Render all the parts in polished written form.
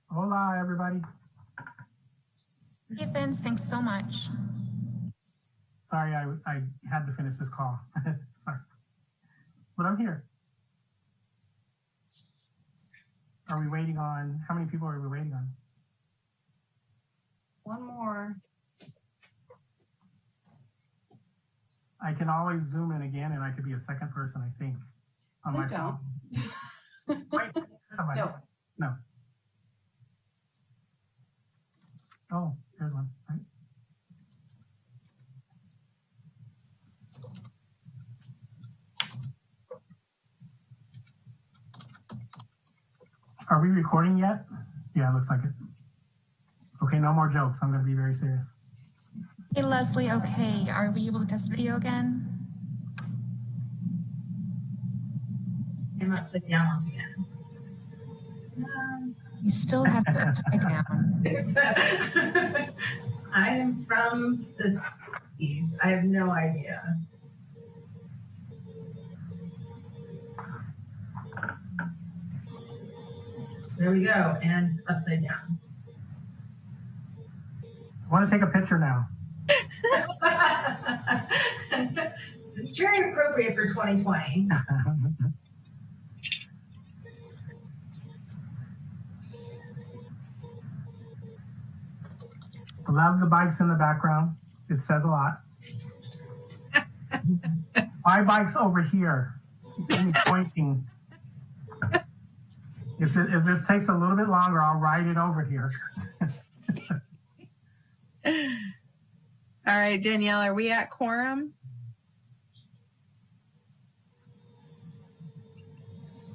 Hola, everybody. Hey, Vince, thanks so much. Sorry, I had to finish this call. Sorry. But I'm here. Are we waiting on, how many people are we waiting on? One more. I can always zoom in again and I could be a second person, I think. On Please my don't. phone. Wait, somebody. No. No. Oh, there's one, right? Are we recording yet? Yeah, it looks like it. Okay, no more jokes. I'm going to be very serious. Hey, Leslie, okay. Are we able to test video again? I'm upside down once again. You still have it upside down. I am from the cities. I have no idea. There we go, and upside down. I want to take a picture now. It's very appropriate for 2020. I love the bikes in the background. It says a lot. My bike's over here. It's pointing. If this takes a little bit longer, I'll ride it over here. All right, Danielle, are we at quorum?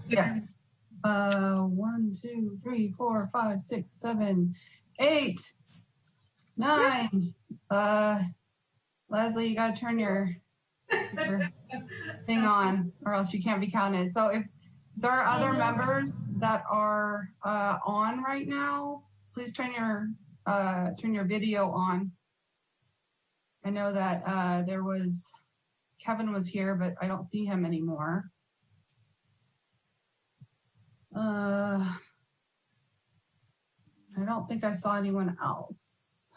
Yes. 1, 2, 3, 4, 5, 6, 7, 8, 9. Leslie, you gotta turn your thing on, or else you can't be counted. So if there are other members that are on right now, please turn your video on. I know that Kevin was here, but I don't see him anymore. I don't think I saw anyone else.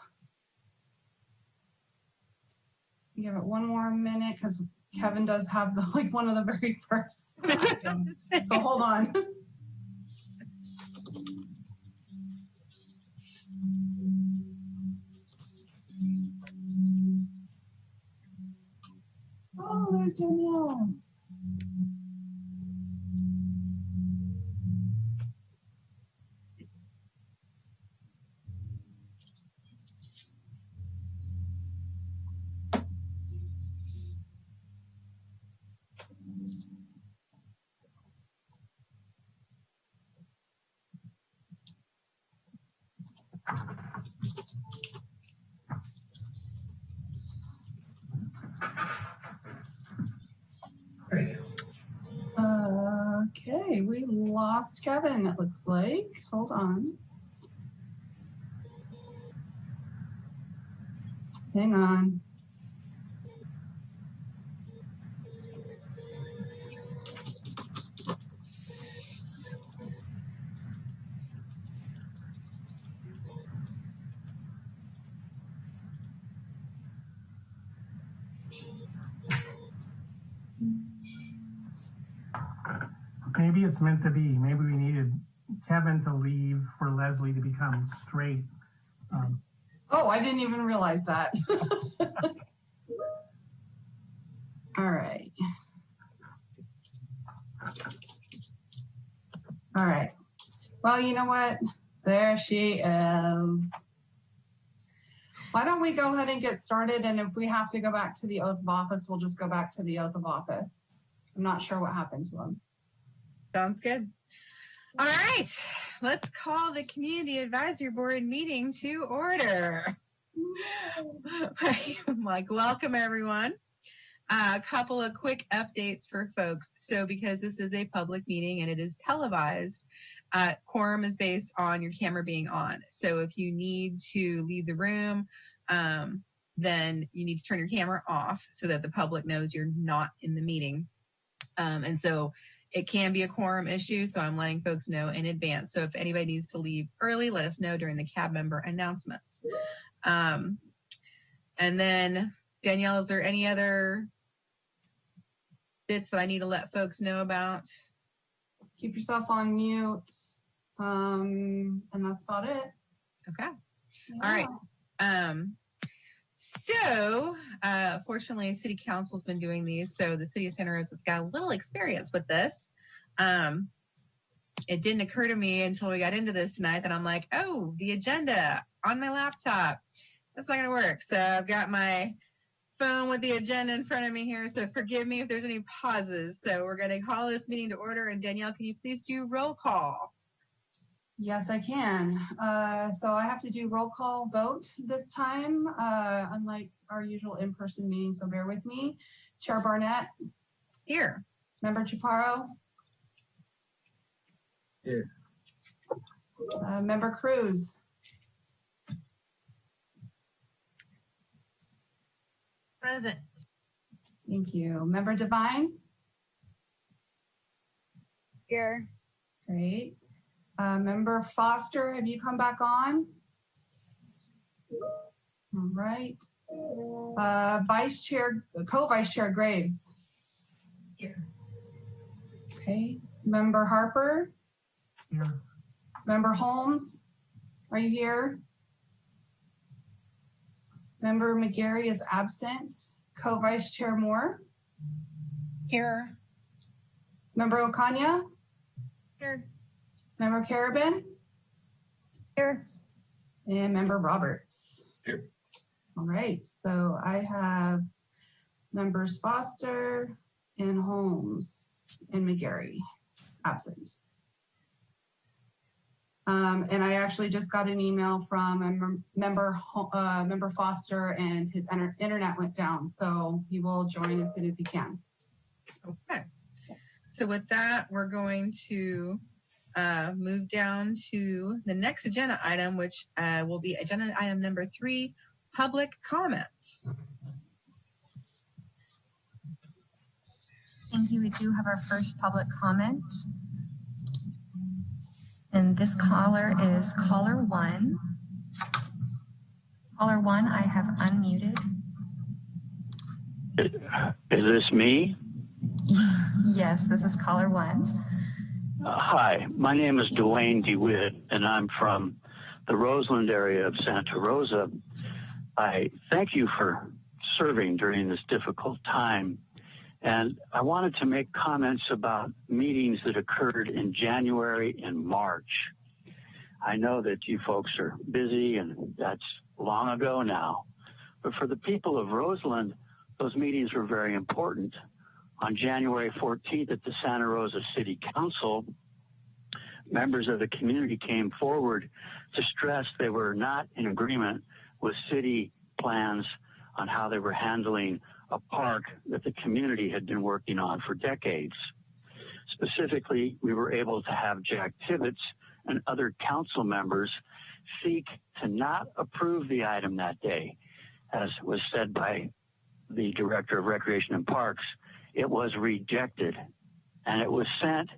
Give it one more minute because Kevin does have one of the very first. So hold on. Oh, there's Danielle. Okay, we lost Kevin, it looks like. Hold on. Hang on. Maybe it's meant to be. Maybe we needed Kevin to leave for Leslie to become straight. Oh, I didn't even realize that. All right. All right. Well, you know what? There she is. Why don't we go ahead and get started? And if we have to go back to the oath of office, we'll just go back to the oath of office. I'm not sure what happened to him. Sounds good. All right, let's call the Community Advisory Board meeting to order. Welcome everyone. A couple of quick updates for folks. So because this is a public meeting and it is televised, quorum is based on your camera being on. So if you need to leave the room, then you need to turn your camera off so that the public knows you're not in the meeting. And so It can be a quorum issue, so I'm letting folks know in advance. So if anybody needs to leave early, let us know during the cab member announcements. And then, Danielle, is there any other bits that I need to let folks know about? Keep yourself on mute. And that's about it. Okay. Yeah. All right. So, fortunately, City Council's been doing these, so the City of Santa Rosa has got a little experience with this. It didn't occur to me until we got into this tonight that I'm like, oh, the agenda on my laptop. That's not going to work. So I've got my phone with the agenda in front of me here, so forgive me if there's any pauses. So we're going to call this meeting to order, and Danielle, can you please do roll call? Yes, I can. So I have to do roll call vote this time, unlike our usual in-person meeting, so bear with me. Chair Barnett. Here. Member Chaparro. Here. Member Cruz. Present. Thank you. Member Devine. Here. Great. Member Foster, have you come back on? All right. Co-Vice Chair Graves. Here. Okay. Member Harper. Here. Member Holmes, are you here? Member McGarry is absent. Co-Vice Chair Moore. Here. Member Okanya. Here. Member Carabin. Here. And Member Roberts. Here. All right, so I have members Foster and Holmes and McGarry absent. And I actually just got an email from member Foster, and his internet went down, so he will join as soon as he can. Okay. So with that, we're going to move down to the next agenda item, which will be agenda item number 3, public comments. Thank you. We do have our first public comment. And this caller is caller 1. Caller 1, I have unmuted. Is this me? Yes, this is caller 1. Hi, my name is Dwayne DeWitt, and I'm from the Roseland area of Santa Rosa. I thank you for serving during this difficult time. And I wanted to make comments about meetings that occurred in January and March. I know that you folks are busy, and that's long ago now. But for the people of Roseland, those meetings were very important. On January 14th at the Santa Rosa City Council, members of the community came forward to stress they were not in agreement with city plans on how they were handling a park that the community had been working on for decades. Specifically, we were able to have Jack Tibbetts and other council members seek to not approve the item that day. As was said by the Director of Recreation and Parks, it was rejected, and it was sent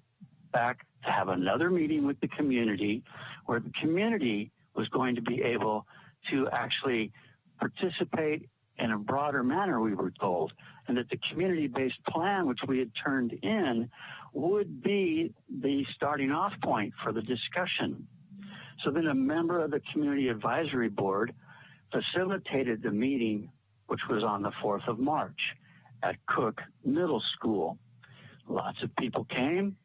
back to have another meeting with the community where the community was going to be able to actually participate in a broader manner, we were told, and that the community-based plan, which we had turned in, would be the starting off point for the discussion. So then a member of the Community Advisory Board facilitated the meeting, which was on the 4th of March at Cook Middle School. Lots of people came,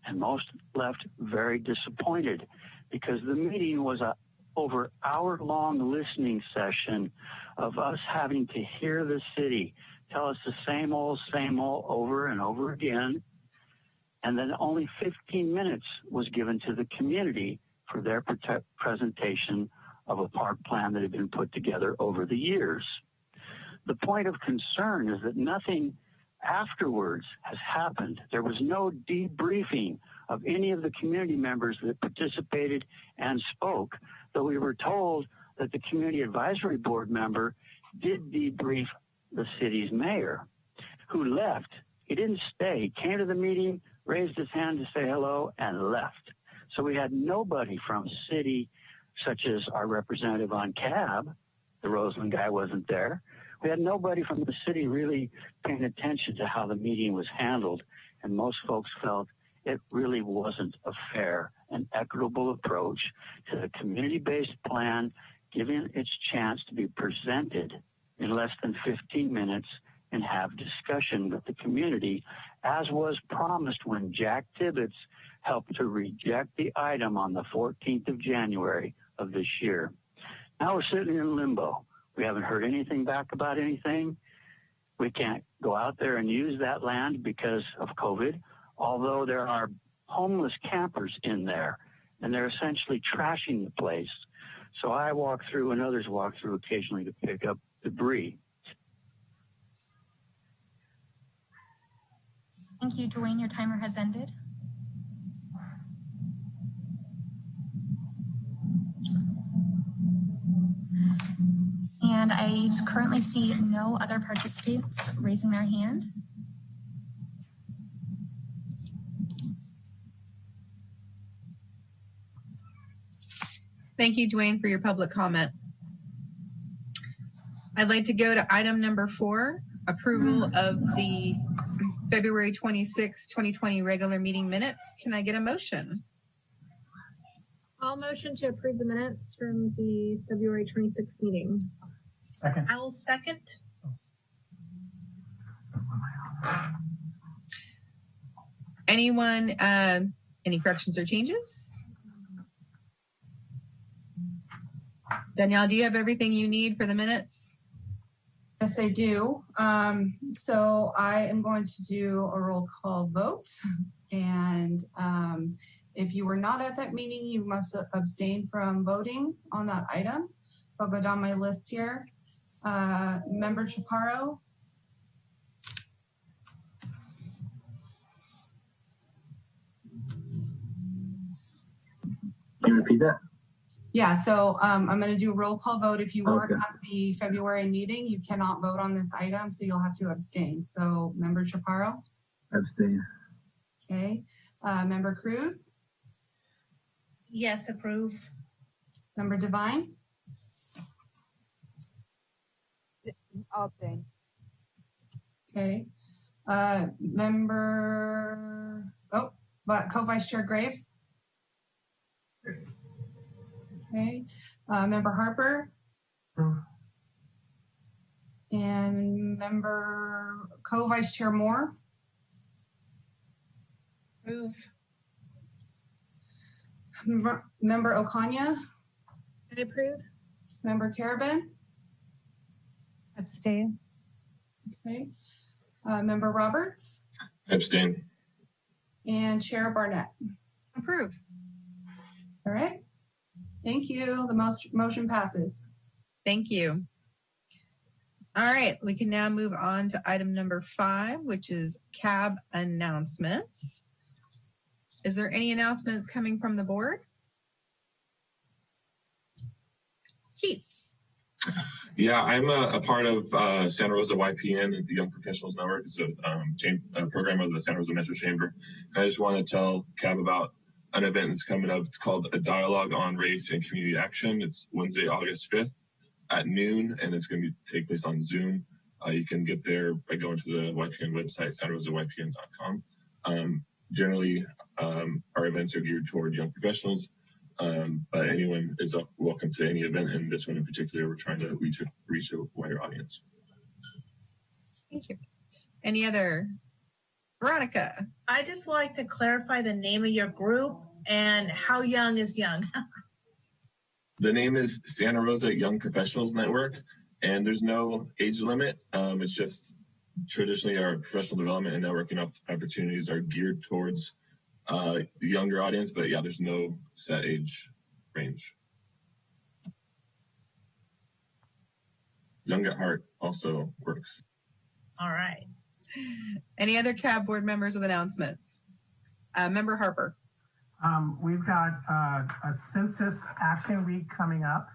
and most left very disappointed because the meeting was a over hour-long listening session of us having to hear the city tell us the same old over and over again. And then only 15 minutes was given to the community for their presentation of a park plan that had been put together over the years. The point of concern is that nothing afterwards has happened. There was no debriefing of any of the community members that participated and spoke, though we were told that the Community Advisory Board member did debrief the city's mayor, who left. He didn't stay. He came to the meeting, raised his hand to say hello, and left. So we had nobody from city, such as our representative on cab. The Roseland guy wasn't there. We had nobody from the city really paying attention to how the meeting was handled, and most folks felt it really wasn't a fair and equitable approach to the community-based plan, given its chance to be presented in less than 15 minutes and have discussion with the community, as was promised when Jack Tibbetts helped to reject the item on the 14th of January of this year. Now we're sitting in limbo. We haven't heard anything back about anything. We can't go out there and use that land because of COVID, although there are homeless campers in there, and they're essentially trashing the place. So I walk through and others walk through occasionally to pick up debris. Thank you, Dwayne. Your timer has ended. And I currently see no other participants raising their hand. Thank you, Dwayne, for your public comment. I'd like to go to item number 4, approval of the February 26, 2020 regular meeting minutes. Can I get a motion? I'll motion to approve the minutes from the February 26th meeting. Second. I will second. Anyone, any corrections or changes? Danielle, do you have everything you need for the minutes? Yes, I do. So I am going to do a roll call vote. And if you were not at that meeting, you must abstain from voting on that item. So I'll go down my list here. Member Chaparro. Can you repeat that? Yeah, so I'm going to do a roll call vote. If you weren't Okay. at the February meeting, you cannot vote on this item, so you'll have to abstain. So Member Chaparro. Abstain. Okay. Member Cruz. Yes, approve. Member Devine. I'll abstain. Okay. Co-Vice Chair Graves. Okay. Member Harper. Approve. And Co-Vice Chair Moore. Approve. Member Okanya. I approve. Member Carabin. Abstain. Okay. Member Roberts. Abstain. And Chair Barnett. Approve. All right. Thank you. The motion passes. Thank you. All right, we can now move on to item number 5, which is CAB announcements. Is there any announcements coming from the board? Keith. Yeah, I'm a part of Santa Rosa YPN, the Young Professionals Network. It's a program of the Santa Rosa Metro Chamber. And I just want to tell CAB about an event that's coming up. It's called A Dialogue on Race and Community Action. It's Wednesday, August 5th at noon, and it's going to take place on Zoom. You can get there by going to the YPN website, santarosaYPN.com. Generally, our events are geared toward young professionals, but anyone is welcome to any event. And this one in particular, we're trying to reach a wider audience. Thank you. Any other? Veronica. I just like to clarify the name of your group and how young is young. The name is Santa Rosa Young Professionals Network, and there's no age limit. It's just traditionally our professional development and networking opportunities are geared towards the younger audience, but yeah, there's no set age range. Young at Heart also works. All right. Any other CAB board members with announcements? Member Harper. We've got a census action week coming up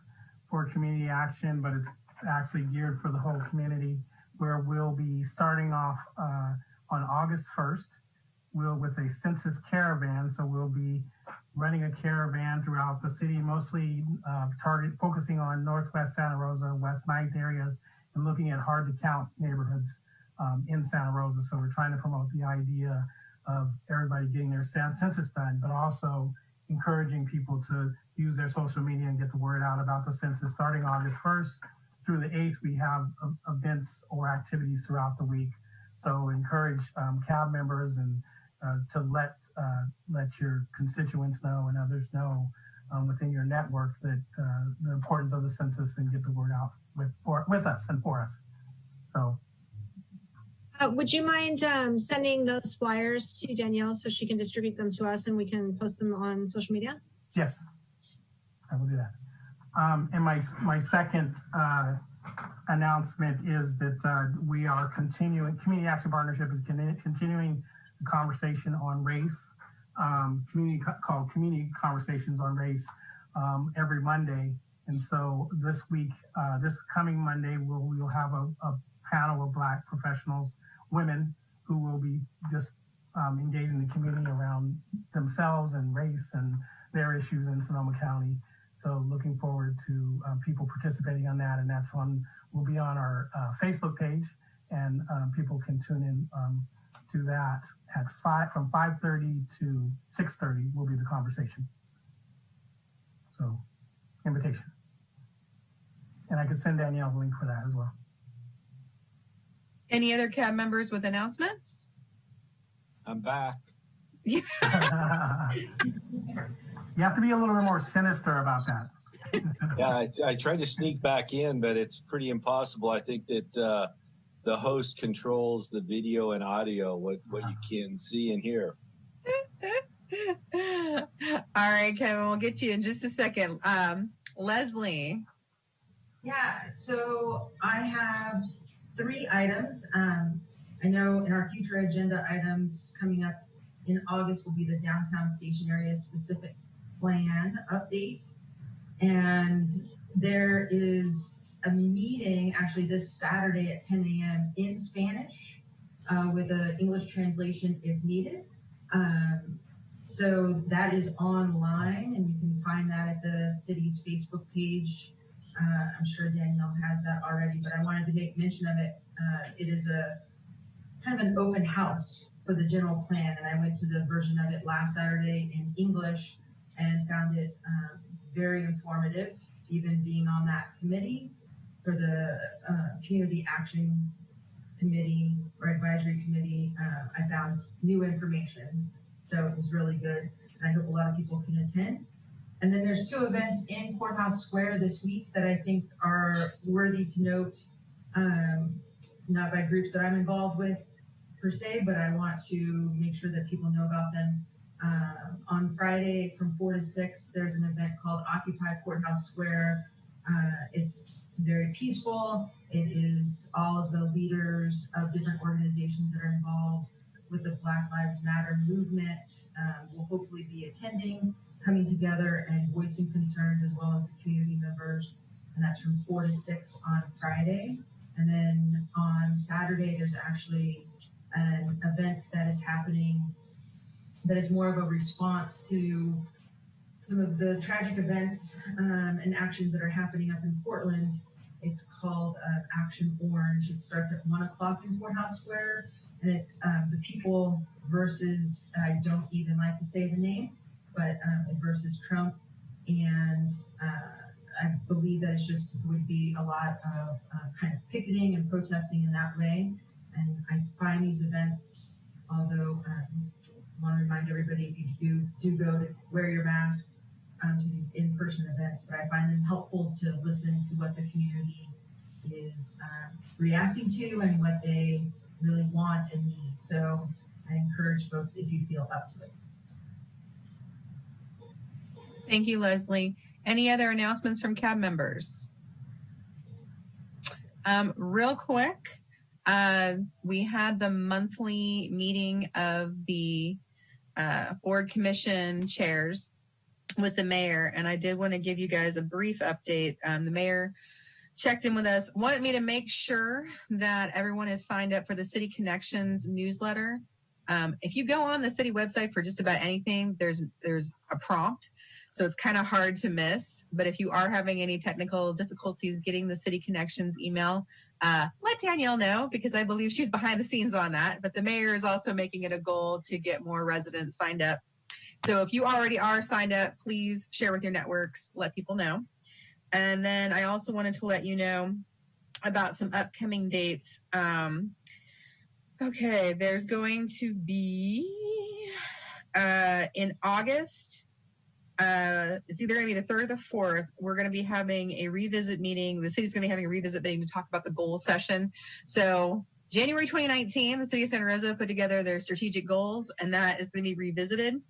for community action, but it's actually geared for the whole community, where we'll be starting off on August 1st with a census caravan. So we'll be running a caravan throughout the city, mostly focusing on Northwest Santa Rosa, West Ninth areas, and looking at hard to count neighborhoods in Santa Rosa. So we're trying to promote the idea of everybody getting their census done, but also encouraging people to use their social media and get the word out about the census. Starting August 1st through the 8th, we have events or activities throughout the week. So encourage CAB members and to let your constituents know and others know within your network that the importance of the census, and get the word out with us and for us. So. Would you mind sending those flyers to Danielle so she can distribute them to us and we can post them on social media? Yes, I will do that. And my second announcement is that we are continuing, Community Action Partnership is continuing the conversation on race, called Community Conversations on Race every Monday. And so this week, this coming Monday, we'll have a panel of Black professionals, women, who will be just engaging the community around themselves and race and their issues in Sonoma County. So looking forward to people participating on that, and will be on our Facebook page, and people can tune in to that at from 5:30 to 6:30 will be the conversation. So invitation. And I could send Danielle the link for that as well. Any other CAB members with announcements? I'm back. You have to be a little bit more sinister about that. Yeah, I tried to sneak back in, but it's pretty impossible. I think that the host controls the video and audio, what you can see and hear. All right, Kevin, we'll get to you in just a second. Leslie. Yeah, so I have 3 items. I know in our future agenda items coming up in August will be the downtown station area specific plan update. And there is a meeting actually this Saturday at 10 a.m. in Spanish with an English translation if needed. So that is online, and you can find that at the city's Facebook page. I'm sure Danielle has that already, but I wanted to make mention of it. It is a kind of an open house for the general plan, and I went to the version of it last Saturday in English and found it very informative, even being on that committee for the Community Action Committee or Advisory Committee. I found new information, so it was really good, and I hope a lot of people can attend. And then there's 2 events in Courthouse Square this week that I think are worthy to note, not by groups that I'm involved with per se, but I want to make sure that people know about them. On Friday from 4 to 6, there's an event called Occupy Courthouse Square. It's very peaceful. It is all of the leaders of different organizations that are involved with the Black Lives Matter movement will hopefully be attending, coming together and voicing concerns, as well as the community members. And that's from 4 to 6 on Friday. And then on Saturday, there's actually an event that is happening that is more of a response to some of the tragic events and actions that are happening up in Portland. It's called Action Orange. It starts at 1 o'clock in Courthouse Square, and it's the people versus, I don't even like to say the name, but versus Trump. And I believe that it just would be a lot of kind of picketing and protesting in that way. And I find these events, although I want to remind everybody, if you do go to wear your mask to these in-person events, but I find them helpful to listen to what the community is reacting to and what they really want and need. So I encourage folks, if you feel up to it. Thank you, Leslie. Any other announcements from CAB members? Real quick, we had the monthly meeting of the board commission chairs with the mayor, and I did want to give you guys a brief update. The mayor checked in with us, wanted me to make sure that everyone is signed up for the City Connections newsletter. If you go on the city website for just about anything, there's a prompt. So it's kind of hard to miss. But if you are having any technical difficulties getting the City Connections email, let Danielle know, because I believe she's behind the scenes on that. But the mayor is also making it a goal to get more residents signed up. So if you already are signed up, please share with your networks, let people know. And then I also wanted to let you know about some upcoming dates. Okay, there's going to be in August, it's either going to be the 3rd or the 4th, we're going to be having a revisit meeting. The city's going to be having a revisit meeting to talk about the goal session. So January 2019, the city of Santa Rosa put together their strategic goals, and that is going to be revisited.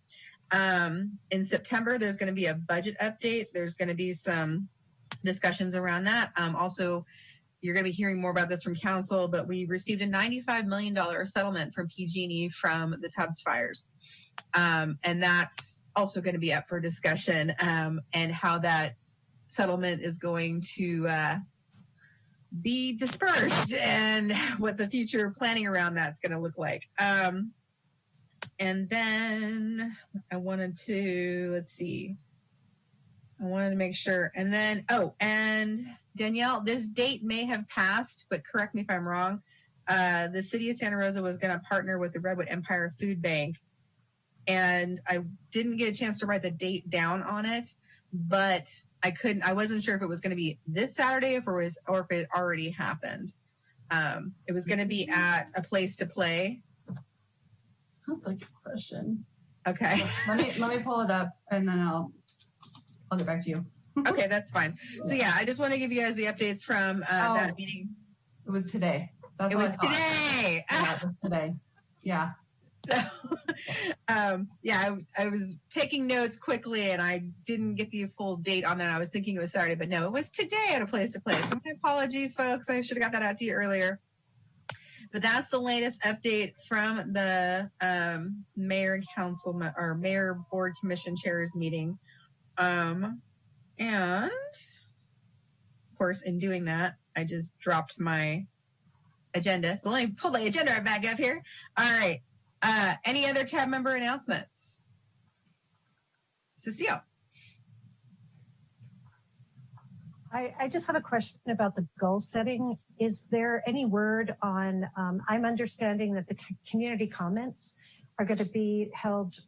In September, there's going to be a budget update. There's going to be some discussions around that. Also, you're going to be hearing more about this from council, but we received a $95 million settlement from PG&E from the Tubbs fires. And that's also going to be up for discussion, and how that settlement is going to be dispersed and what the future planning around that's going to look like. And then I wanted to, I wanted to make sure. And then, and Danielle, this date may have passed, but correct me if I'm wrong. The city of Santa Rosa was going to partner with the Redwood Empire Food Bank. And I didn't get a chance to write the date down on it, but I wasn't sure if it was going to be this Saturday or if it already happened. It was going to be at a place to play. That's a good question. Okay. Let me pull it up, and then I'll get back to you. Okay, that's fine. So yeah, I just want to give you guys the updates from that meeting. It was today. That's it what was I thought. today. Yeah, it was today. Yeah. So, I was taking notes quickly, and I didn't get the full date on that. I was thinking it was Saturday, but no, it was today at a place to play. So my apologies, folks. I should have got that out to you earlier. But that's the latest update from the mayor and council or mayor board commission chairs meeting. And of course, in doing that, I just dropped my agenda. So let me pull the agenda right back up here. All right. Any other CAB member announcements? Cecile. I just have a question about the goal setting. Is there any word on, I'm understanding that the community comments are going to be held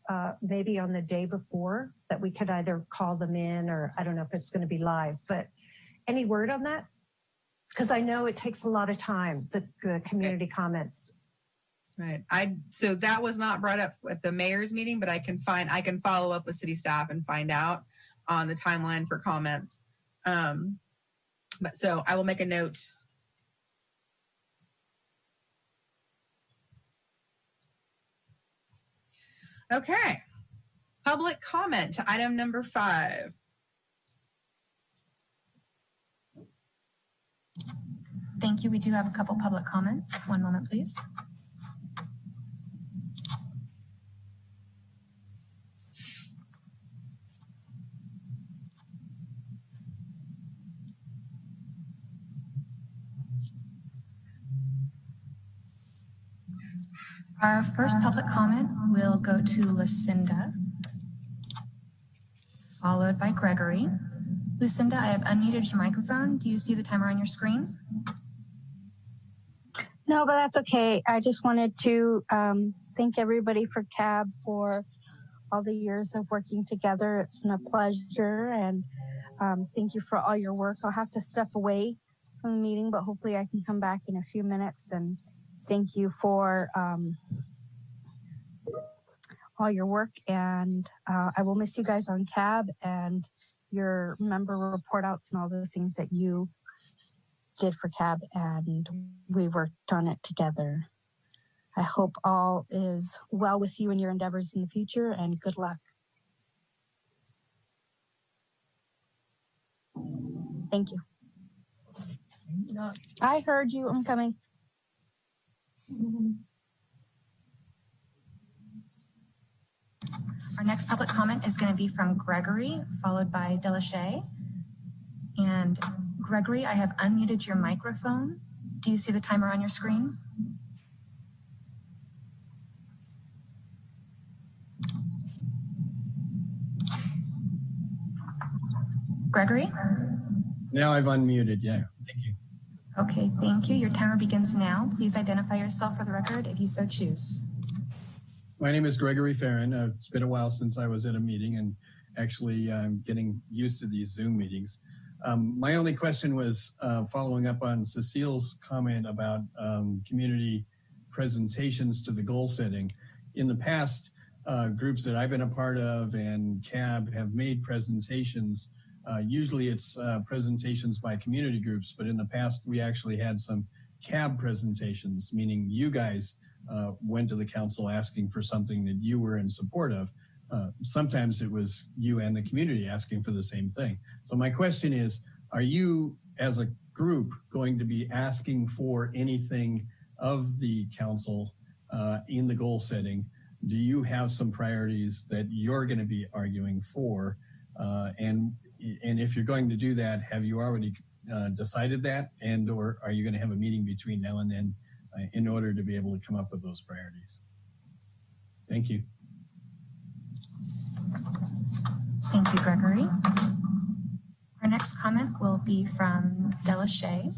maybe on the day before, that we could either call them in, or I don't know if it's going to be live, but any word on that? Because I know it takes a lot of time, the community comments. Right. So that was not brought up at the mayor's meeting, but I can follow up with city staff and find out on the timeline for comments. But so I will make a note. Okay. Public comment to item number 5. Thank you. We do have a couple public comments. One moment, please. Our first public comment will go to Lucinda, followed by Gregory. Lucinda, I have unmuted your microphone. Do you see the timer on your screen? No, but that's okay. I just wanted to thank everybody for CAB for all the years of working together. It's been a pleasure, and thank you for all your work. I'll have to step away from the meeting, but hopefully I can come back in a few minutes, and thank you for all your work, and I will miss you guys on CAB and your member report outs and all the things that you did for CAB, and we worked on it together. I hope all is well with you and your endeavors in the future, and good luck. Thank you. I heard you. I'm coming. Our next public comment is going to be from Gregory, followed by Delachey. And Gregory, I have unmuted your microphone. Do you see the timer on your screen? Gregory? Now I've unmuted. Yeah, thank you. Okay, thank you. Your timer begins now. Please identify yourself for the record if you so choose. My name is Gregory Farron. It's been a while since I was at a meeting, and actually I'm getting used to these Zoom meetings. My only question was following up on Cecile's comment about community presentations to the goal setting. In the past, groups that I've been a part of and CAB have made presentations. Usually it's presentations by community groups, but in the past we actually had some CAB presentations, meaning you guys went to the council asking for something that you were in support of. Sometimes it was you and the community asking for the same thing. So my question is, are you as a group going to be asking for anything of the council in the goal setting? Do you have some priorities that you're going to be arguing for? And if you're going to do that, have you already decided that? And or are you going to have a meeting between now and then in order to be able to come up with those priorities? Thank you. Thank you, Gregory. Our next comment will be from Delashay.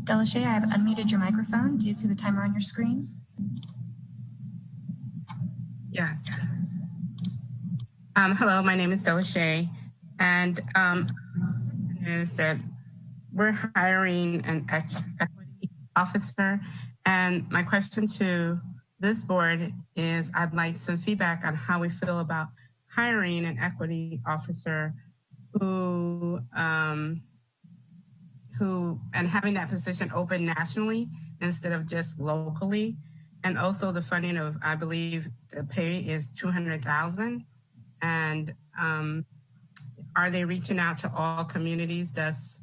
Delashay, I have unmuted your microphone. Do you see the timer on your screen? Yes. Hello, my name is Delashay, and is that we're hiring an equity officer, and my question to this board is I'd like some feedback on how we feel about hiring an equity officer who and having that position open nationally instead of just locally. And also the funding of, I believe the pay is $200,000. And are they reaching out to all communities, thus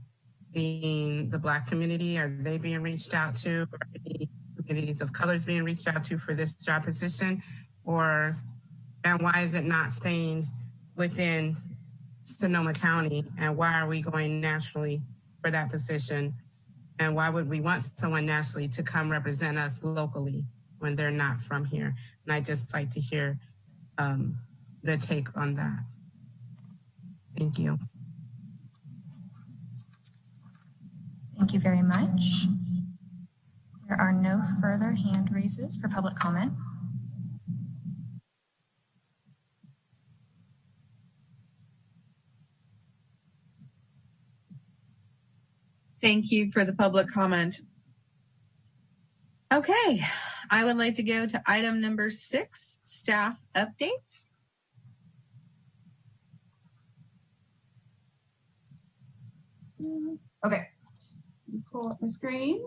being the Black community? Are they being reached out to? Are any communities of colors being reached out to for this job position? And why is it not staying within Sonoma County? And why are we going nationally for that position? And why would we want someone nationally to come represent us locally when they're not from here? And I'd just like to hear the take on that. Thank you. Thank you very much. There are no further hand raises for public comment. Thank you for the public comment. Okay, I would like to go to item number 6, staff updates. Okay, pull up my screen.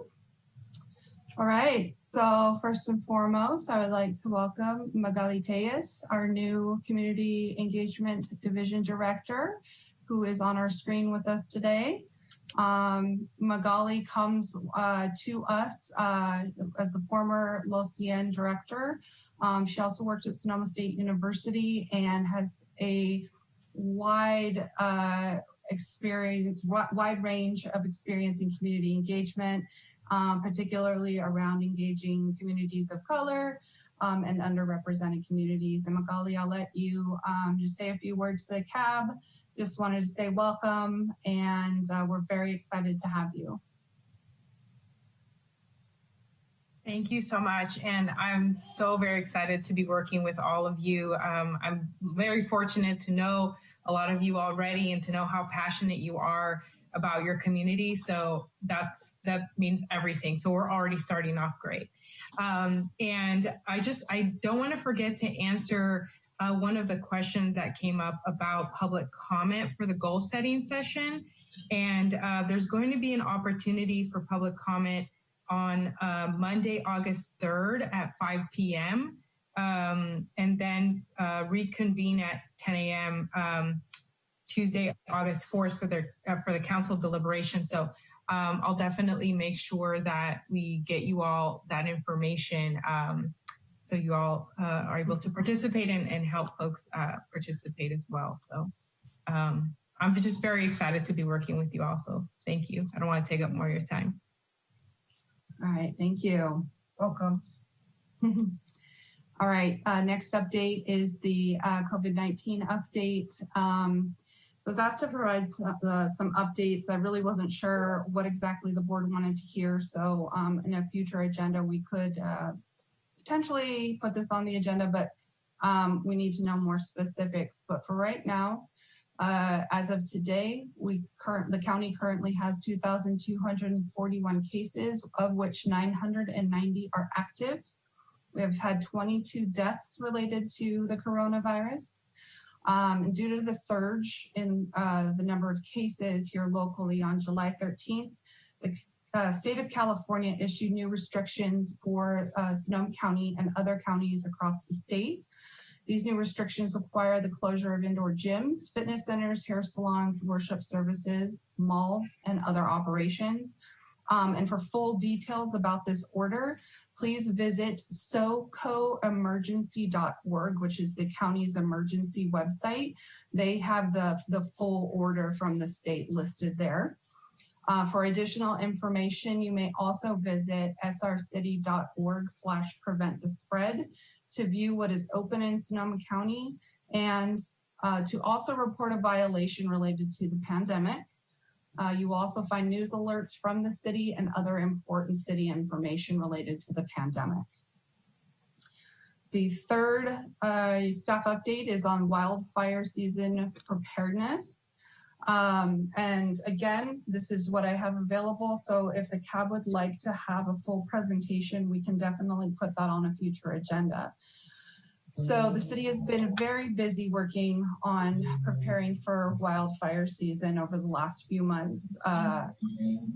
All right, so first and foremost, I would like to welcome Magali Tejas, our new Community Engagement Division Director, who is on our screen with us today. Magali comes to us as the former LOCN director. She also worked at Sonoma State University and has a wide range of experience in community engagement, particularly around engaging communities of color and underrepresented communities. And Magali, I'll let you just say a few words to the CAB. Just wanted to say welcome, and we're very excited to have you. Thank you so much. And I'm so very excited to be working with all of you. I'm very fortunate to know a lot of you already and to know how passionate you are about your community. So that means everything. So we're already starting off great. And I don't want to forget to answer one of the questions that came up about public comment for the goal setting session. And there's going to be an opportunity for public comment on Monday, August 3rd at 5 p.m. And then reconvene at 10 a.m. Tuesday, August 4th for the council deliberation. So I'll definitely make sure that we get you all that information so you all are able to participate and help folks participate as well. So I'm just very excited to be working with you also. Thank you. I don't want to take up more of your time. All right, thank you. Welcome. All right, next update is the COVID-19 update. So I was asked to provide some updates. I really wasn't sure what exactly the board wanted to hear. So in a future agenda, we could potentially put this on the agenda, but we need to know more specifics. But for right now, as of today, the county currently has 2,241 cases, of which 990 are active. We have had 22 deaths related to the coronavirus. Due to the surge in the number of cases here locally on July 13th, the state of California issued new restrictions for Sonoma County and other counties across the state. These new restrictions require the closure of indoor gyms, fitness centers, hair salons, worship services, malls, and other operations. And for full details about this order, please visit socoemergency.org, which is the county's emergency website. They have the full order from the state listed there. For additional information, you may also visit srcity.org/preventthespread to view what is open in Sonoma County and to also report a violation related to the pandemic. You will also find news alerts from the city and other important city information related to the pandemic. The third staff update is on wildfire season preparedness. And again, this is what I have available. So if the CAB would like to have a full presentation, we can definitely put that on a future agenda. So the city has been very busy working on preparing for wildfire season over the last few months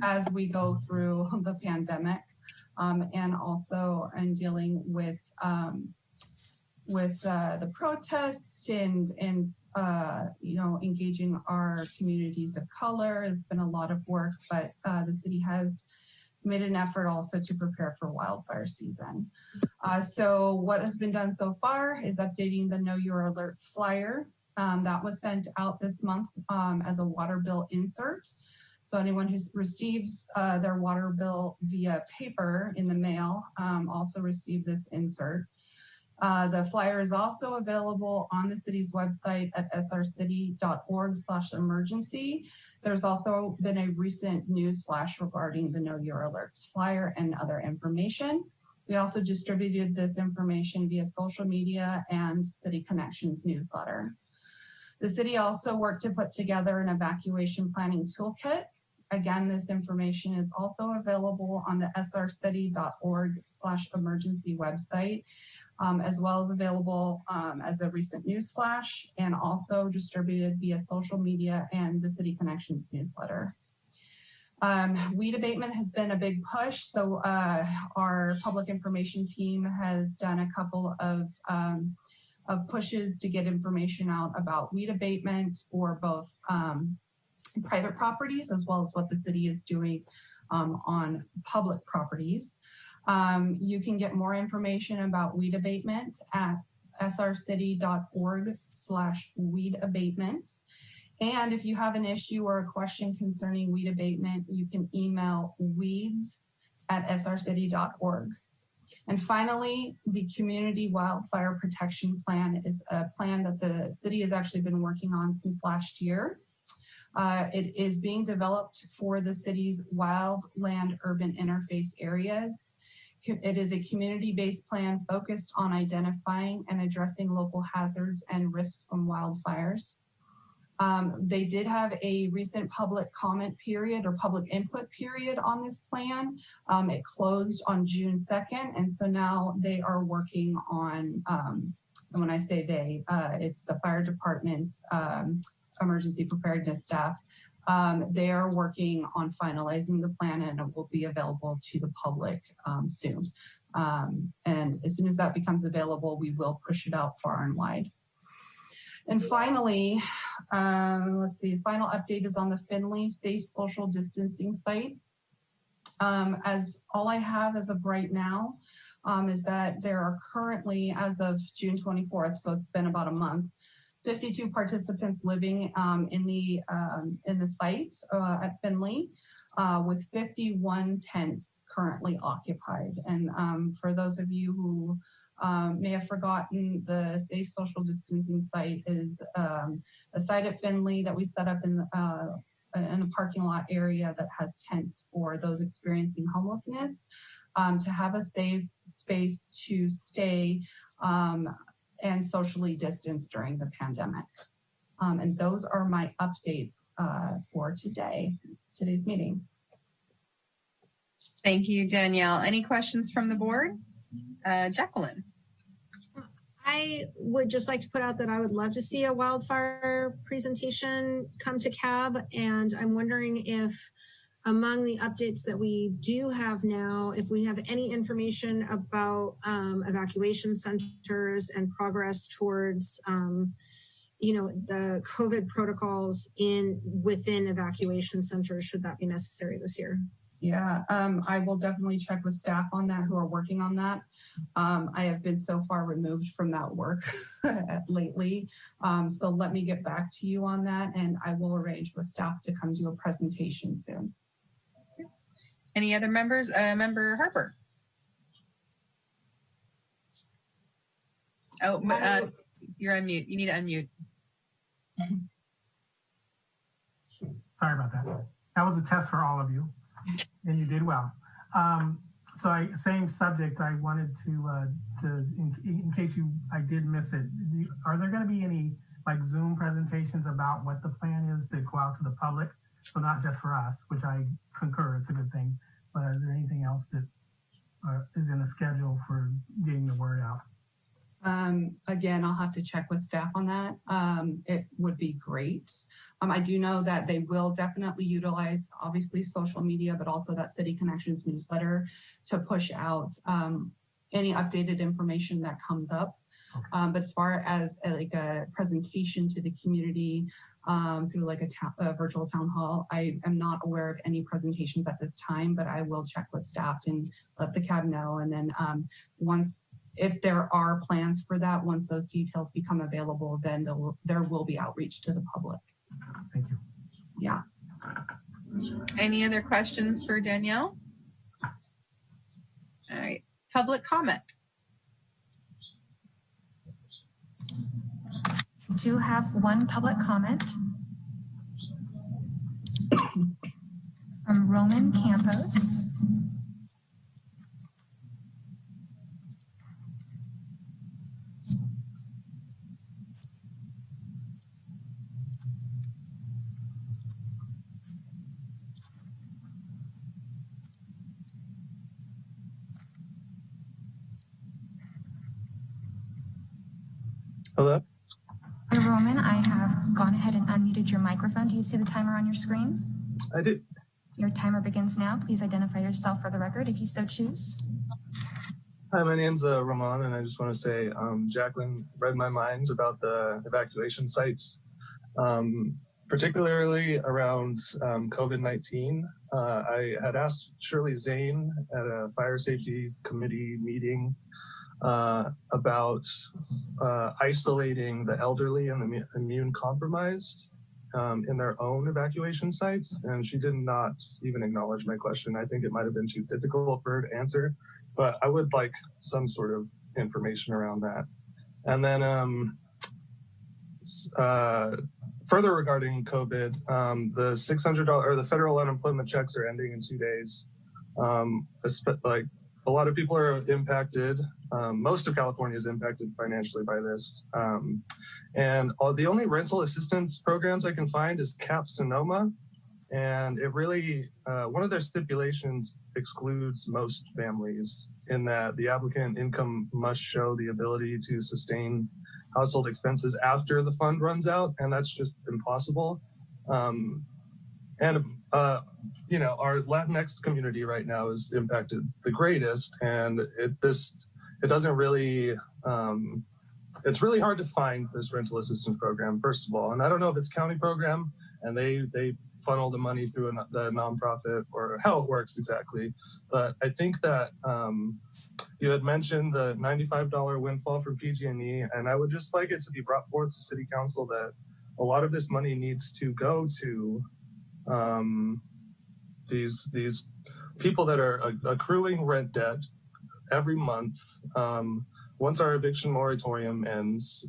as we go through the pandemic, and also in dealing with the protests and engaging our communities of color. It's been a lot of work, but the city has made an effort also to prepare for wildfire season. So what has been done so far is updating the Know Your Alerts flyer. That was sent out this month as a water bill insert. So anyone who receives their water bill via paper in the mail also received this insert. The flyer is also available on the city's website at srcity.org/emergency. There's also been a recent news flash regarding the Know Your Alerts flyer and other information. We also distributed this information via social media and City Connections newsletter. The city also worked to put together an evacuation planning toolkit. Again, this information is also available on the srcity.org/emergency website. As well as available as a recent news flash and also distributed via social media and the City Connections newsletter. Weed abatement has been a big push, so our public information team has done a couple of pushes to get information out about weed abatement for both private properties as well as what the city is doing on public properties. You can get more information about weed abatement at srcity.org/weed abatement. And if you have an issue or a question concerning weed abatement, you can email weeds@srcity.org. And finally, the Community Wildfire Protection Plan is a plan that the city has actually been working on since last year. It is being developed for the city's wildland-urban interface areas. It is a community-based plan focused on identifying and addressing local hazards and risks from wildfires. They did have a recent public comment period or public input period on this plan. It closed on June 2nd, and so now they are working on, and when I say they, it's the fire department's emergency preparedness staff. They are working on finalizing the plan and it will be available to the public soon. And as soon as that becomes available, we will push it out far and wide. And finally, let's see, final update is on the Finley Safe Social Distancing site. As all I have as of right now is that there are currently, as of June 24th, so it's been about a month, 52 participants living in the site at Finley, with 51 tents currently occupied. And for those of you who may have forgotten, the safe social distancing site is a site at Finley that we set up in a parking lot area that has tents for those experiencing homelessness, to have a safe space to stay and socially distance during the pandemic. And those are my updates for today's meeting. Thank you, Danielle. Any questions from the board? Jacqueline. I would just like to put out that I would love to see a wildfire presentation come to CAB, and I'm wondering if among the updates that we do have now, if we have any information about evacuation centers and progress towards the COVID protocols within evacuation centers, should that be necessary this year. Yeah, I will definitely check with staff on that who are working on that. I have been so far removed from that work lately. So let me get back to you on that, and I will arrange with staff to come do a presentation soon. Any other members? Member Harper. Oh, you're on mute. You need to unmute. Sorry about that. That was a test for all of you, and you did well. Same subject. I wanted to in case I did miss it. Are there going to be any like Zoom presentations about what the plan is to go out to the public? So not just for us, which I concur, it's a good thing. But is there anything else that is in the schedule for getting the word out? Again, I'll have to check with staff on that. It would be great. I do know that they will definitely utilize, obviously, social media, but also that City Connections newsletter to push out any updated information that comes up. But as far as a presentation to the community through like a virtual town hall, I am not aware of any presentations at this time, but I will check with staff and let the CAB know. And then if there are plans for that, once those details become available, then there will be outreach to the public. Thank you. Yeah. Any other questions for Danielle? All right, public comment. We do have one public comment from Roman Campos. Hello? Hi, Roman, I have gone ahead and unmuted your microphone. Do you see the timer on your screen? I do. Your timer begins now. Please identify yourself for the record if you so choose. Hi, my name's Ramon, and I just want to say Jacqueline read my mind about the evacuation sites, particularly around COVID-19. I had asked Shirley Zane at a fire safety committee meeting about isolating the elderly and the immune compromised in their own evacuation sites, and she did not even acknowledge my question. I think it might have been too difficult for her to answer, but I would like some sort of information around that. And then further regarding COVID, the $600 or the federal unemployment checks are ending in 2 days. Like a lot of people are impacted. Most of California is impacted financially by this. And the only rental assistance programs I can find is CAP Sonoma. And it really, one of their stipulations excludes most families in that the applicant income must show the ability to sustain household expenses after the fund runs out. And that's just impossible. You know, our Latinx community right now is impacted the greatest, and it doesn't really, it's really hard to find this rental assistance program, first of all. And I don't know if it's a county program and they funnel the money through the nonprofit or how it works exactly. But I think that you had mentioned the $95 windfall from PG&E, and I would just like it to be brought forth to City Council that a lot of this money needs to go to these people that are accruing rent debt every month. once our eviction moratorium ends,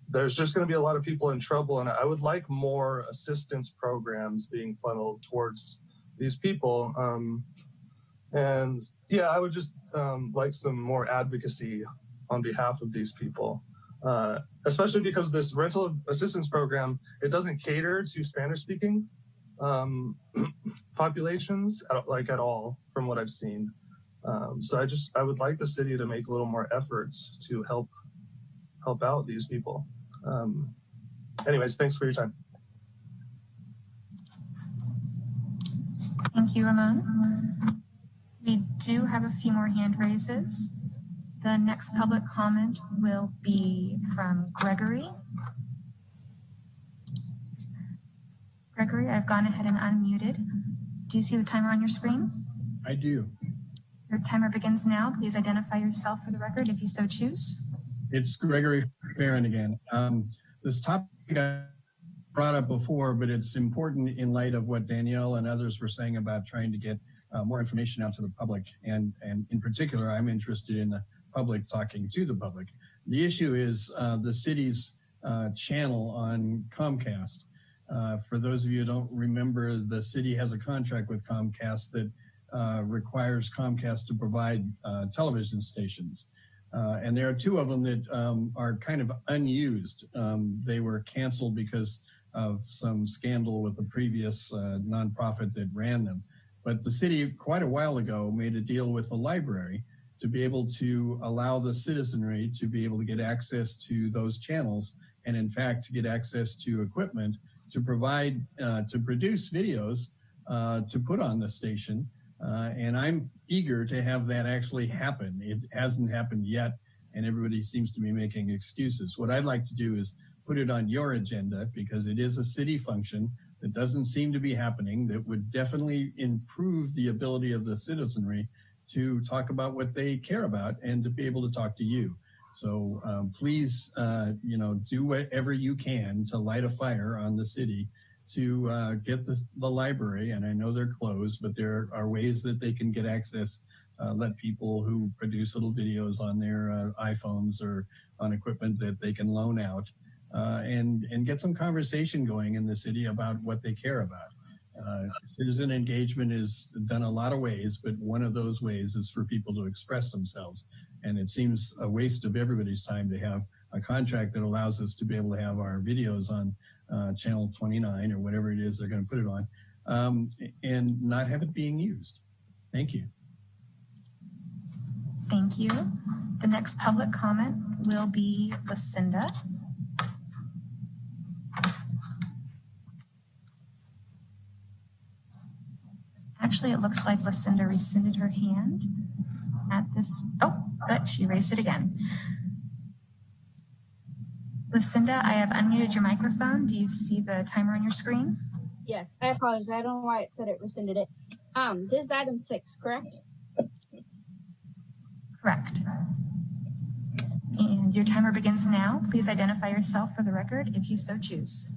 there's just going to be a lot of people in trouble, and I would like more assistance programs being funneled towards these people. And yeah, I would just like some more advocacy on behalf of these people, especially because this rental assistance program, it doesn't cater to Spanish-speaking populations at all, from what I've seen. So I would like the city to make a little more efforts to help out these people. Anyways, thanks for your time. Thank you, Ramon. We do have a few more hand raises. The next public comment will be from Gregory. Gregory, I've gone ahead and unmuted. Do you see the timer on your screen? I do. Your timer begins now. Please identify yourself for the record if you so choose. It's Gregory Farron again. This topic I brought up before, but it's important in light of what Danielle and others were saying about trying to get more information out to the public. And in particular, I'm interested in the public talking to the public. The issue is the city's channel on Comcast. For those of you who don't remember, the city has a contract with Comcast that requires Comcast to provide television stations. And there are two of them that are kind of unused. They were canceled because of some scandal with the previous nonprofit that ran them. But the city, quite a while ago, made a deal with the library to be able to allow the citizenry to be able to get access to those channels, and in fact, to get access to equipment to provide, to produce videos to put on the station. And I'm eager to have that actually happen. It hasn't happened yet, and everybody seems to be making excuses. What I'd like to do is put it on your agenda, because it is a city function that doesn't seem to be happening, that would definitely improve the ability of the citizenry to talk about what they care about and to be able to talk to you. So please, do whatever you can to light a fire on the city to get the library, and I know they're closed, but there are ways that they can get access, let people who produce little videos on their iPhones or on equipment that they can loan out, and get some conversation going in the city about what they care about. Citizen engagement is done a lot of ways, but one of those ways is for people to express themselves. And it seems a waste of everybody's time to have a contract that allows us to be able to have our videos on channel 29 or whatever it is they're going to put it on, and not have it being used. Thank you. Thank you. The next public comment will be Lucinda. Actually, it looks like Lucinda rescinded her hand at this. Oh, but she raised it again. Lucinda, I have unmuted your microphone. Do you see the timer on your screen? Yes, I apologize. I don't know why it said it rescinded it. This is item 6, correct? Correct. And your timer begins now. Please identify yourself for the record if you so choose.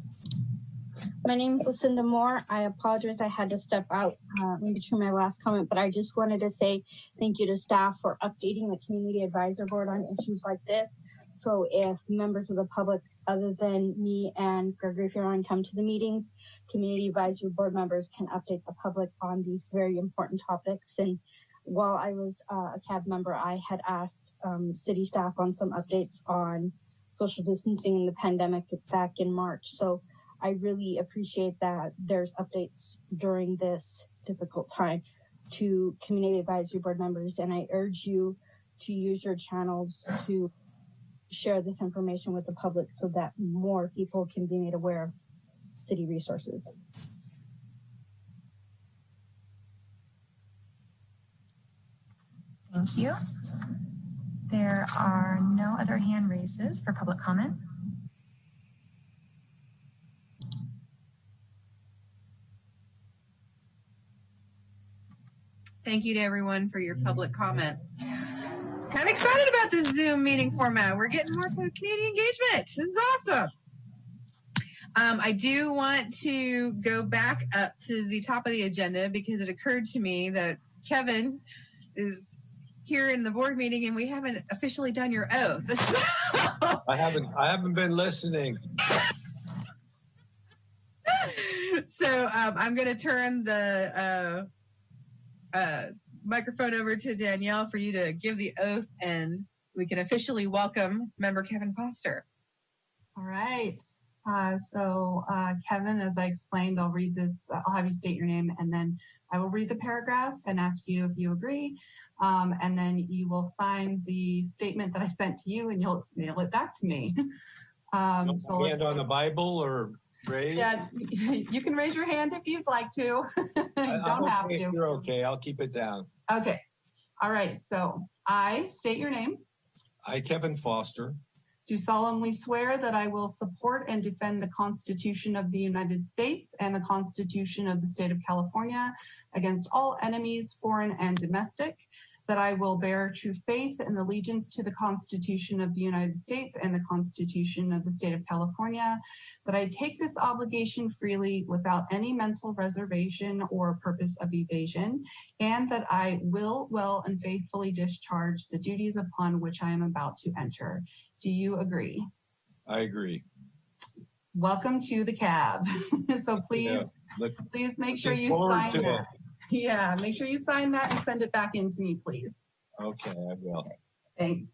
My name is Lucinda Moore. I apologize. I had to step out in between my last comment, but I just wanted to say thank you to staff for updating the Community Advisor Board on issues like this. So if members of the public other than me and Gregory Farron come to the meetings, Community Advisory Board members can update the public on these very important topics. And while I was a CAB member, I had asked city staff on some updates on social distancing in the pandemic back in March. So I really appreciate that there's updates during this difficult time to Community Advisory Board members. And I urge you to use your channels to share this information with the public so that more people can be made aware of city resources. Thank you. There are no other hand raises for public comment. Thank you to everyone for your public comment. Kind of excited about this Zoom meeting format. We're getting more community engagement. This is awesome. I do want to go back up to the top of the agenda because it occurred to me that Kevin is here in the board meeting and we haven't officially done your oath. I haven't been listening. So I'm going to turn the microphone over to Danielle for you to give the oath, and we can officially welcome member Kevin Foster. All right. So Kevin, as I explained, I'll read this. I'll have you state your name, and then I will read the paragraph and ask you if you agree. And then you will sign the statement that I sent to you, and you'll mail it back to me. So hand on the Bible or raise? Yeah, you can raise your hand if you'd like to. Don't have to. You're okay. I'll keep it down. Okay. All right. So I state your name. I, Kevin Foster, do solemnly swear that I will support and defend the Constitution of the United States and the Constitution of the State of California against all enemies, foreign and domestic, that I will bear true faith and allegiance to the Constitution of the United States and the Constitution of the State of California, that I take this obligation freely without any mental reservation or purpose of evasion, and that I will well and faithfully discharge the duties upon which I am about to enter. Do you agree? I agree. Welcome to the cab. So please make sure you sign that. Yeah, make sure you sign that and send it back in to me, please. Okay, I will. Thanks.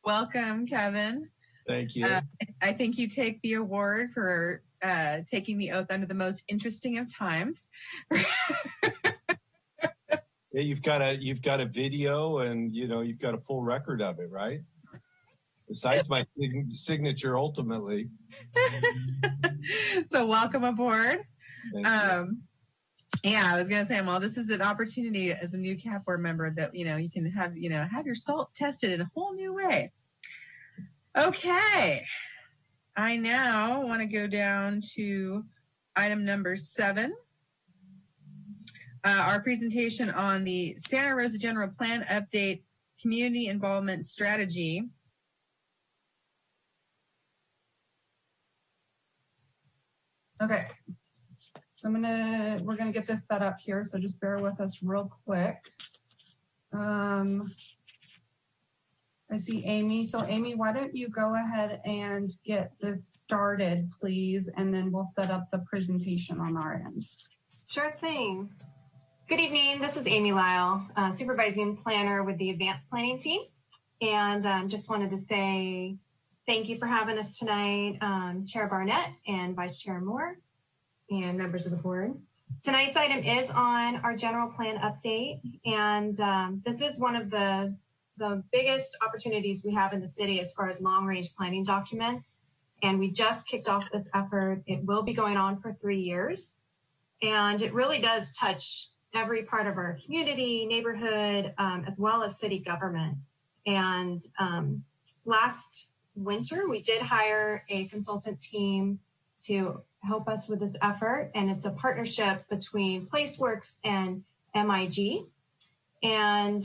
Welcome, Kevin. Thank you. I think you take the award for taking the oath under the most interesting of times. Yeah, you've got a video, and you've got a full record of it, right? Besides my signature, ultimately. So welcome aboard. Thank you. Yeah, I was gonna say, well, this is an opportunity as a new CAP board member that you can have have your salt tested in a whole new way. Okay, I now want to go down to item number 7, our presentation on the Santa Rosa General Plan Update Community Involvement Strategy. Okay. So we're gonna get this set up here, so just bear with us real quick. I see Amy. So Amy, why don't you go ahead and get this started, please, and then we'll set up the presentation on our end. Sure thing. Good evening. This is Amy Lyle, supervising planner with the advanced planning team. And just wanted to say thank you for having us tonight, Chair Barnett and Vice Chair Moore, and members of the board. Tonight's item is on our general plan update, and this is one of the biggest opportunities we have in the city as far as long-range planning documents, and we just kicked off this effort. It will be going on for 3 years, and it really does touch every part of our community, neighborhood, as well as city government. And last winter, we did hire a consultant team to help us with this effort, and it's a partnership between PlaceWorks and MIG. And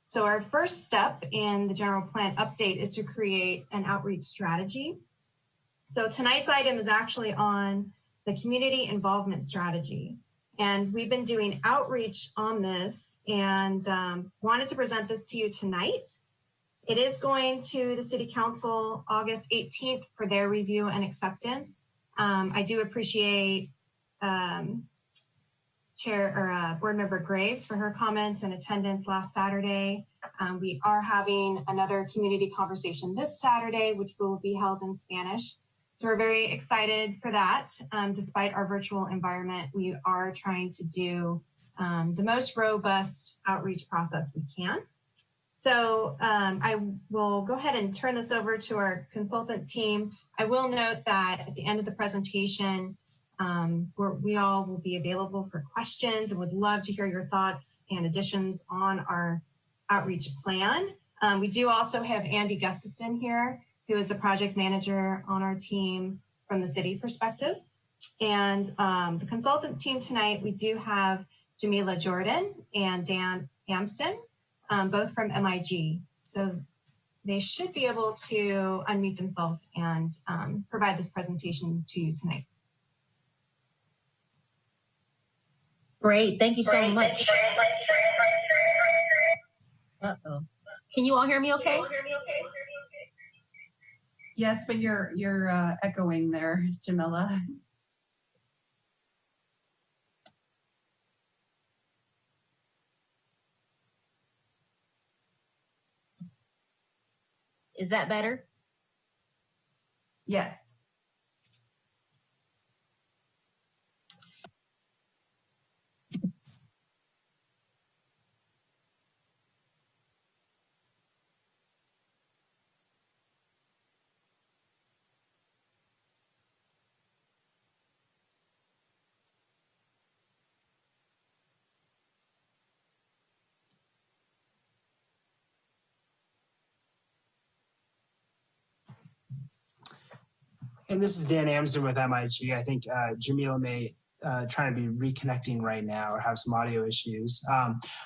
so our first step in the general plan update is to create an outreach strategy. So tonight's item is actually on the community involvement strategy. And we've been doing outreach on this and wanted to present this to you tonight. It is going to the City Council August 18th for their review and acceptance. I do appreciate Board Member Graves for her comments and attendance last Saturday. We are having another community conversation this Saturday, which will be held in Spanish. So we're very excited for that. Despite our virtual environment, we are trying to do the most robust outreach process we can. So I will go ahead and turn this over to our consultant team. I will note that at the end of the presentation, we all will be available for questions and would love to hear your thoughts and additions on our outreach plan. We do also have Andy Gustafson here, who is the project manager on our team from the city perspective. And the consultant team tonight, we do have Jamila Jordan and Dan Amston, both from MIG. So they should be able to unmute themselves and provide this presentation to you tonight. Great, thank you so much. Uh-oh. Can you all hear me okay? Yes, but you're echoing there, Jamila. Is that better? Yes. And this is Dan Amson with MIG. I think Jamila may try to be reconnecting right now or have some audio issues.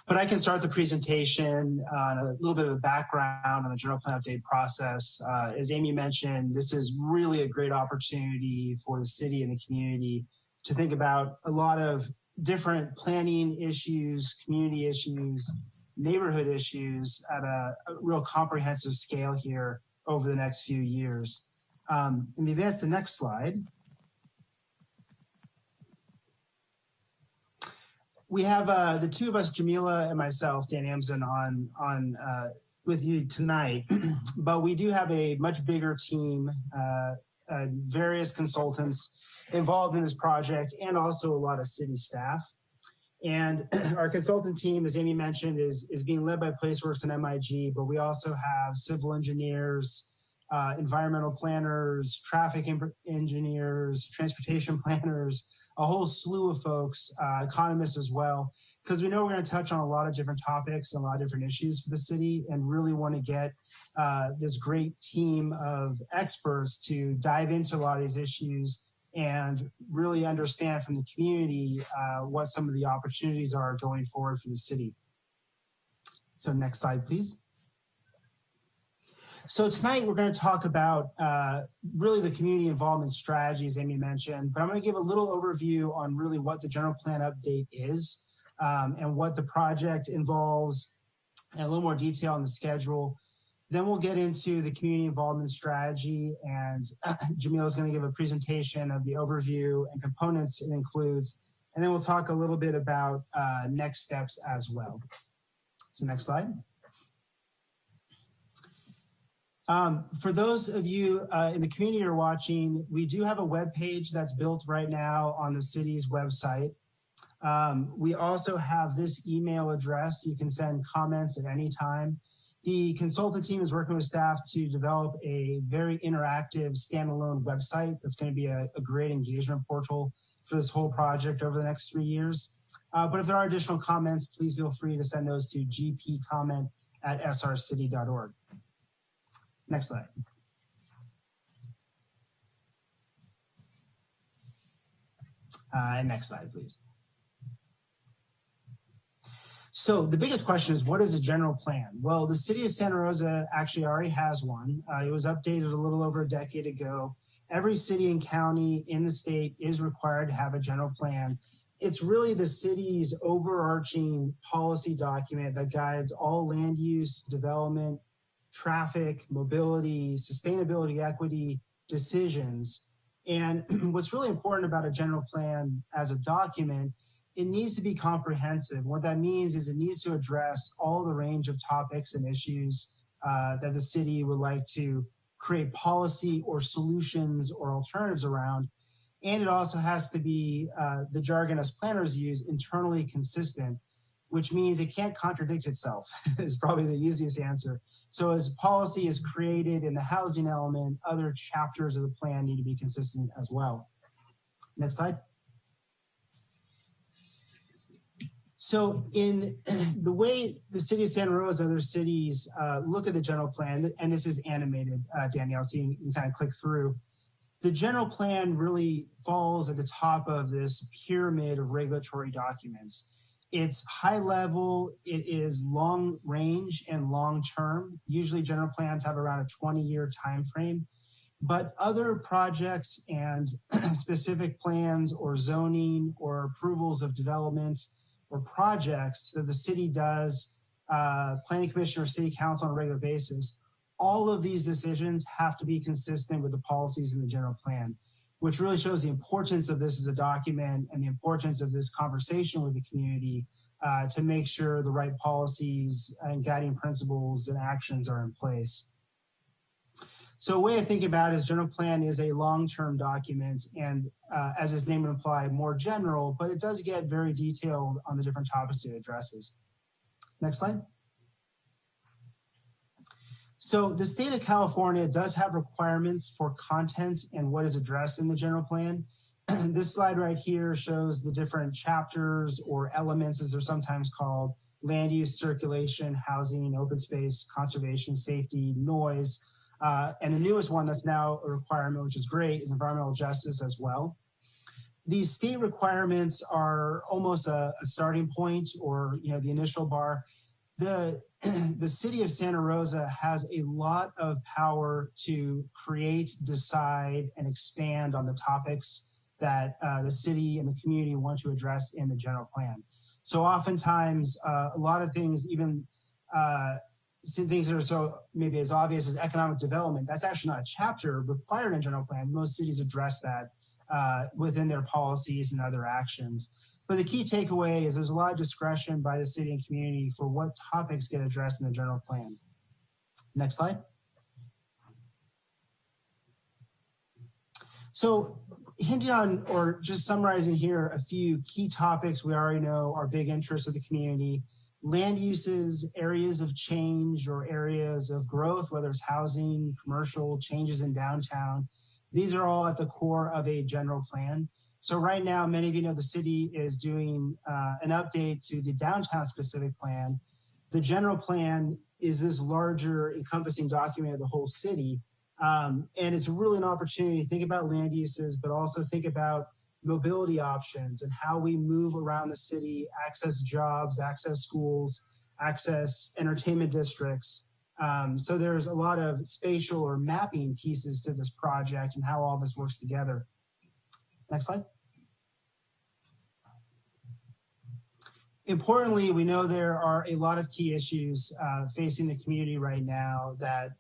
But I can start the presentation on a little bit of a background on the general plan update process. As Amy mentioned, this is really a great opportunity for the city and the community to think about a lot of different planning issues, community issues, neighborhood issues at a real comprehensive scale here over the next few years. And we advance to the next slide. We have the two of us, Jamila and myself, Dan Amson, on with you tonight, but we do have a much bigger team, various consultants involved in this project, and also a lot of city staff. And our consultant team, as Amy mentioned, is being led by PlaceWorks and MIG, but we also have civil engineers, environmental planners, traffic engineers, transportation planners, a whole slew of folks, economists as well, because we know we're going to touch on a lot of different topics and a lot of different issues for the city, and really want to get this great team of experts to dive into a lot of these issues and really understand from the community what some of the opportunities are going forward for the city. So next slide, please. So tonight we're going to talk about really the community involvement strategy, as Amy mentioned, but I'm going to give a little overview on really what the general plan update is and what the project involves, and a little more detail on the schedule. Then we'll get into the community involvement strategy, and Jamila is going to give a presentation of the overview and components it includes, and then we'll talk a little bit about next steps as well. So next slide. For those of you in the community who are watching, we do have a web page that's built right now on the city's website. We also have this email address. You can send comments at any time. The consultant team is working with staff to develop a very interactive standalone website that's going to be a great engagement portal for this whole project over the next 3 years. But if there are additional comments, please feel free to send those to gpcomment@srcity.org. Next slide. And next slide, please. So the biggest question is, what is a general plan? Well, the city of Santa Rosa actually already has one. It was updated a little over a decade ago. Every city and county in the state is required to have a general plan. It's really the city's overarching policy document that guides all land use, development, traffic, mobility, sustainability, equity decisions. And what's really important about a general plan as a document, it needs to be comprehensive. What that means is it needs to address all the range of topics and issues that the city would like to create policy or solutions or alternatives around. And it also has to be, the jargon as planners use, internally consistent, which means it can't contradict itself, is probably the easiest answer. So as policy is created in the housing element, other chapters of the plan need to be consistent as well. Next slide. So in the way the city of Santa Rosa and other cities look at the general plan, and this is animated, Danielle, so you can kind of click through. The general plan really falls at the top of this pyramid of regulatory documents. It's high level, it is long range and long term. Usually general plans have around a 20-year time frame, but other projects and specific plans or zoning or approvals of development or projects that the city does planning commission or city council on a regular basis, all of these decisions have to be consistent with the policies in the general plan, which really shows the importance of this as a document and the importance of this conversation with the community to make sure the right policies and guiding principles and actions are in place. So a way of thinking about it is general plan is a long-term document and as its name would imply, more general, but it does get very detailed on the different topics it addresses. Next slide. So the state of California does have requirements for content and what is addressed in the general plan. This slide right here shows the different chapters or elements, as they're sometimes called: land use, circulation, housing, open space, conservation, safety, noise. And the newest one that's now a requirement, which is great, is environmental justice as well. These state requirements are almost a starting point, or the initial bar. The city of Santa Rosa has a lot of power to create, decide, and expand on the topics that the city and the community want to address in the general plan. So oftentimes, a lot of things, even things that are so maybe as obvious as economic development, that's actually not a chapter required in general plan. Most cities address that within their policies and other actions. But the key takeaway is there's a lot of discretion by the city and community for what topics get addressed in the general plan. Next slide. So hinting on, or just summarizing here, a few key topics we already know are big interests of the community: land uses, areas of change or areas of growth, whether it's housing, commercial, changes in downtown. These are all at the core of a general plan. So right now, many of you know the city is doing an update to the downtown specific plan. The general plan is this larger encompassing document of the whole city. And it's really an opportunity to think about land uses, but also think about mobility options and how we move around the city, access jobs, access schools, access entertainment districts. So there's a lot of spatial or mapping pieces to this project and how all this works together. Next slide. Importantly, we know there are a lot of key issues facing the community right now that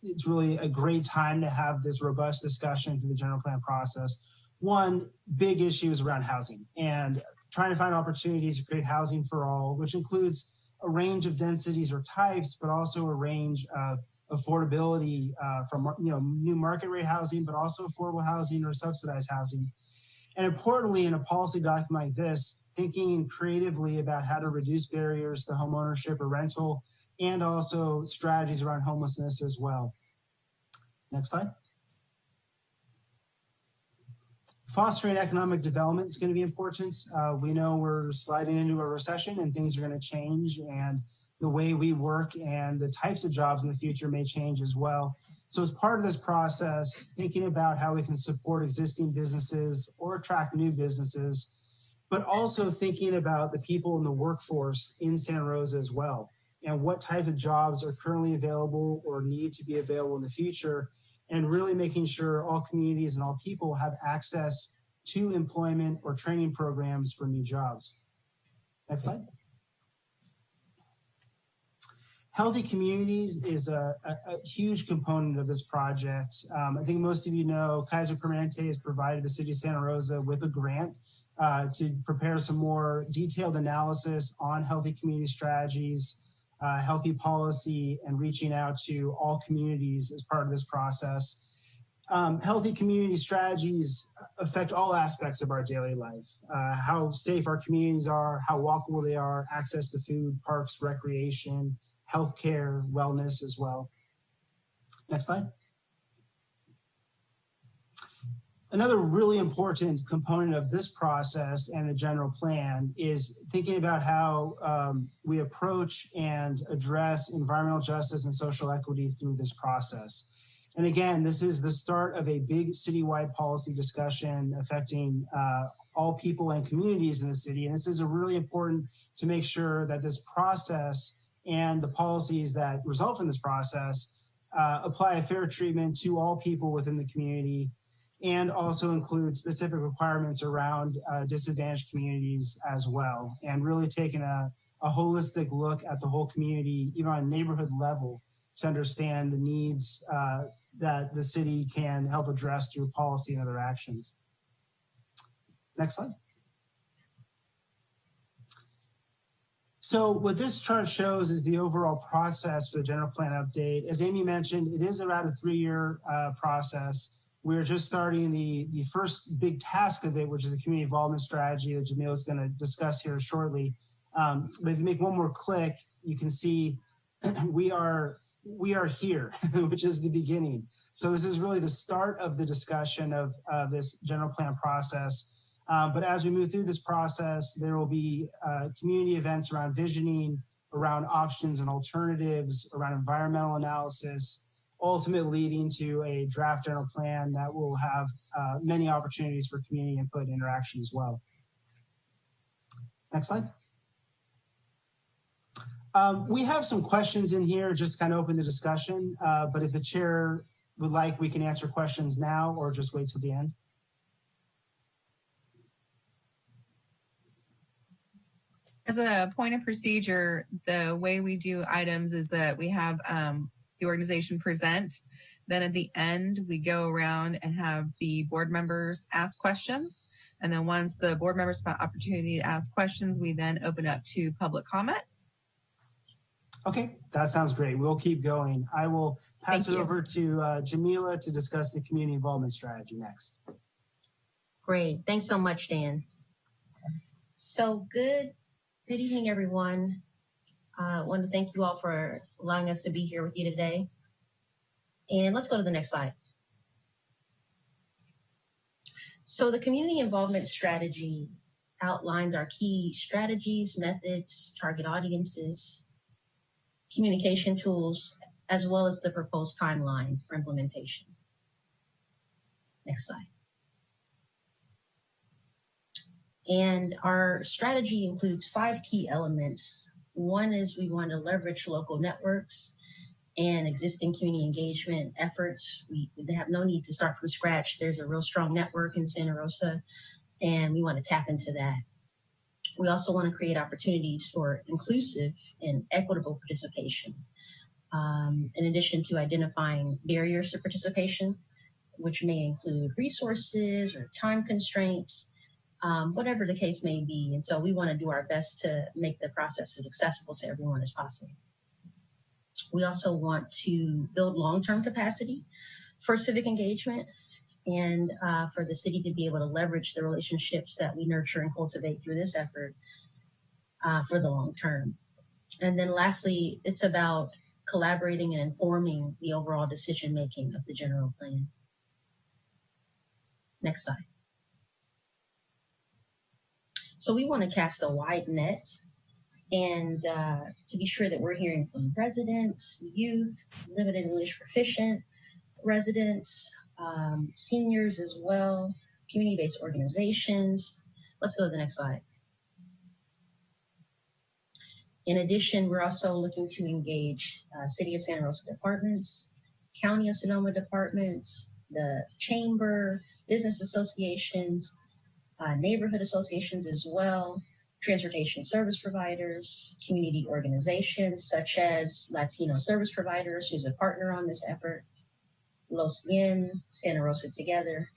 it's really a great time to have this robust discussion through the general plan process. One big issue is around housing and trying to find opportunities to create housing for all, which includes a range of densities or types, but also a range of affordability from new market rate housing, but also affordable housing or subsidized housing. And importantly, in a policy document like this, thinking creatively about how to reduce barriers to home ownership or rental, and also strategies around homelessness as well. Next slide. Fostering economic development is going to be important. We know we're sliding into a recession and things are going to change, and the way we work and the types of jobs in the future may change as well. So as part of this process, thinking about how we can support existing businesses or attract new businesses, but also thinking about the people in the workforce in Santa Rosa as well, and what type of jobs are currently available or need to be available in the future, and really making sure all communities and all people have access to employment or training programs for new jobs. Next slide. Healthy communities is a huge component of this project. I think most of you know Kaiser Permanente has provided the city of Santa Rosa with a grant to prepare some more detailed analysis on healthy community strategies, healthy policy, and reaching out to all communities as part of this process. Healthy community strategies affect all aspects of our daily life, how safe our communities are, how walkable they are, access to food, parks, recreation, healthcare, wellness as well. Next slide. Another really important component of this process and the general plan is thinking about how we approach and address environmental justice and social equity through this process. And again, this is the start of a big citywide policy discussion affecting all people and communities in the city. And this is really important to make sure that this process and the policies that result from this process apply a fair treatment to all people within the community, and also include specific requirements around disadvantaged communities as well, and really taking a a holistic look at the whole community, even on a neighborhood level, to understand the needs that the city can help address through policy and other actions. Next slide. So what this chart shows is the overall process for the general plan update. As Amy mentioned, it is around a 3-year process. We're just starting the first big task of it, which is the community involvement strategy that Jamil is going to discuss here shortly. But if you make one more click, you can see we are here, which is the beginning. So this is really the start of the discussion of this general plan process. But as we move through this process, there will be community events around visioning, around options and alternatives, around environmental analysis, ultimately leading to a draft general plan that will have many opportunities for community input and interaction as well. Next slide. We have some questions in here, just kind of open the discussion, but if the chair would like, we can answer questions now or just wait till the end. As a point of procedure, the way we do items is that we have the organization present. Then at the end, we go around and have the board members ask questions. And then once the board members have an opportunity to ask questions, we then open up to public comment. Okay, that sounds great. We'll keep going. I will pass it over to Jamila to discuss the community involvement strategy next. Great. Thanks so much, Dan. So good evening, everyone. I want to thank you all for allowing us to be here with you today. And let's go to the next slide. So the community involvement strategy outlines our key strategies, methods, target audiences, communication tools, as well as the proposed timeline for implementation. Next slide. And our strategy includes 5 key elements. One is we want to leverage local networks and existing community engagement efforts. They have no need to start from scratch. There's a real strong network in Santa Rosa, and we want to tap into that. We also want to create opportunities for inclusive and equitable participation, in addition to identifying barriers to participation, which may include resources or time constraints, whatever the case may be. And so we want to do our best to make the process as accessible to everyone as possible. We also want to build long-term capacity for civic engagement and for the city to be able to leverage the relationships that we nurture and cultivate through this effort for the long term. And then lastly, it's about collaborating and informing the overall decision-making of the general plan. Next slide. So we want to cast a wide net and to be sure that we're hearing from residents, youth, limited English proficient residents, seniors as well, community-based organizations. Let's go to the next slide. In addition, we're also looking to engage City of Santa Rosa departments, County of Sonoma departments, the Chamber, business associations, neighborhood associations as well, transportation service providers, community organizations such as Latino Service Providers, who's a partner on this effort, Los Yen, Santa Rosa Together,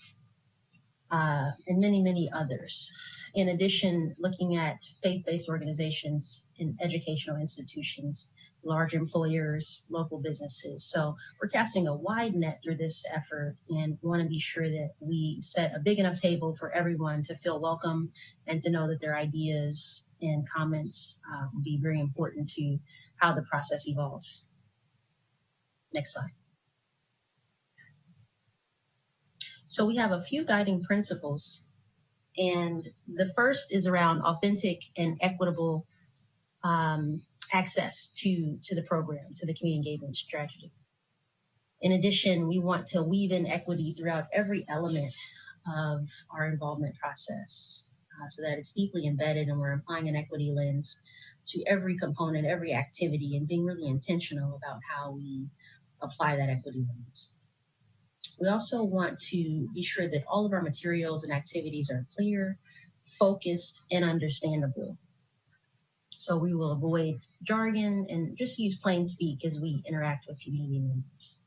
and many, many others. In addition, looking at faith-based organizations and educational institutions, large employers, local businesses. So we're casting a wide net through this effort and want to be sure that we set a big enough table for everyone to feel welcome and to know that their ideas and comments will be very important to how the process evolves. Next slide. So we have a few guiding principles, and the first is around authentic and equitable access to the program, to the community engagement strategy. In addition, we want to weave in equity throughout every element of our involvement process so that it's deeply embedded and we're applying an equity lens to every component, every activity, and being really intentional about how we apply that equity lens. We also want to be sure that all of our materials and activities are clear, focused, and understandable. So we will avoid jargon and just use plain speak as we interact with community members.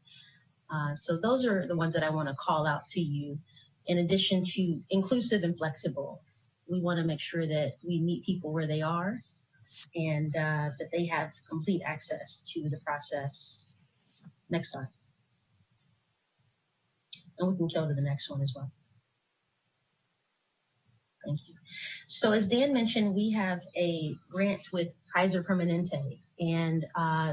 So those are the ones that I want to call out to you. In addition to inclusive and flexible, we want to make sure that we meet people where they are and that they have complete access to the process. Next slide. And we can go to the next one as well. Thank you. So as Dan mentioned, we have a grant with Kaiser Permanente, and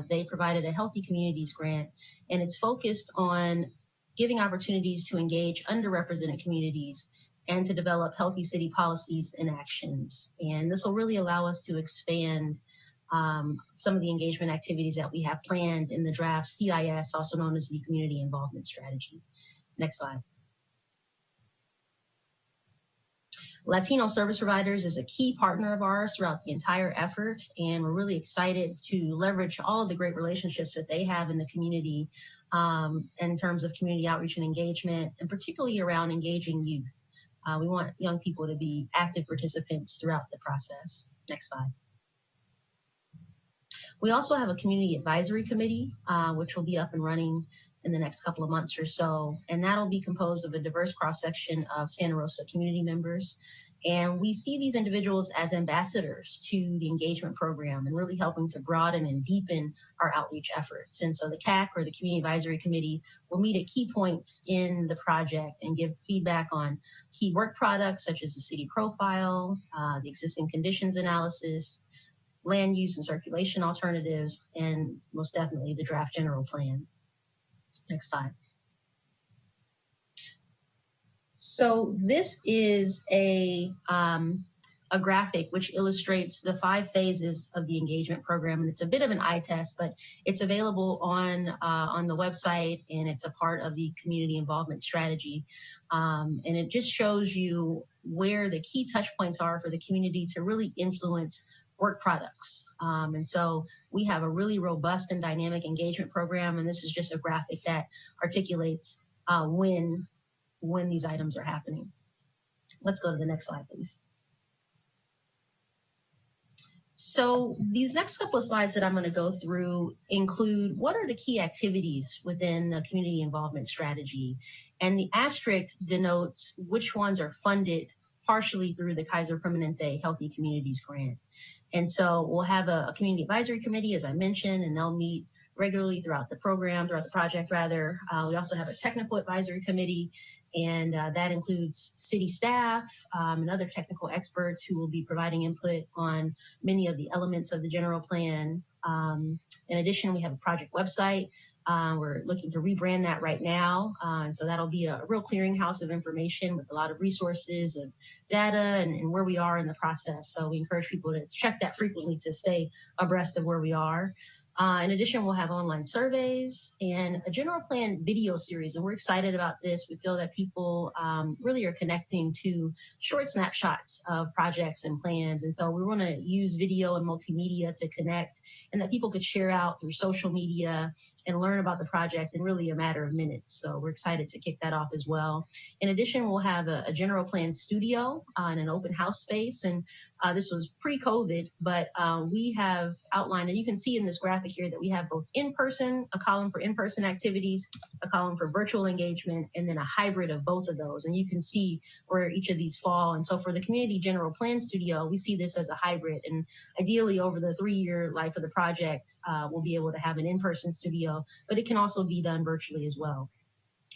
they provided a Healthy Communities grant, and it's focused on giving opportunities to engage underrepresented communities and to develop healthy city policies and actions. And this will really allow us to expand some of the engagement activities that we have planned in the draft CIS, also known as the Community Involvement Strategy. Next slide. Latino service providers is a key partner of ours throughout the entire effort, and we're really excited to leverage all of the great relationships that they have in the community in terms of community outreach and engagement, and particularly around engaging youth. We want young people to be active participants throughout the process. Next slide. We also have a community advisory committee, which will be up and running in the next couple of months or so. And that'll be composed of a diverse cross-section of Santa Rosa community members. And we see these individuals as ambassadors to the engagement program and really helping to broaden and deepen our outreach efforts. And so the CAC, or the Community Advisory Committee, will meet at key points in the project and give feedback on key work products such as the city profile, the existing conditions analysis, land use and circulation alternatives, and most definitely the draft general plan. Next slide. So this is a graphic which illustrates the 5 phases of the engagement program, and it's a bit of an eye test, but it's available on the website, and it's a part of the community involvement strategy, and it just shows you where the key touch points are for the community to really influence work products. And so we have a really robust and dynamic engagement program, and this is just a graphic that articulates when these items are happening. Let's go to the next slide, please. So these next couple of slides that I'm going to go through include what are the key activities within the community involvement strategy. And the asterisk denotes which ones are funded partially through the Kaiser Permanente Healthy Communities Grant. And so we'll have a community advisory committee, as I mentioned, and they'll meet regularly throughout the project. We also have a technical advisory committee, and that includes city staff and other technical experts who will be providing input on many of the elements of the general plan. In addition, we have a project website. We're looking to rebrand that right now. And so that'll be a real clearinghouse of information with a lot of resources and data and where we are in the process. So we encourage people to check that frequently to stay abreast of where we are. In addition, we'll have online surveys and a general plan video series, and we're excited about this. We feel that people really are connecting to short snapshots of projects and plans, and so we want to use video and multimedia to connect, and that people could share out through social media and learn about the project in really a matter of minutes. So we're excited to kick that off as well. In addition, we'll have a general plan studio and an open house space, and this was pre-COVID, but we have outlined, and you can see in this graphic here that we have both in-person, a column for in-person activities, a column for virtual engagement, and then a hybrid of both of those. And you can see where each of these fall. And so for the community general plan studio, we see this as a hybrid. And ideally over the 3-year life of the project, we'll be able to have an in-person studio, but it can also be done virtually as well.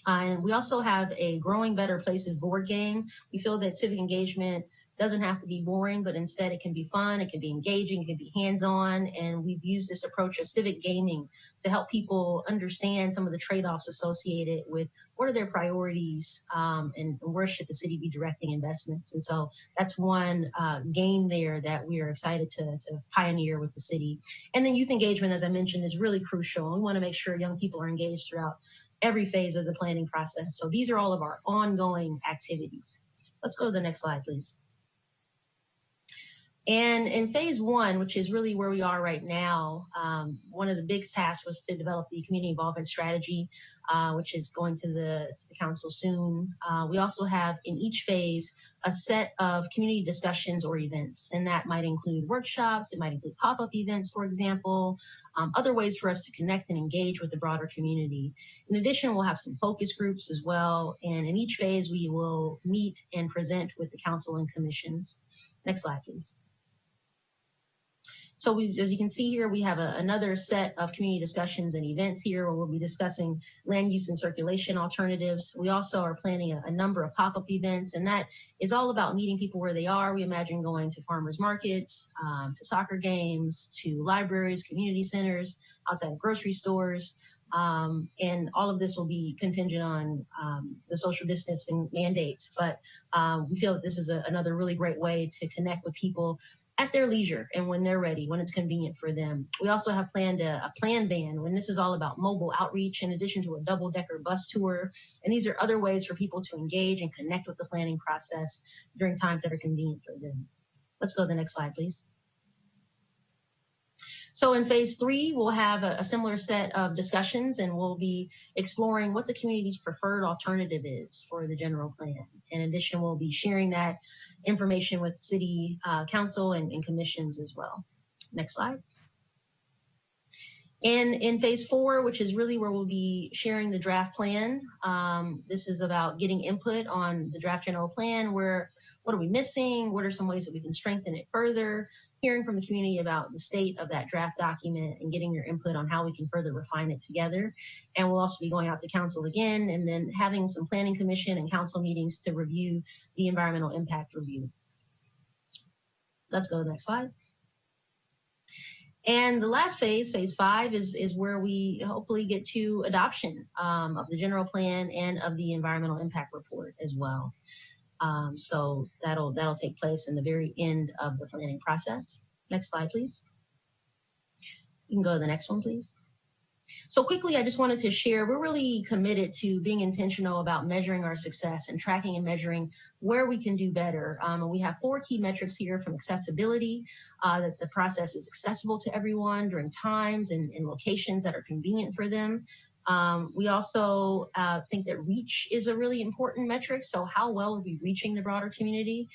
And we also have a Growing Better Places board game. We feel that civic engagement doesn't have to be boring, but instead it can be fun, it can be engaging, it can be hands-on, and we've used this approach of civic gaming to help people understand some of the trade-offs associated with what are their priorities and where should the city be directing investments. And so that's one game there that we are excited to pioneer with the city. And then youth engagement, as I mentioned, is really crucial. We want to make sure young people are engaged throughout every phase of the planning process. So these are all of our ongoing activities. Let's go to the next slide, please. And in phase one, which is really where we are right now, one of the big tasks was to develop the community involvement strategy, which is going to the council soon. We also have in each phase a set of community discussions or events, and that might include workshops, it might include pop-up events, for example, other ways for us to connect and engage with the broader community. In addition, we'll have some focus groups as well, and in each phase we will meet and present with the council and commissions. Next slide, please. So as you can see here, we have another set of community discussions and events here where we'll be discussing land use and circulation alternatives. We also are planning a number of pop-up events, and that is all about meeting people where they are. We imagine going to farmers markets, to soccer games, to libraries, community centers, outside of grocery stores. And all of this will be contingent on the social distancing mandates. But we feel that this is another really great way to connect with people at their leisure and when they're ready, when it's convenient for them. We also have planned a plan van when this is all about mobile outreach in addition to a double-decker bus tour. And these are other ways for people to engage and connect with the planning process during times that are convenient for them. Let's go to the next slide, please. So in phase three, we'll have a similar set of discussions, and we'll be exploring what the community's preferred alternative is for the general plan. In addition, we'll be sharing that information with city council and commissions as well. Next slide. And in phase four, which is really where we'll be sharing the draft plan, this is about getting input on the draft general plan. What are we missing? What are some ways that we can strengthen it further? Hearing from the community about the state of that draft document and getting your input on how we can further refine it together. And we'll also be going out to council again and then having some planning commission and council meetings to review the environmental impact review. Let's go to the next slide. And the last phase, phase five, is where we hopefully get to adoption of the general plan and of the environmental impact report as well. So that'll take place in the very end of the planning process. Next slide, please. You can go to the next one, please. So quickly, I just wanted to share, we're really committed to being intentional about measuring our success and tracking and measuring where we can do better. And we have 4 key metrics here from accessibility, that the process is accessible to everyone during times and locations that are convenient for them. We also think that reach is a really important metric. So how well are we reaching the broader community?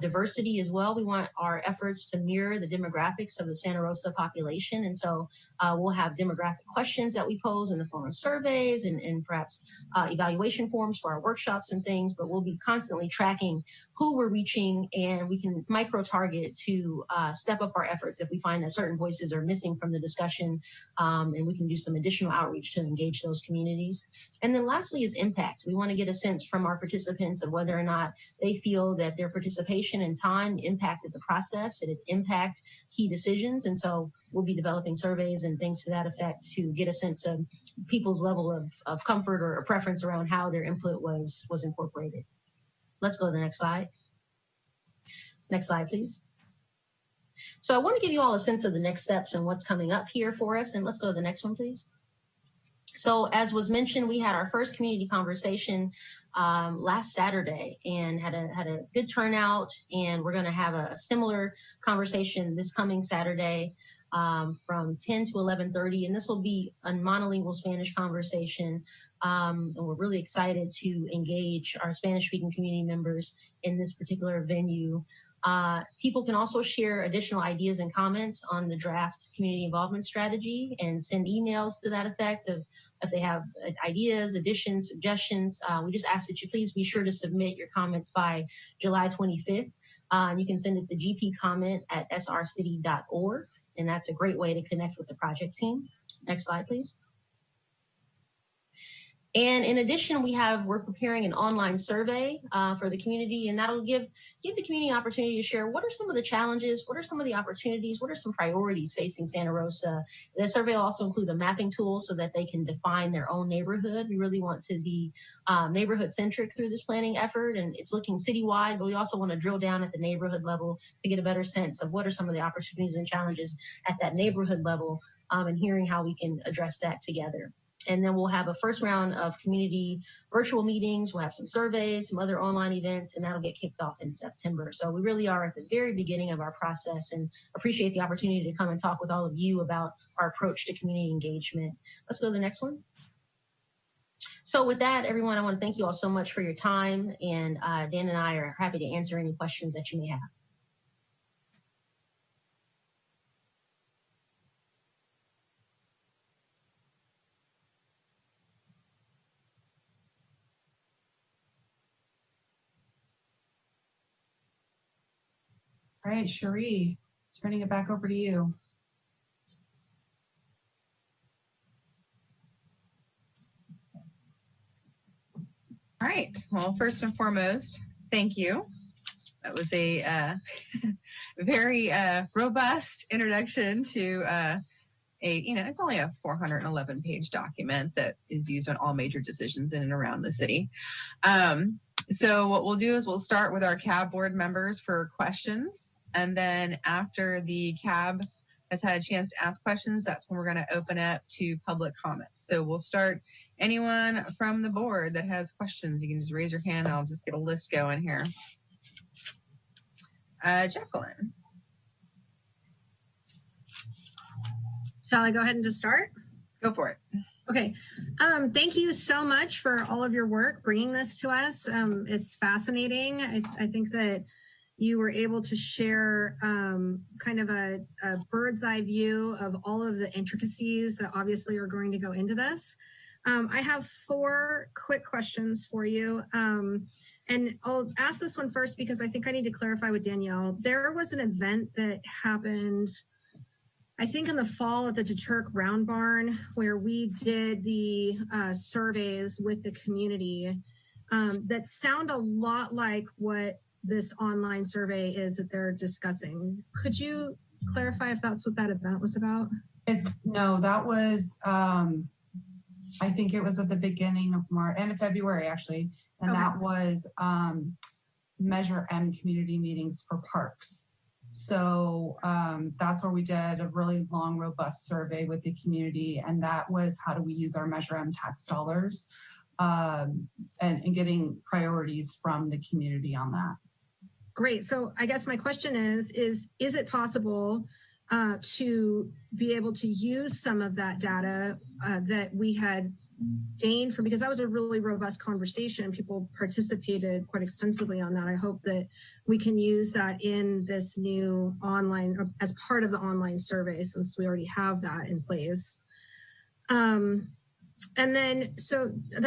Diversity as well. We want our efforts to mirror the demographics of the Santa Rosa population. And so we'll have demographic questions that we pose in the form of surveys and perhaps evaluation forms for our workshops and things, but we'll be constantly tracking who we're reaching, and we can micro-target to step up our efforts if we find that certain voices are missing from the discussion, and we can do some additional outreach to engage those communities. And then lastly is impact. We want to get a sense from our participants of whether or not they feel that their participation and time impacted the process, and it impact key decisions. And so we'll be developing surveys and things to that effect to get a sense of people's level of comfort or preference around how their input was incorporated. Let's go to the next slide. Next slide, please. So I want to give you all a sense of the next steps and what's coming up here for us. And let's go to the next one, please. So as was mentioned, we had our first community conversation last Saturday and had a good turnout, and we're going to have a similar conversation this coming Saturday from 10 to 11:30, and this will be a monolingual Spanish conversation, and we're really excited to engage our Spanish-speaking community members in this particular venue. People can also share additional ideas and comments on the draft community involvement strategy and send emails to that effect if they have ideas, additions, suggestions. We just ask that you please be sure to submit your comments by July 25th. You can send it to gpcomment@srcity.org, and that's a great way to connect with the project team. Next slide, please. And in addition, we're preparing an online survey for the community, and that'll give the community an opportunity to share what are some of the challenges, what are some of the opportunities, what are some priorities facing Santa Rosa. The survey will also include a mapping tool so that they can define their own neighborhood. We really want to be neighborhood centric through this planning effort, and it's looking citywide, but we also want to drill down at the neighborhood level to get a better sense of what are some of the opportunities and challenges at that neighborhood level, and hearing how we can address that together. And then we'll have a first round of community virtual meetings. We'll have some surveys, some other online events, and that'll get kicked off in September. So we really are at the very beginning of our process and appreciate the opportunity to come and talk with all of you about our approach to community engagement. Let's go to the next one. So with that, everyone, I want to thank you all so much for your time. And Dan and I are happy to answer any questions that you may have. All right, Cherie, turning it back over to you. All right. Well, first and foremost, thank you. That was a very robust introduction to it's only a 411 page document that is used on all major decisions in and around the city. So what we'll do is we'll start with our CAB board members for questions. And then after the CAB has had a chance to ask questions, that's when we're going to open up to public comment. So we'll start anyone from the board that has questions. You can just raise your hand and I'll just get a list going here. Jacqueline. Shall I go ahead and just start? Go for it. Okay. Thank you so much for all of your work bringing this to us. It's fascinating. I think that you were able to share kind of a bird's eye view of all of the intricacies that obviously are going to go into this. I have 4 quick questions for you. And I'll ask this one first because I think I need to clarify with Danielle. There was an event that happened, I think in the fall at the Deturk Round Barn, where we did the surveys with the community that sound a lot like what this online survey is that they're discussing. Could you clarify if that's what that event was about? No, that was, I think it was at the beginning of March, end of February actually. And okay. That was Measure M community meetings for parks. So that's where we did a really long, robust survey with the community. And that was how do we use our Measure M tax dollars and getting priorities from the community on that. Great. So I guess my question is it possible to be able to use some of that data that we had gained from, because that was a really robust conversation. People participated quite extensively on that. I hope that we can use that in this new online, as part of the online survey, since we already have that in place. And then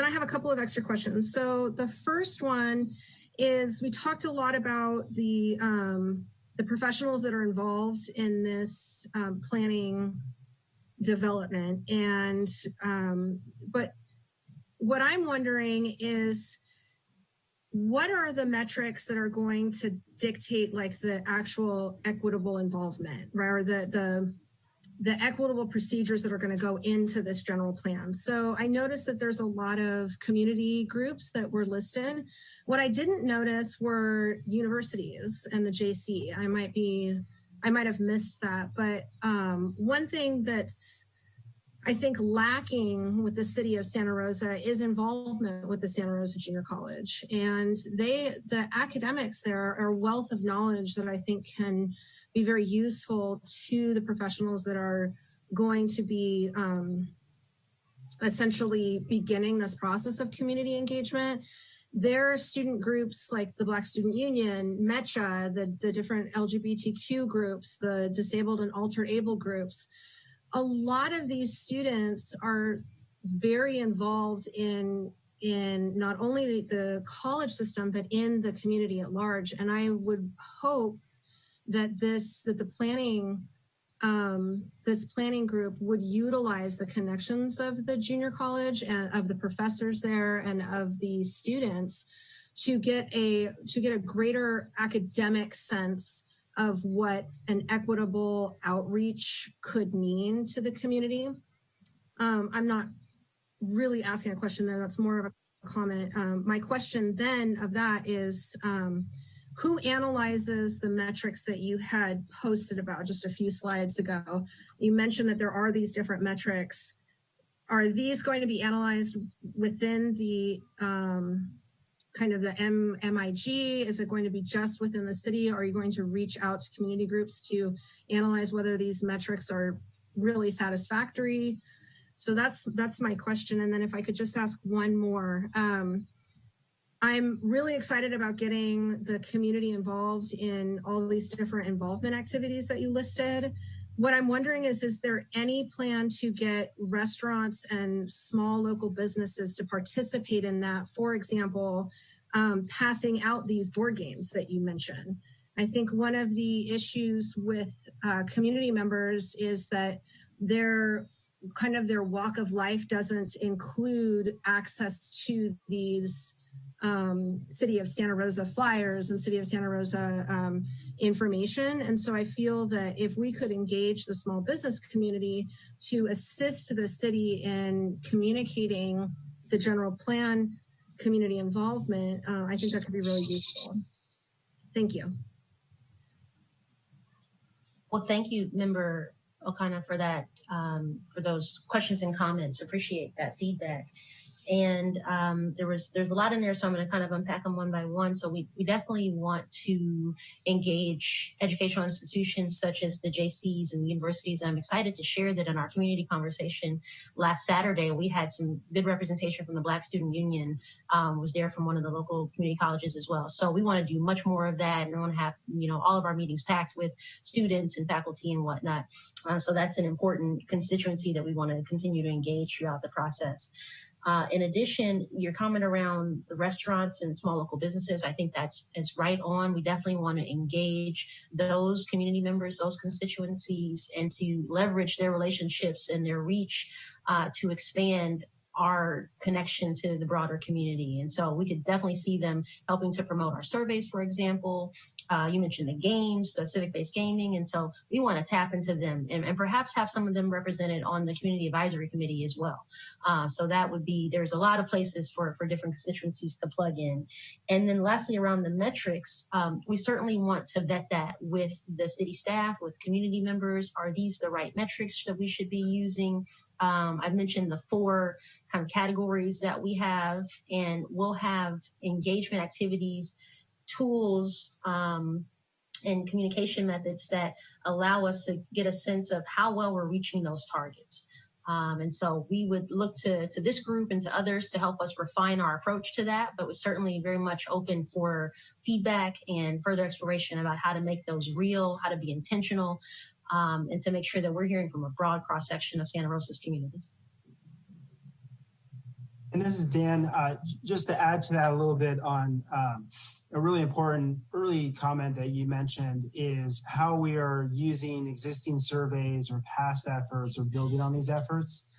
I have a couple of extra questions. So the first one is, we talked a lot about the professionals that are involved in this planning development. And, but what I'm wondering is, what are the metrics that are going to dictate like the actual equitable involvement, right? Or the equitable procedures that are going to go into this general plan. So I noticed that there's a lot of community groups that were listed. What I didn't notice were universities and the JC. I might have missed that, but one thing that's, I think, lacking with the city of Santa Rosa is involvement with the Santa Rosa Junior College. And the academics there are a wealth of knowledge that I think can be very useful to the professionals that are going to be essentially beginning this process of community engagement. There are student groups like the Black Student Union, MECHA, the different LGBTQ groups, the disabled and altered able groups. A lot of these students are very involved in not only the college system, but in the community at large. And I would hope that this planning group would utilize the connections of the junior college and of the professors there and of the students to get a greater academic sense of what an equitable outreach could mean to the community. I'm not really asking a question there, that's more of a comment. My question then of that is, who analyzes the metrics that you had posted about just a few slides ago? You mentioned that there are these different metrics. are these going to be analyzed within the kind of the MIG? Is it going to be just within the city? Are you going to reach out to community groups to analyze whether these metrics are really satisfactory? So that's my question. And then if I could just ask one more. I'm really excited about getting the community involved in all these different involvement activities that you listed. What I'm wondering is there any plan to get restaurants and small local businesses to participate in that? For example, passing out these board games that you mentioned. I think one of the issues with community members is that their walk of life doesn't include access to these City of Santa Rosa flyers and City of Santa Rosa information. And so I feel that if we could engage the small business community to assist the city in communicating the general plan community involvement, I think that could be really useful. Thank you. Well, thank you, Member O'Connor, for that, for those questions and comments. Appreciate that feedback. And there's a lot in there, so I'm going to kind of unpack them one by one. So we definitely want to engage educational institutions such as the JCs and the universities. I'm excited to share that in our community conversation last Saturday, we had some good representation from the Black Student Union, was there from one of the local community colleges as well. So we want to do much more of that, and we want to have, all of our meetings packed with students and faculty and whatnot. So that's an important constituency that we want to continue to engage throughout the process. In addition, your comment around the restaurants and small local businesses, I think it's right on. We definitely want to engage those community members, those constituencies, and to leverage their relationships and their reach to expand our connection to the broader community. And so we could definitely see them helping to promote our surveys, for example. You mentioned the games, the civic-based gaming. And so we want to tap into them and perhaps have some of them represented on the community advisory committee as well. So that would be, there's a lot of places for different constituencies to plug in. And then lastly, around the metrics, we certainly want to vet that with the city staff, with community members. Are these the right metrics that we should be using? I've mentioned the 4 kind of categories that we have, and we'll have engagement activities, tools, and communication methods that allow us to get a sense of how well we're reaching those targets. And so we would look to this group and to others to help us refine our approach to that, but we're certainly very much open for feedback and further exploration about how to make those real, how to be intentional, and to make sure that we're hearing from a broad cross-section of Santa Rosa's communities. And this is Dan. Just to add to that a little bit on a really important early comment that you mentioned is how we are using existing surveys or past efforts or building on these efforts.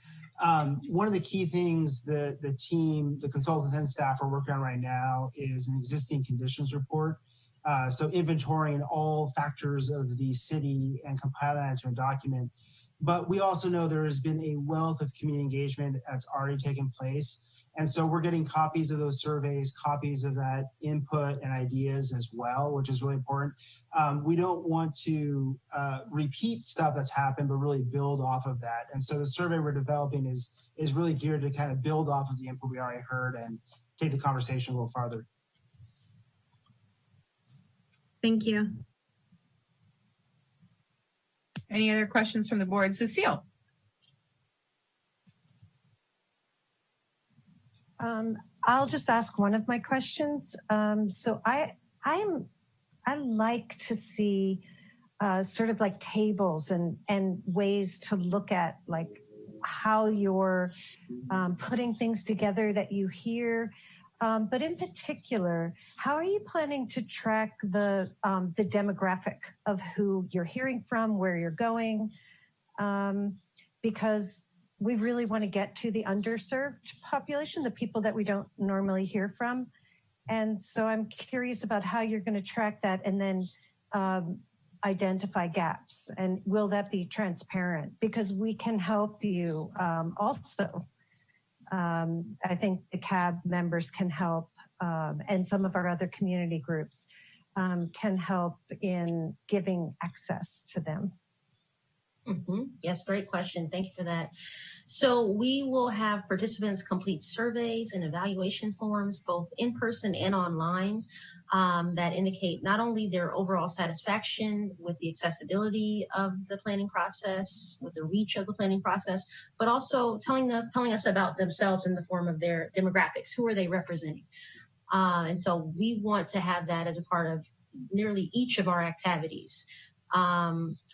One of the key things that the team, the consultants and staff are working on right now is an existing conditions report. So inventorying all factors of the city and compiling that into a document. But we also know there has been a wealth of community engagement that's already taken place. And so we're getting copies of those surveys, copies of that input and ideas as well, which is really important. We don't want to repeat stuff that's happened, but really build off of that. And so the survey we're developing is really geared to kind of build off of the input we already heard and take the conversation a little farther. Thank you. Any other questions from the board? Cecile. I'll just ask one of my questions. So I like to see sort of like tables and ways to look at like how you're putting things together that you hear. But in particular, how are you planning to track the demographic of who you're hearing from, where you're going? Because we really want to get to the underserved population, the people that we don't normally hear from. And so I'm curious about how you're going to track that and then identify gaps. And will that be transparent? Because we can help you also. I think the CAB members can help, and some of our other community groups can help in giving access to them. Yes, great question. Thank you for that. So we will have participants complete surveys and evaluation forms, both in person and online, that indicate not only their overall satisfaction with the accessibility of the planning process, with the reach of the planning process, but also telling us about themselves in the form of their demographics. Who are they representing? And so we want to have that as a part of nearly each of our activities.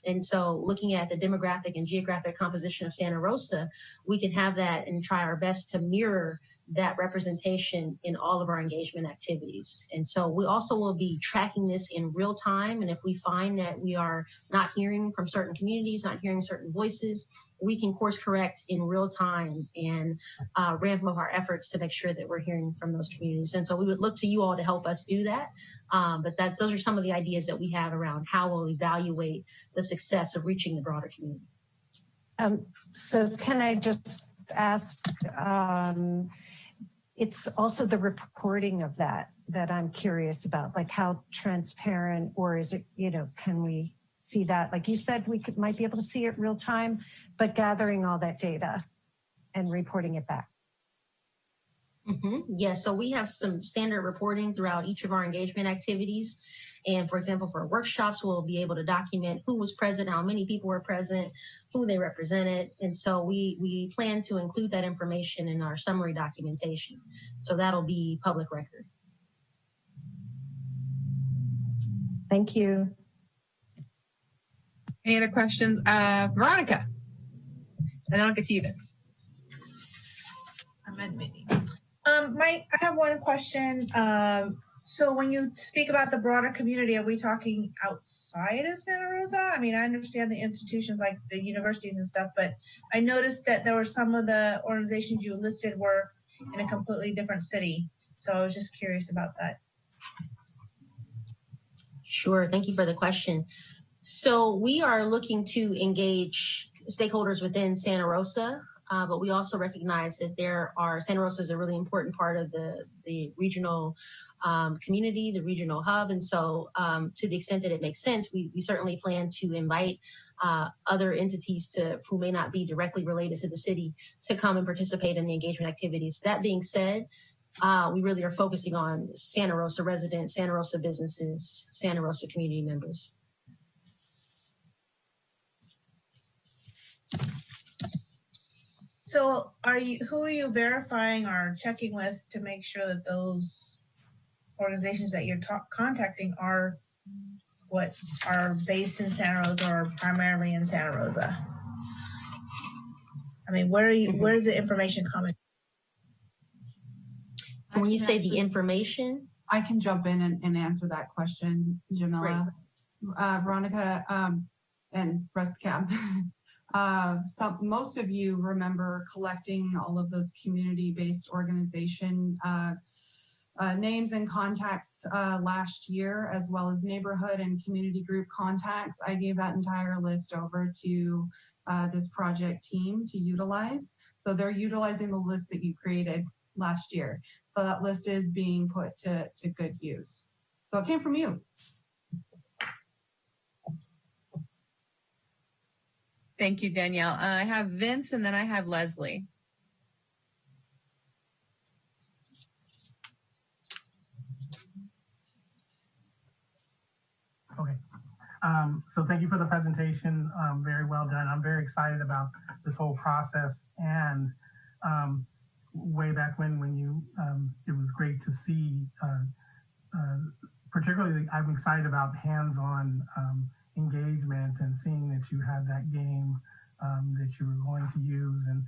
And so looking at the demographic and geographic composition of Santa Rosa, we can have that and try our best to mirror that representation in all of our engagement activities. And so we also will be tracking this in real time. And if we find that we are not hearing from certain communities, not hearing certain voices, we can course correct in real time and ramp up our efforts to make sure that we're hearing from those communities. And so we would look to you all to help us do that. But those are some of the ideas that we have around how we'll evaluate the success of reaching the broader community. So can I just ask, it's also the reporting of that I'm curious about, like how transparent, or is it, can we see that? Like you said, we might be able to see it real time, but gathering all that data and reporting it back. Yeah, so we have some standard reporting throughout each of our engagement activities. And for example, for workshops, we'll be able to document who was present, how many people were present, who they represented. And so we plan to include that information in our summary documentation. So that'll be public record. Thank you. Any other questions? Veronica, and then I'll get to you, Vince. I have one question. So when you speak about the broader community, are we talking outside of Santa Rosa? I mean, I understand the institutions like the universities and stuff, but I noticed that there were some of the organizations you listed were in a completely different city. So I was just curious about that. Sure, thank you for the question. So we are looking to engage stakeholders within Santa Rosa, but we also recognize that Santa Rosa is a really important part of the regional community, the regional hub. And so to the extent that it makes sense, we certainly plan to invite other entities who may not be directly related to the city to come and participate in the engagement activities. That being said, we really are focusing on Santa Rosa residents, Santa Rosa businesses, Santa Rosa community members. So who are you verifying or checking with to make sure that those organizations that you're contacting are based in Santa Rosa or primarily in Santa Rosa? I mean, where is the information coming? When you say the information? I can jump in and answer that question, Jamila. Veronica, and rest of the cab. Most of you remember collecting all of those community-based organization names and contacts last year, as well as neighborhood and community group contacts. I gave that entire list over to this project team to utilize. So they're utilizing the list that you created last year. So that list is being put to good use. So it came from you. Thank you, Danielle. I have Vince and then I have Leslie. Okay. So thank you for the presentation. Very well done. I'm very excited about this whole process. And way back when you, it was great to see, particularly I'm excited about hands-on engagement and seeing that you had that game that you were going to use. And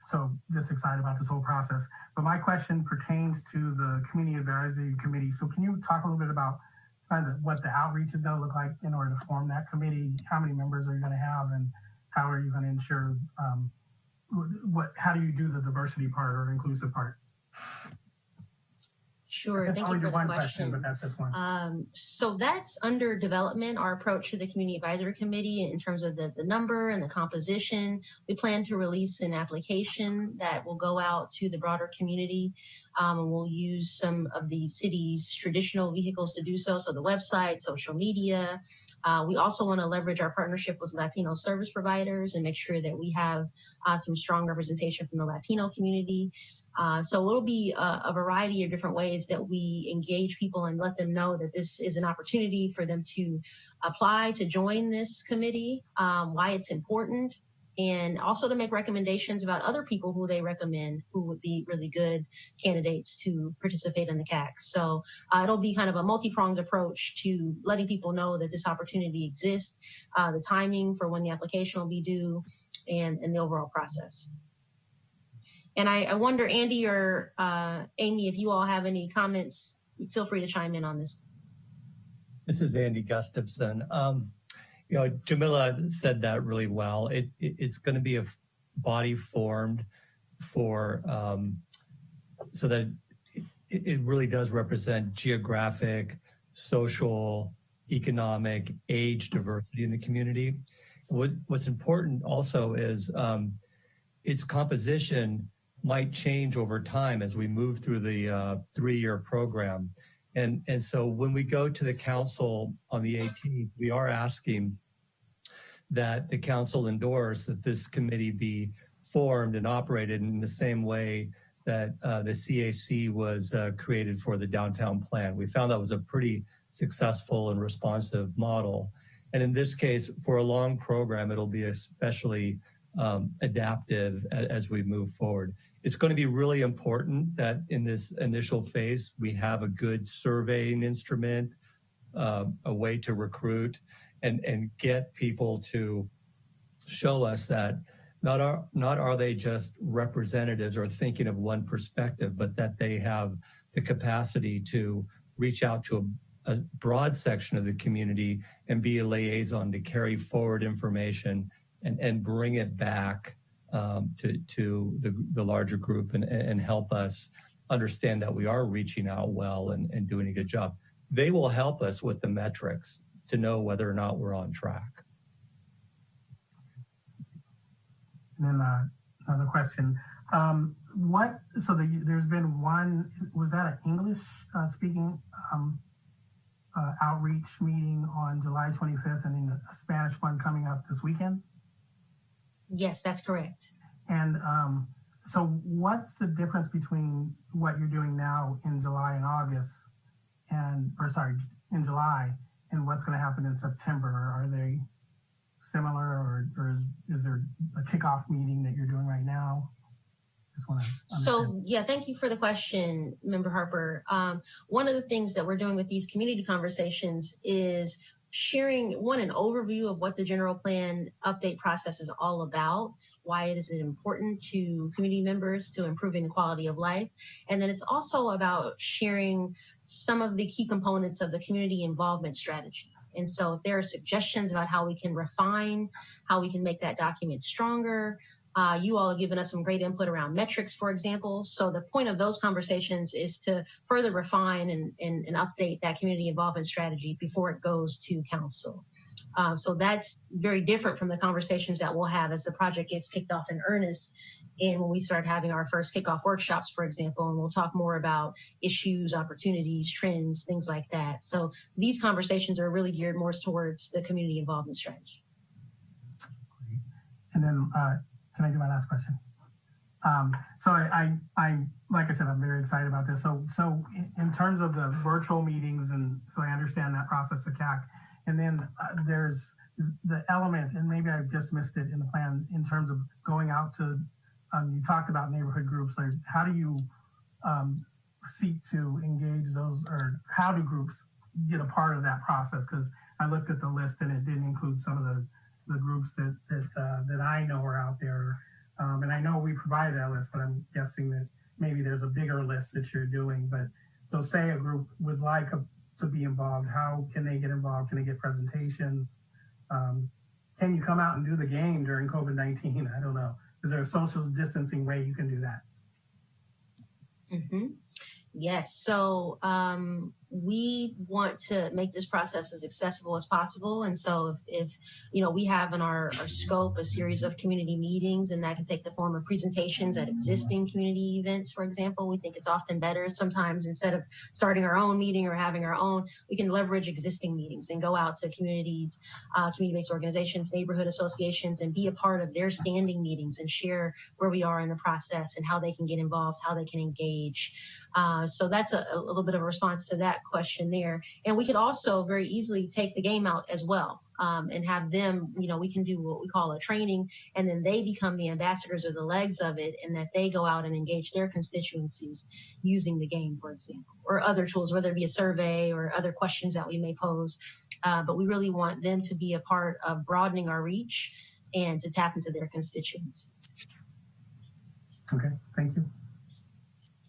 so just excited about this whole process. But my question pertains to the Community Advisory Committee. So can you talk a little bit about kind of what the outreach is going to look like in order to form that committee? How many members are you going to have, and how are you going to ensure, how do you do the diversity part or inclusive part? Sure. That's Thank you only for the one question. but that's just one. So that's under development, our approach to the Community Advisory Committee in terms of the number and the composition. We plan to release an application that will go out to the broader community. And we'll use some of the city's traditional vehicles to do so. So the website, social media. We also want to leverage our partnership with Latino service providers and make sure that we have some strong representation from the Latino community. So it'll be a variety of different ways that we engage people and let them know that this is an opportunity for them to apply to join this committee, why it's important, and also to make recommendations about other people who they recommend who would be really good candidates to participate in the CAC. So it'll be kind of a multi-pronged approach to letting people know that this opportunity exists, the timing for when the application will be due, and the overall process. And I wonder, Andy or Amy, if you all have any comments, feel free to chime in on this. This is Andy Gustafson. Jamila said that really well. It's going to be a body formed for so that it really does represent geographic, social, economic, age diversity in the community. What's important also is its composition might change over time as we move through the 3-year program. And so when we go to the council on the 18th, we are asking that the council endorse that this committee be formed and operated in the same way that the CAC was created for the downtown plan. We found that was a pretty successful and responsive model. And in this case, for a long program, it'll be especially adaptive as we move forward. It's going to be really important that in this initial phase, we have a good surveying instrument, a way to recruit and get people to show us that not are they just representatives or thinking of one perspective, but that they have the capacity to reach out to a broad section of the community and be a liaison to carry forward information and bring it back to the larger group and help us understand that we are reaching out well and doing a good job. They will help us with the metrics to know whether or not we're on track. And then another question. There's been one, was that an English speaking outreach meeting on July 25th and then a Spanish one coming up this weekend? Yes, that's correct. And so what's the difference between what you're doing now in July and August in July and what's going to happen in September? Are they similar or is there a kickoff meeting that you're doing right now? Just want to understand. So yeah, thank you for the question, Member Harper. One of the things that we're doing with these community conversations is sharing an overview of what the general plan update process is all about, why it is important to community members to improving the quality of life. And then it's also about sharing some of the key components of the community involvement strategy. And so if there are suggestions about how we can refine, how we can make that document stronger, you all have given us some great input around metrics, for example. So the point of those conversations is to further refine and update that community involvement strategy before it goes to council. So that's very different from the conversations that we'll have as the project gets kicked off in earnest and when we start having our first kickoff workshops, for example, and we'll talk more about issues, opportunities, trends, things like that. So these conversations are really geared more towards the community involvement strategy. Great. And then can I do my last question? So I like I said, I'm very excited about this. So in terms of the virtual meetings, and so I understand that process of CAC, and then there's the element, and maybe I've just missed it in the plan in terms of going out to, you talked about neighborhood groups, like how do you seek to engage those, or how do groups get a part of that process? Because I looked at the list and it didn't include some of the groups that I know are out there. And I know we provide that list, but I'm guessing that maybe there's a bigger list that you're doing. But so say a group would like to be involved, how can they get involved? Can they get presentations? Can you come out and do the game during COVID-19? I don't know. Is there a social distancing way you can do that? Mm-hmm. Yes. So we want to make this process as accessible as possible. And so if we have in our scope a series of community meetings, and that can take the form of presentations at existing community events, for example, we think it's often better sometimes instead of starting our own meeting or having our own, we can leverage existing meetings and go out to communities, community-based organizations, neighborhood associations, and be a part of their standing meetings and share where we are in the process and how they can get involved, how they can engage. So that's a little bit of a response to that question there. And we could also very easily take the game out as well, and have them, we can do what we call a training, and then they become the ambassadors or the legs of it, and that they go out and engage their constituencies using the game, for example, or other tools, whether it be a survey or other questions that we may pose. But we really want them to be a part of broadening our reach and to tap into their constituencies. Okay, thank you.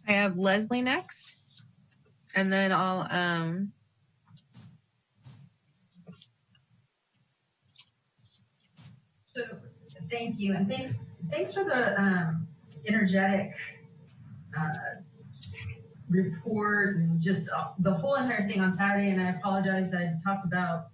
I have Leslie next, and then I'll So thank you, and thanks for the energetic report and just the whole entire thing on Saturday. And I apologize, I talked about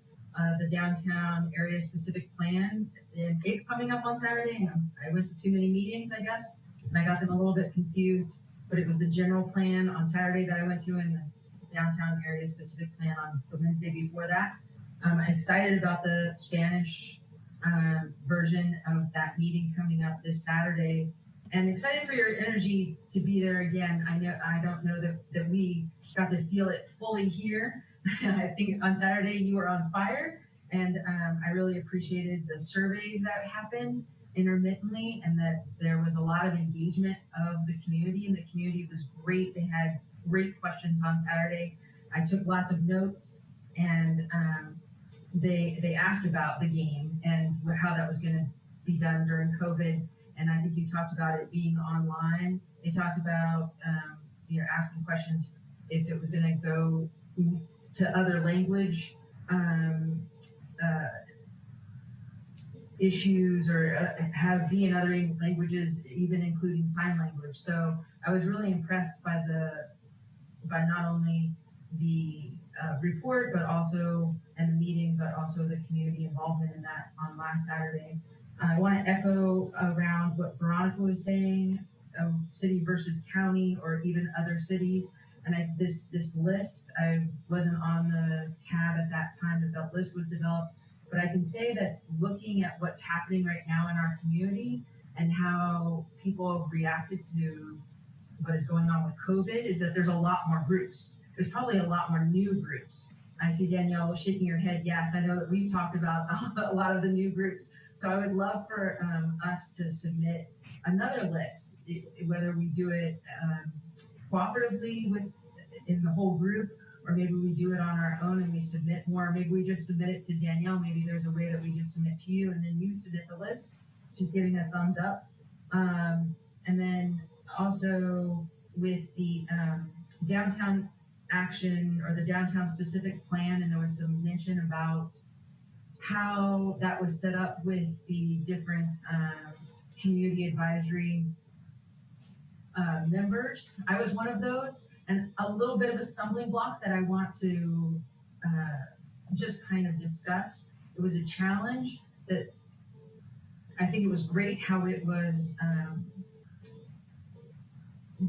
the downtown area specific plan and it coming up on Saturday, and I went to too many meetings, I guess, and I got them a little bit confused. But it was the general plan on Saturday that I went to, and the downtown area specific plan on the Wednesday before that. I'm excited about the Spanish version of that meeting coming up this Saturday, and excited for your energy to be there again. I don't know that we got to feel it fully here. I think on Saturday you were on fire, and I really appreciated the surveys that happened intermittently, and that there was a lot of engagement of the community, and the community was great. They had great questions on Saturday. I took lots of notes, and they asked about the game and how that was going to be done during COVID. And I think you talked about it being online. They talked about asking questions if it was going to go to other language issues, or be in other languages, even including sign language. So I was really impressed by not only the report, but also and the meeting, but also the community involvement in that on last Saturday. I want to echo around what Veronica was saying, city versus county, or even other cities. And this list, I wasn't on the CAB at that time that list was developed, but I can say that looking at what's happening right now in our community and how people have reacted to what is going on with COVID is that there's a lot more groups. There's probably a lot more new groups. I see Danielle shaking her head. Yes, I know that we've talked about a lot of the new groups. So I would love for us to submit another list, whether we do it cooperatively in the whole group, or maybe we do it on our own and we submit more. Maybe we just submit it to Danielle. Maybe there's a way that we just submit to you and then you submit the list. She's giving a thumbs up. And then also with the downtown action, or the downtown specific plan, and there was some mention about how that was set up with the different community advisory members. I was one of those, and a little bit of a stumbling block that I want to just kind of discuss. It was a challenge that I think it was great how it was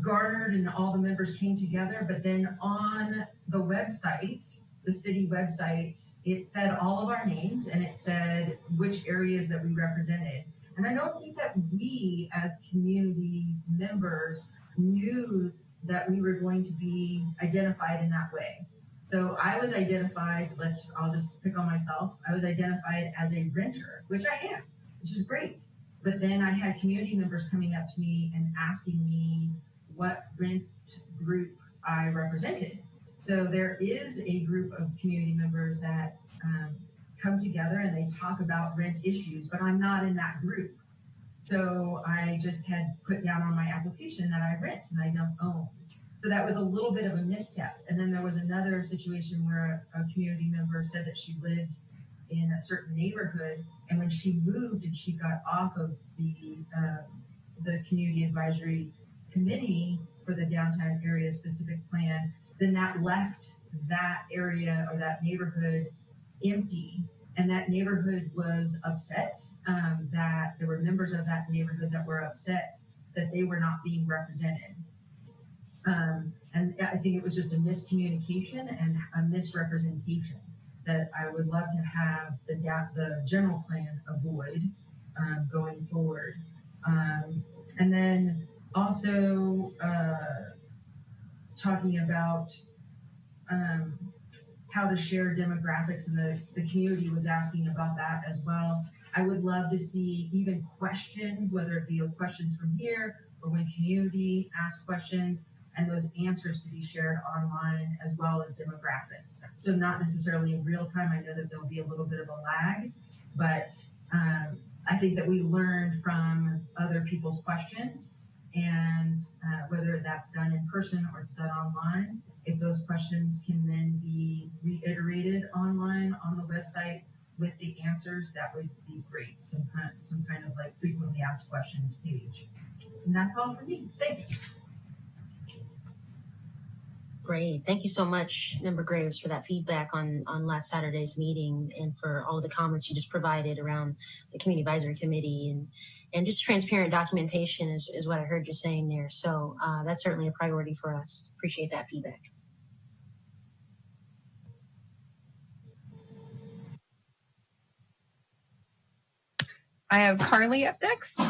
garnered and all the members came together, but then on the website, the city website, it said all of our names and it said which areas that we represented. And I don't think that we as community members knew that we were going to be identified in that way. So I was identified, I'll just pick on myself. I was identified as a renter, which I am, which is great. But then I had community members coming up to me and asking me what rent group I represented. So there is a group of community members that come together and they talk about rent issues, but I'm not in that group. So I just had put down on my application that I rent and I don't own. So that was a little bit of a misstep. And then there was another situation where a community member said that she lived in a certain neighborhood, and when she moved and she got off of the community advisory committee for the downtown area specific plan, then that left that area or that neighborhood empty. And that neighborhood was upset, that there were members of that neighborhood that were upset that they were not being represented. And I think it was just a miscommunication and a misrepresentation that I would love to have the general plan avoid going forward. And then also talking about how to share demographics, and the community was asking about that as well. I would love to see even questions, whether it be questions from here or when community asks questions, and those answers to be shared online as well as demographics. So not necessarily in real time. I know that there'll be a little bit of a lag, but I think that we learned from other people's questions, and whether that's done in person or it's done online, if those questions can then be reiterated online on the website with the answers, that would be great. Some kind of like frequently asked questions page. And that's all for me. Thanks. Great. Thank you so much, Member Graves, for that feedback on last Saturday's meeting, and for all the comments you just provided around the Community Advisory Committee, and just transparent documentation is what I heard you saying there. So that's certainly a priority for us. Appreciate that feedback. I have Carly up next.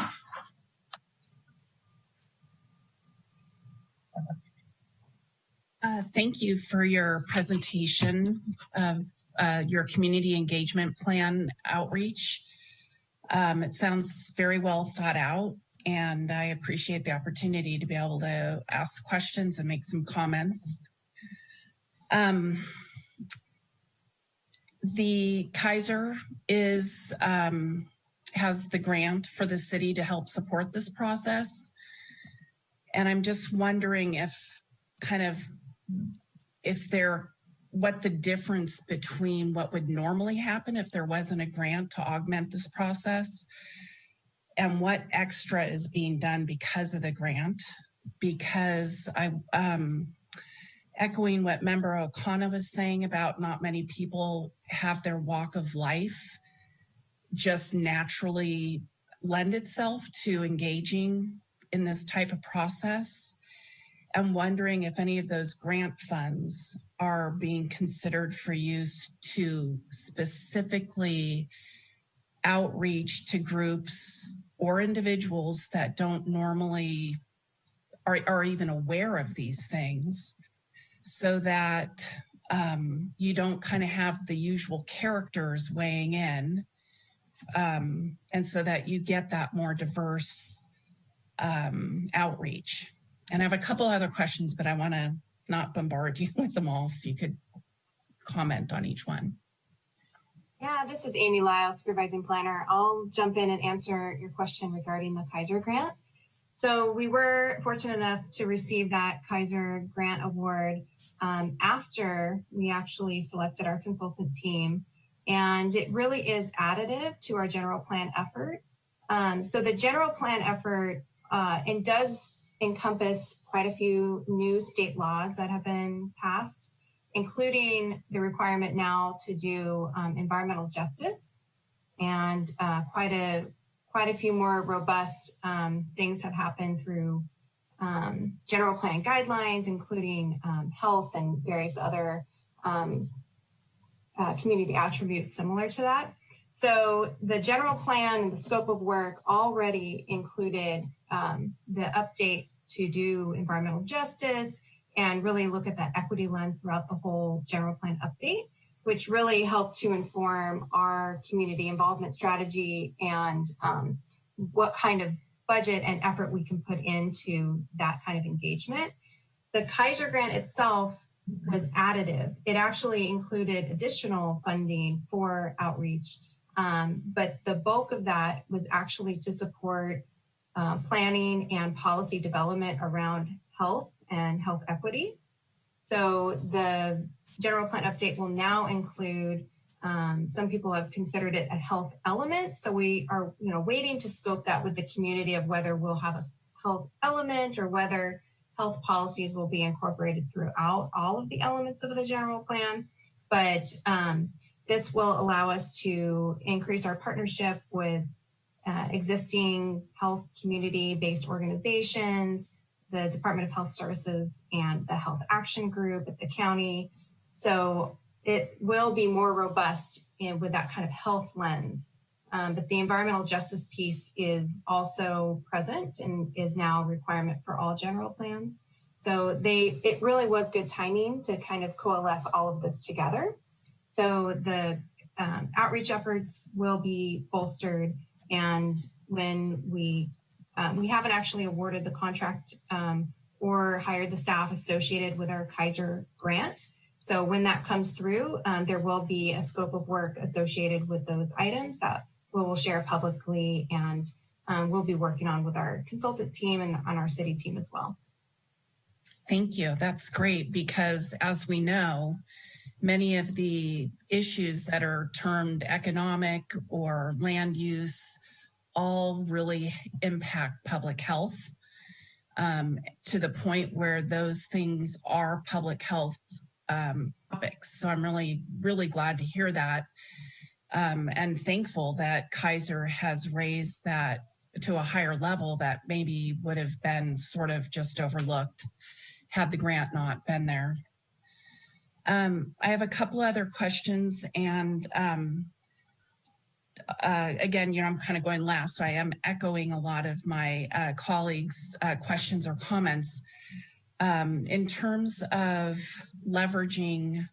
Thank you for your presentation of your community engagement plan outreach. It sounds very well thought out, and I appreciate the opportunity to be able to ask questions and make some comments. The Kaiser has the grant for the city to help support this process, and I'm just wondering what the difference between what would normally happen if there wasn't a grant to augment this process, and what extra is being done because of the grant. Because echoing what Member O'Connor was saying about not many people have their walk of life just naturally lend itself to engaging in this type of process. I'm wondering if any of those grant funds are being considered for use to specifically outreach to groups or individuals that don't normally are even aware of these things, so that you don't kind of have the usual characters weighing in, and so that you get that more diverse outreach. And I have a couple other questions, but I want to not bombard you with them all. If you could comment on each one. Yeah, this is Amy Lyle, Supervising Planner. I'll jump in and answer your question regarding the Kaiser grant. So we were fortunate enough to receive that Kaiser grant award after we actually selected our consultant team. And it really is additive to our general plan effort. So the general plan effort does encompass quite a few new state laws that have been passed, including the requirement now to do environmental justice, and quite a few more robust things have happened through general plan guidelines, including health and various other community attributes similar to that. So the general plan and the scope of work already included the update to do environmental justice and really look at that equity lens throughout the whole general plan update, which really helped to inform our community involvement strategy and what kind of budget and effort we can put into that kind of engagement. The Kaiser grant itself was additive. It actually included additional funding for outreach, but the bulk of that was actually to support planning and policy development around health and health equity. So the general plan update will now include, some people have considered it a health element. So we are waiting to scope that with the community of whether we'll have a health element or whether health policies will be incorporated throughout all of the elements of the general plan. But this will allow us to increase our partnership with existing health community-based organizations, the Department of Health Services, and the Health Action Group at the county. So it will be more robust with that kind of health lens. But the environmental justice piece is also present and is now a requirement for all general plans. So it really was good timing to kind of coalesce all of this together. So the outreach efforts will be bolstered, and when we haven't actually awarded the contract or hired the staff associated with our Kaiser grant. So when that comes through, there will be a scope of work associated with those items that we will share publicly, and we'll be working on with our consultant team and on our city team as well. Thank you. That's great, because as we know, many of the issues that are termed economic or land use all really impact public health to the point where those things are public health topics. So I'm really, really glad to hear that and thankful that Kaiser has raised that to a higher level that maybe would have been sort of just overlooked had the grant not been there. I have a couple other questions, and again, I'm kind of going last, so I am echoing a lot of my colleagues' questions or comments. In terms of leveraging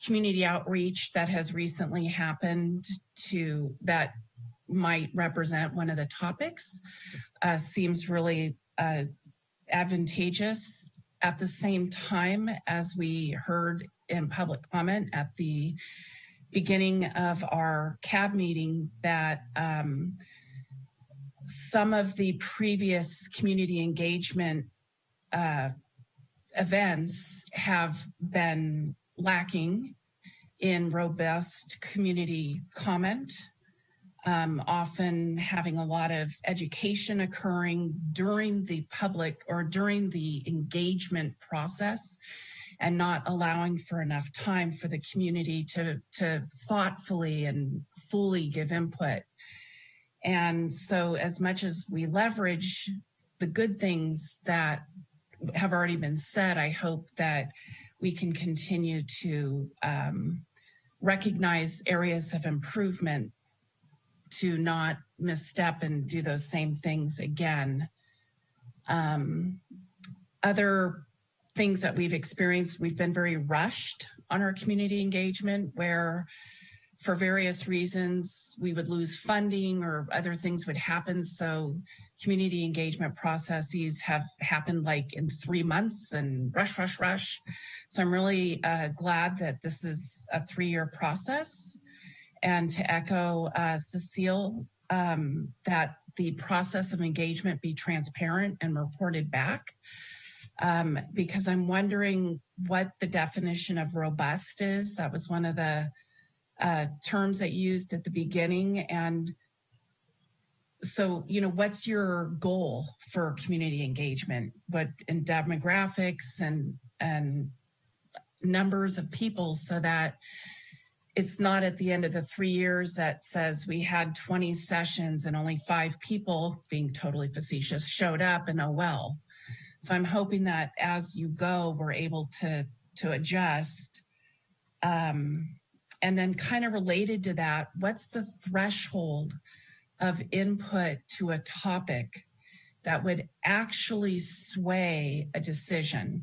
community outreach that has recently happened that might represent one of the topics, seems really advantageous. At the same time, as we heard in public comment at the beginning of our CAB meeting, that some of the previous community engagement events have been lacking in robust community comment, often having a lot of education occurring during the public or during the engagement process, and not allowing for enough time for the community to thoughtfully and fully give input. And so as much as we leverage the good things that have already been said, I hope that we can continue to recognize areas of improvement to not misstep and do those same things again. Other things that we've experienced, we've been very rushed on our community engagement, where for various reasons we would lose funding or other things would happen. So community engagement processes have happened like in 3 months and rush. So I'm really glad that this is a 3-year process. And to echo Cecile, that the process of engagement be transparent and reported back, because I'm wondering what the definition of robust is. That was one of the terms that you used at the beginning. And so, what's your goal for community engagement? What in demographics and numbers of people, so that it's not at the end of the 3 years that says we had 20 sessions and only 5 people, being totally facetious, showed up, and oh well. So I'm hoping that as you go, we're able to adjust. And then kind of related to that, what's the threshold of input to a topic that would actually sway a decision,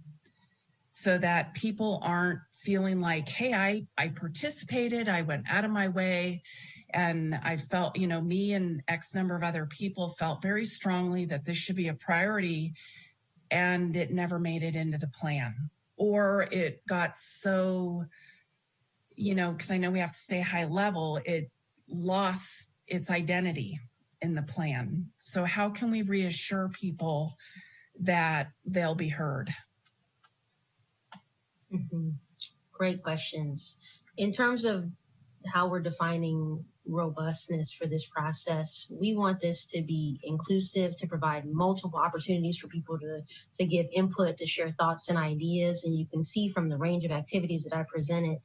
so that people aren't feeling like, hey, I participated, I went out of my way, and I felt, me and X number of other people felt very strongly that this should be a priority, and it never made it into the plan. Or it got so, because I know we have to stay high level, it lost its identity in the plan. So how can we reassure people that they'll be heard? Mm-hmm. Great questions. In terms of how we're defining robustness for this process. We want this to be inclusive, to provide multiple opportunities for people to give input, to share thoughts and ideas. And you can see from the range of activities that I presented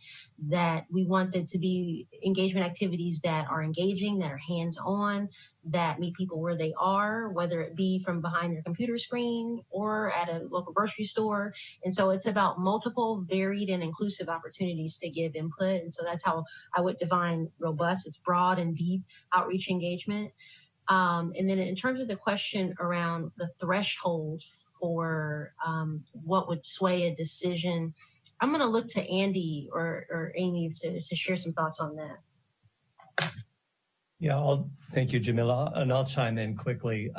that we want them to be engagement activities that are engaging, that are hands-on, that meet people where they are, whether it be from behind their computer screen or at a local grocery store. And so it's about multiple, varied, and inclusive opportunities to give input. And so that's how I would define robust. It's broad and deep outreach engagement. And then in terms of the question around the threshold for what would sway a decision, I'm going to look to Andy or Amy to share some thoughts on that. Yeah, thank you, Jamila, and I'll chime in quickly.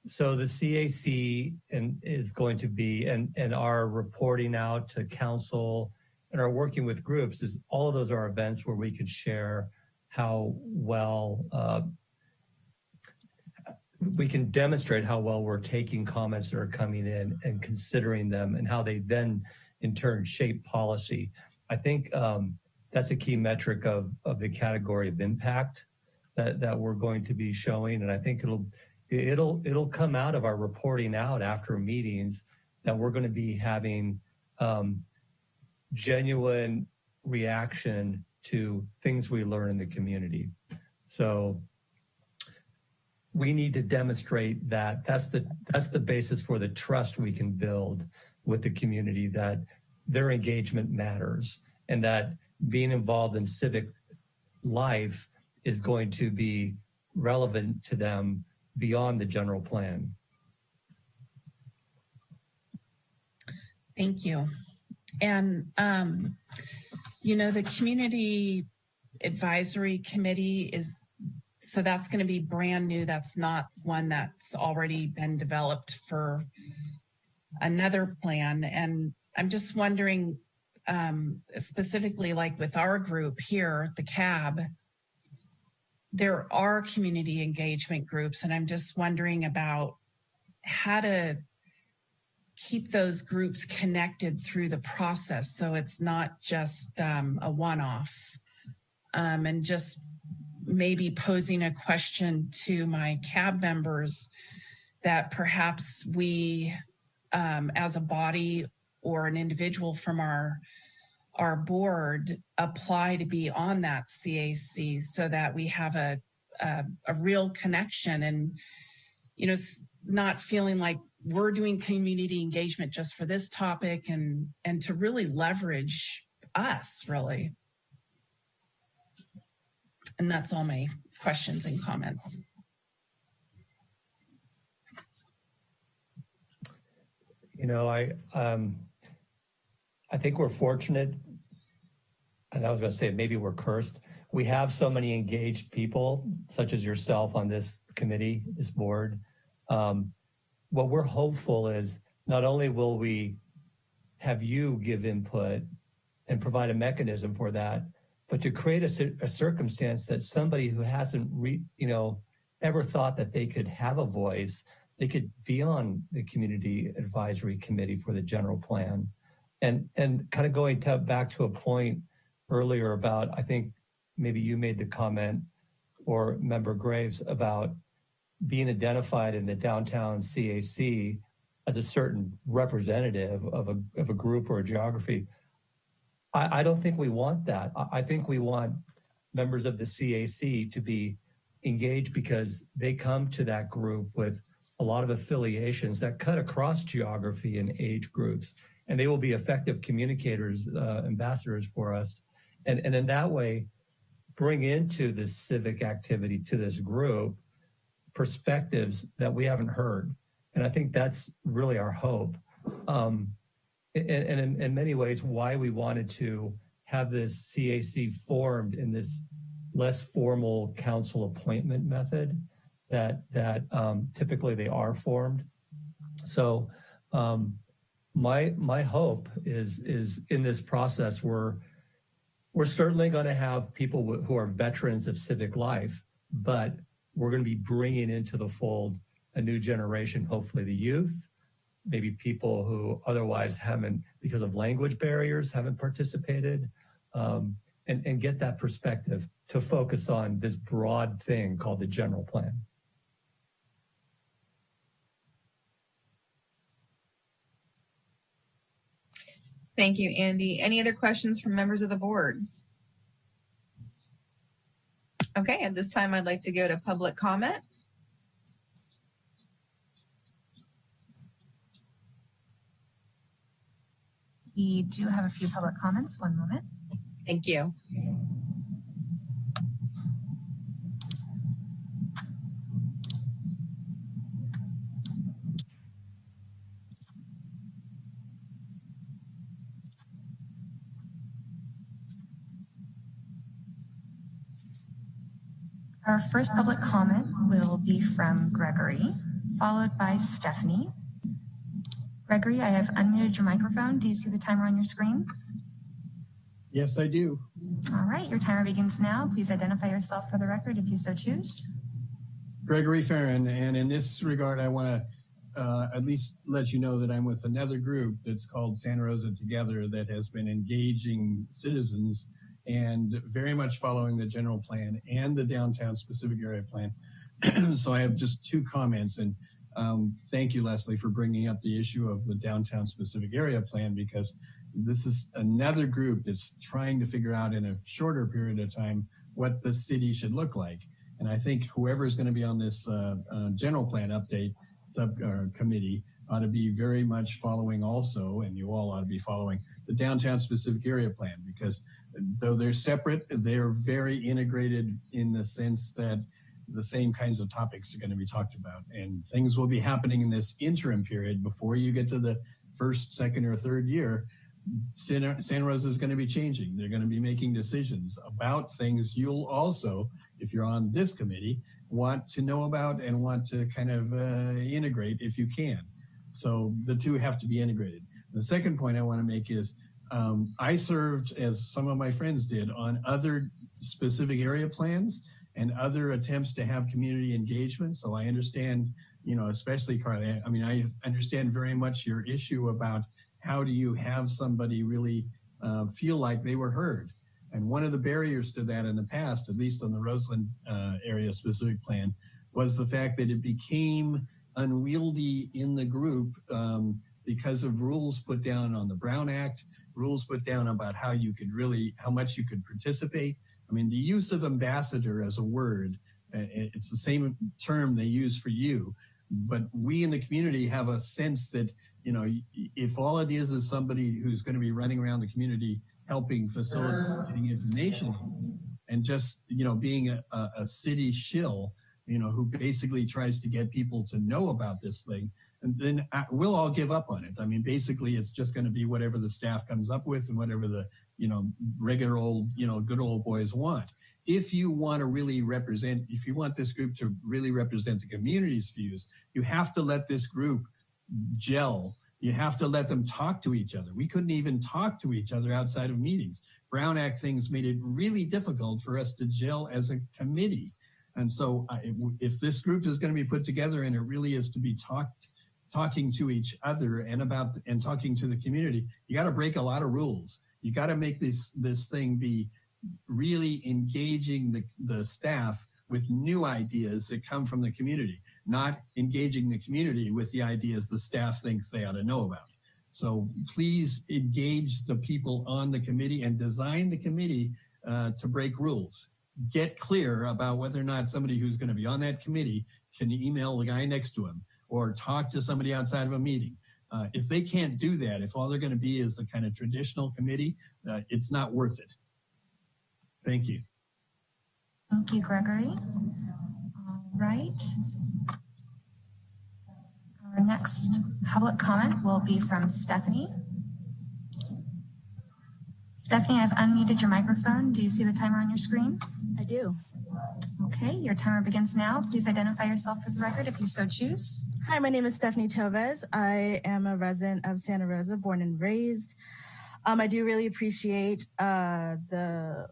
So the CAC is going to be, and our reporting out to council and our working with groups, is all of those are events where we could share how well we can demonstrate how well we're taking comments that are coming in and considering them, and how they then in turn shape policy. I think that's a key metric of the category of impact that we're going to be showing. And I think it'll come out of our reporting out after meetings that we're going to be having genuine reaction to things we learn in the community. So we need to demonstrate that that's the basis for the trust we can build with the community, that their engagement matters and that being involved in civic life is going to be relevant to them beyond the general plan. Thank you. And, the Community Advisory Committee so that's going to be brand new. That's not one that's already been developed for another plan. And I'm just wondering, specifically like with our group here, the CAB, there are community engagement groups, and I'm just wondering about how to keep those groups connected through the process so it's not just a one-off. And just maybe posing a question to my CAB members that perhaps we, as a body or an individual from our board, apply to be on that CAC so that we have a real connection and, not feeling like we're doing community engagement just for this topic and to really leverage us, really. And that's all my questions and comments. I think we're fortunate, and I was going to say maybe we're cursed. We have so many engaged people, such as yourself, on this committee, this board. What we're hopeful is not only will we have you give input and provide a mechanism for that, but to create a circumstance that somebody who hasn't ever thought that they could have a voice, they could be on the Community Advisory Committee for the general plan. And kind of going back to a point earlier about, I think maybe you made the comment, or Member Graves, about being identified in the downtown CAC as a certain representative of a group or a geography. I don't think we want that. I think we want members of the CAC to be engaged because they come to that group with a lot of affiliations that cut across geography and age groups, and they will be effective communicators, ambassadors for us. And in that way, bring into this civic activity to this group perspectives that we haven't heard. And I think that's really our hope. And in many ways, why we wanted to have this CAC formed in this less formal council appointment method that typically they are formed. So my hope is in this process, we're certainly going to have people who are veterans of civic life, but we're going to be bringing into the fold a new generation, hopefully the youth, maybe people who otherwise haven't, because of language barriers, haven't participated, and get that perspective to focus on this broad thing called the general plan. Thank you, Andy. Any other questions from members of the board? Okay, at this time, I'd like to go to public comment. We do have a few public comments. One moment. Thank you. Our first public comment will be from Gregory, followed by Stephanie. Gregory, I have unmuted your microphone. Do you see the timer on your screen? Yes, I do. All right, your timer begins now. Please identify yourself for the record if you so choose. Gregory Farron, and in this regard, I want to at least let you know that I'm with another group that's called Santa Rosa Together that has been engaging citizens and very much following the general plan and the downtown specific area plan. So I have just two comments, and thank you, Leslie, for bringing up the issue of the downtown specific area plan, because this is another group that's trying to figure out in a shorter period of time what the city should look like. And I think whoever is going to be on this general plan update subcommittee ought to be very much following also, and you all ought to be following the downtown specific area plan, because though they're separate, they're very integrated in the sense that the same kinds of topics are going to be talked about, and things will be happening in this interim period before you get to the first, second, or third year. Santa Rosa is going to be changing. They're going to be making decisions about things you'll also, if you're on this committee, want to know about and want to kind of integrate if you can. So the two have to be integrated. The second point I want to make is I served, as some of my friends did, on other specific area plans and other attempts to have community engagement. So I understand, you know, especially Carly, I mean, I understand very much your issue about how do you have somebody really feel like they were heard. And one of the barriers to that in the past, at least on the Roseland area specific plan, was the fact that it became unwieldy in the group because of rules put down on the Brown Act, rules put down about how much you could participate. I mean, the use of ambassador as a word, it's the same term they use for you, but we in the community have a sense that, you know, if all it is somebody who's going to be running around the community helping facilitating information and just, you know, being a city shill, you know, who basically tries to get people to know about this thing, and then we'll all give up on it. I mean, basically, it's just going to be whatever the staff comes up with and whatever the, you know, regular old, you know, good old boys want. If you want to really represent, if you want this group to really represent the community's views, you have to let this group gel. You have to let them talk to each other. We couldn't even talk to each other outside of meetings. Brown Act things made it really difficult for us to gel as a committee. And so if this group is going to be put together and it really is to be talking to each other and talking to the community, you got to break a lot of rules. You got to make this thing be really engaging the staff with new ideas that come from the community, not engaging the community with the ideas the staff thinks they ought to know about. So please engage the people on the committee and design the committee to break rules. Get clear about whether or not somebody who's going to be on that committee can email the guy next to him or talk to somebody outside of a meeting. If they can't do that, if all they're going to be is the kind of traditional committee, it's not worth it. Thank you. Thank you, Gregory. All right. Our next public comment will be from Stephanie. Stephanie, I've unmuted your microphone. Do you see the timer on your screen? I do. Okay, your timer begins now. Please identify yourself for the record if you so choose. Hi, my name is Stephanie Chavez. I am a resident of Santa Rosa, born and raised. I do really appreciate the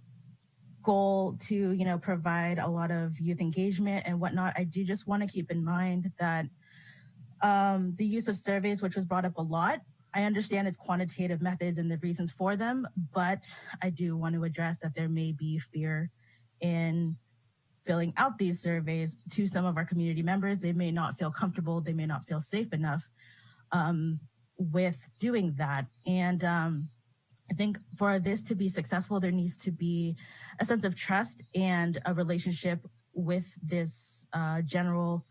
goal to, you know, provide a lot of youth engagement and whatnot. I do just want to keep in mind that the use of surveys, which was brought up a lot, I understand its quantitative methods and the reasons for them, but I do want to address that there may be fear in filling out these surveys to some of our community members. They may not feel comfortable, they may not feel safe enough with doing that. And I think for this to be successful, there needs to be a sense of trust and a relationship with this general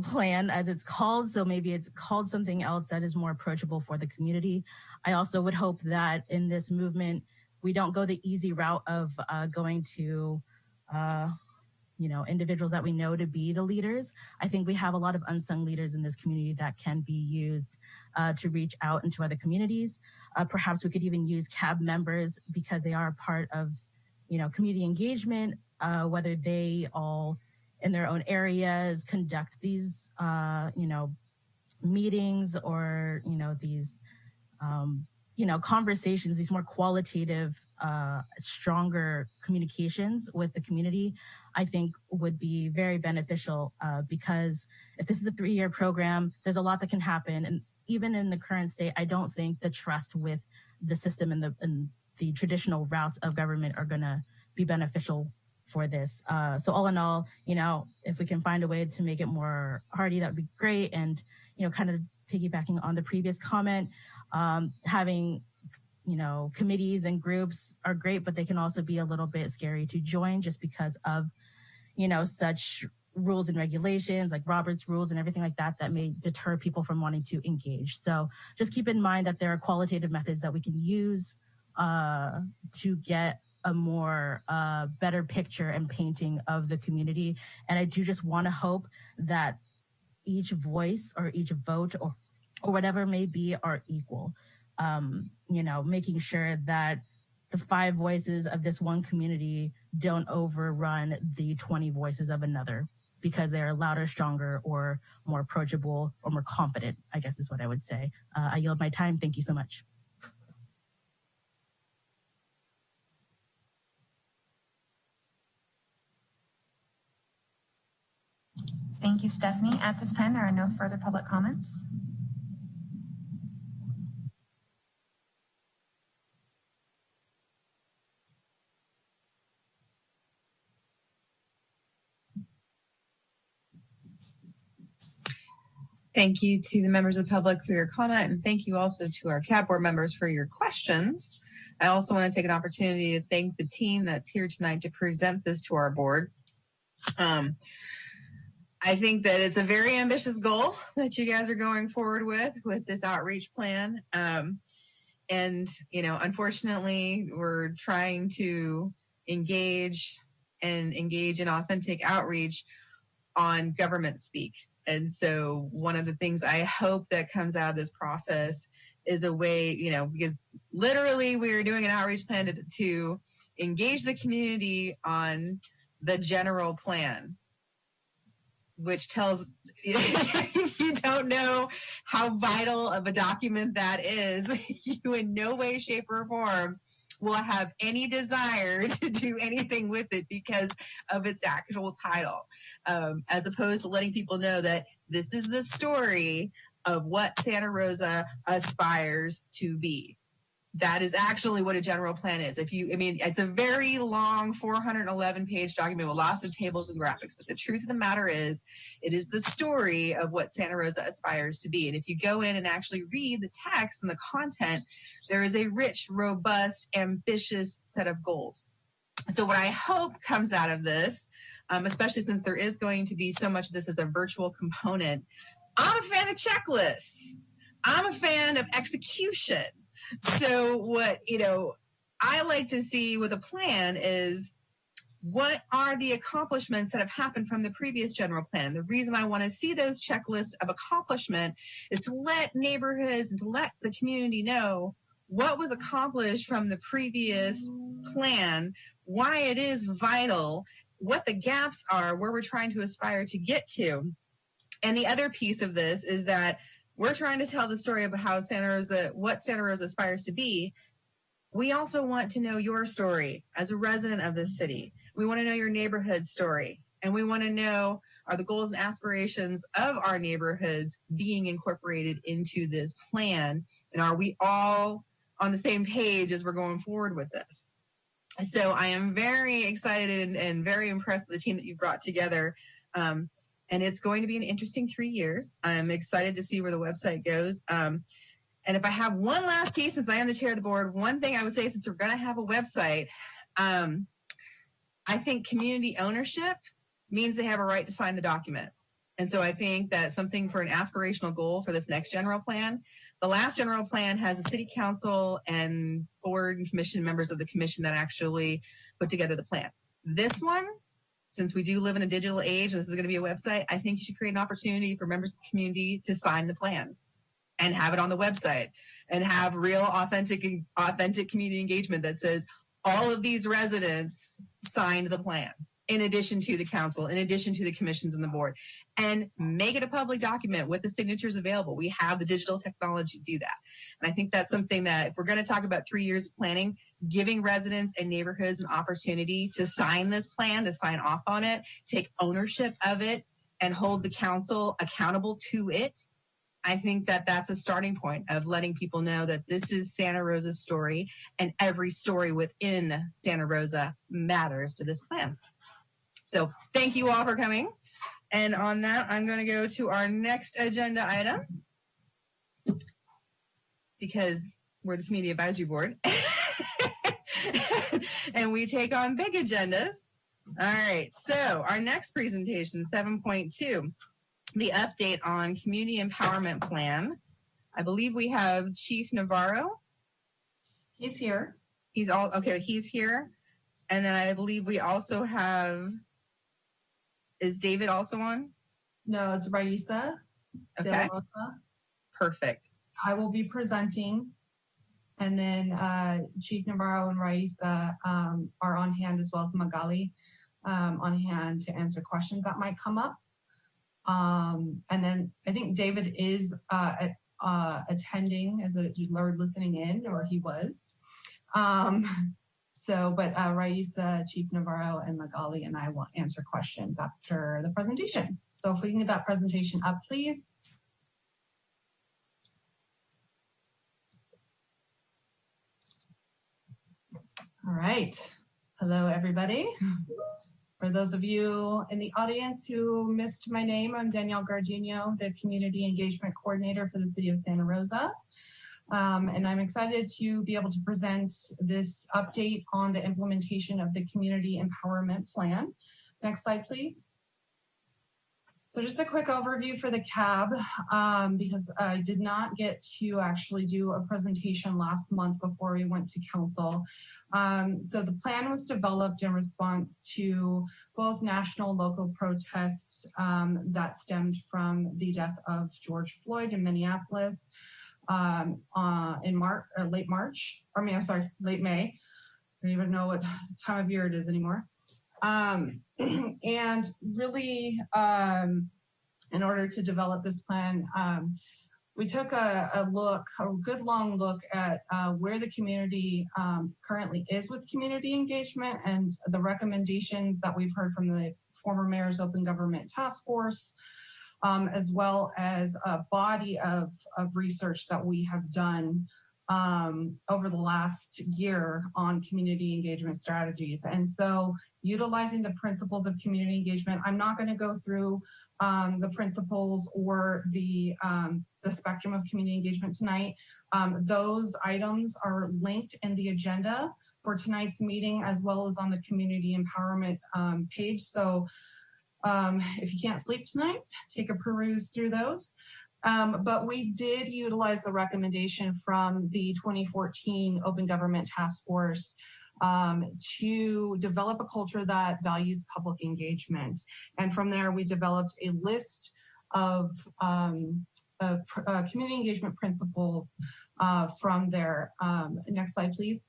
plan, as it's called. So maybe it's called something else that is more approachable for the community. I also would hope that in this movement, we don't go the easy route of going to individuals that we know to be the leaders. I think we have a lot of unsung leaders in this community that can be used to reach out into other communities. Perhaps we could even use CAB members, because they are a part of, community engagement, whether they all in their own areas conduct these, meetings or, these, conversations, these more qualitative, stronger communications with the community, I think would be very beneficial, because if this is a 3-year program, there's a lot that can happen. And even in the current state, I don't think the trust with the system and the traditional routes of government are gonna be beneficial for this. So all in all, if we can find a way to make it more hearty, that would be great. And, kind of piggybacking on the previous comment, having, committees and groups are great, but they can also be a little bit scary to join just because of, such rules and regulations like Robert's rules and everything like that, that may deter people from wanting to engage. So just keep in mind that there are qualitative methods that we can use to get a more better picture and painting of the community. And I do just want to hope that each voice or each vote or whatever may be are equal. Making sure that the 5 voices of this one community don't overrun the 20 voices of another, because they're louder, stronger, or more approachable or more competent, I guess is what I would say. I yield my time. Thank you so much. Thank you, Stephanie. At this time, there are no further public comments. Thank you to the members of the public for your comment, and thank you also to our CAB board members for your questions. I also want to take an opportunity to thank the team that's here tonight to present this to our board. I think that it's a very ambitious goal that you guys are going forward with this outreach plan. And, unfortunately, we're trying to engage in authentic outreach on government speak. And so one of the things I hope that comes out of this process is a way, because literally we are doing an outreach plan to engage the community on the general plan, which tells if you don't know how vital of a document that is, you in no way, shape, or form will have any desire to do anything with it because of its actual title, as opposed to letting people know that this is the story of what Santa Rosa aspires to be. That is actually what a general plan is. It's a very long 411-page document with lots of tables and graphics, but the truth of the matter is, it is the story of what Santa Rosa aspires to be. And if you go in and actually read the text and the content, there is a rich, robust, ambitious set of goals. So what I hope comes out of this, especially since there is going to be so much of this as a virtual component, I'm a fan of checklists. I'm a fan of execution. So what, I like to see with a plan is, what are the accomplishments that have happened from the previous general plan? And the reason I want to see those checklists of accomplishment is to let neighborhoods and to let the community know what was accomplished from the previous plan, why it is vital, what the gaps are, where we're trying to aspire to get to. And the other piece of this is that we're trying to tell the story of how what Santa Rosa aspires to be. We also want to know your story as a resident of this city. We want to know your neighborhood story. And we want to know, are the goals and aspirations of our neighborhoods being incorporated into this plan? And are we all on the same page as we're going forward with this? So I am very excited and very impressed with the team that you brought together. And it's going to be an interesting 3 years. I'm excited to see where the website goes. And if I have one last piece, since I am the chair of the board, one thing I would say, since we're going to have a website, I think community ownership means they have a right to sign the document. And so I think that's something for an aspirational goal for this next general plan. The last general plan has a city council and board and commission members of the commission that actually put together the plan. This one, since we do live in a digital age, and this is going to be a website, I think you should create an opportunity for members of the community to sign the plan and have it on the website and have real authentic community engagement that says all of these residents signed the plan, in addition to the council, in addition to the commissions and the board, and make it a public document with the signatures available. We have the digital technology to do that. And I think that's something that if we're going to talk about 3 years of planning, giving residents and neighborhoods an opportunity to sign this plan, to sign off on it, take ownership of it, and hold the council accountable to it, I think that that's a starting point of letting people know that this is Santa Rosa's story, and every story within Santa Rosa matters to this plan. So thank you all for coming. And on that, I'm going to go to our next agenda item, because we're the Community Advisory Board and we take on big agendas. All right, so our next presentation, 7.2, the update on Community Empowerment Plan. I believe we have Chief Navarro. He's here. He's here. And then I believe we also have, is David also on? No, it's Raisa. Okay. Perfect. I will be presenting, and then Chief Navarro and Raisa are on hand, as well as Magali on hand to answer questions that might come up. And then I think David is attending as a listening in, or he was. But Raisa, Chief Navarro, and Magali and I will answer questions after the presentation. So if we can get that presentation up, please. All right. Hello, everybody. For those of you in the audience who missed my name, I'm Danielle Gardino, the Community Engagement Coordinator for the City of Santa Rosa. And I'm excited to be able to present this update on the implementation of the Community Empowerment Plan. Next slide, please. So just a quick overview for the CAB, because I did not get to actually do a presentation last month before we went to council. So the plan was developed in response to both national and local protests that stemmed from the death of George Floyd in Minneapolis in late May. I don't even know what time of year it is anymore. And really, in order to develop this plan, we took a good long look at where the community currently is with community engagement and the recommendations that we've heard from the former Mayor's Open Government Task Force, as well as a body of research that we have done over the last year on community engagement strategies. And so utilizing the principles of community engagement, I'm not going to go through the principles or the spectrum of community engagement tonight. Those items are linked in the agenda for tonight's meeting, as well as on the community empowerment page. So if you can't sleep tonight, take a peruse through those. But we did utilize the recommendation from the 2014 Open Government Task Force to develop a culture that values public engagement. And from there, we developed a list of community engagement principles from there. Next slide, please.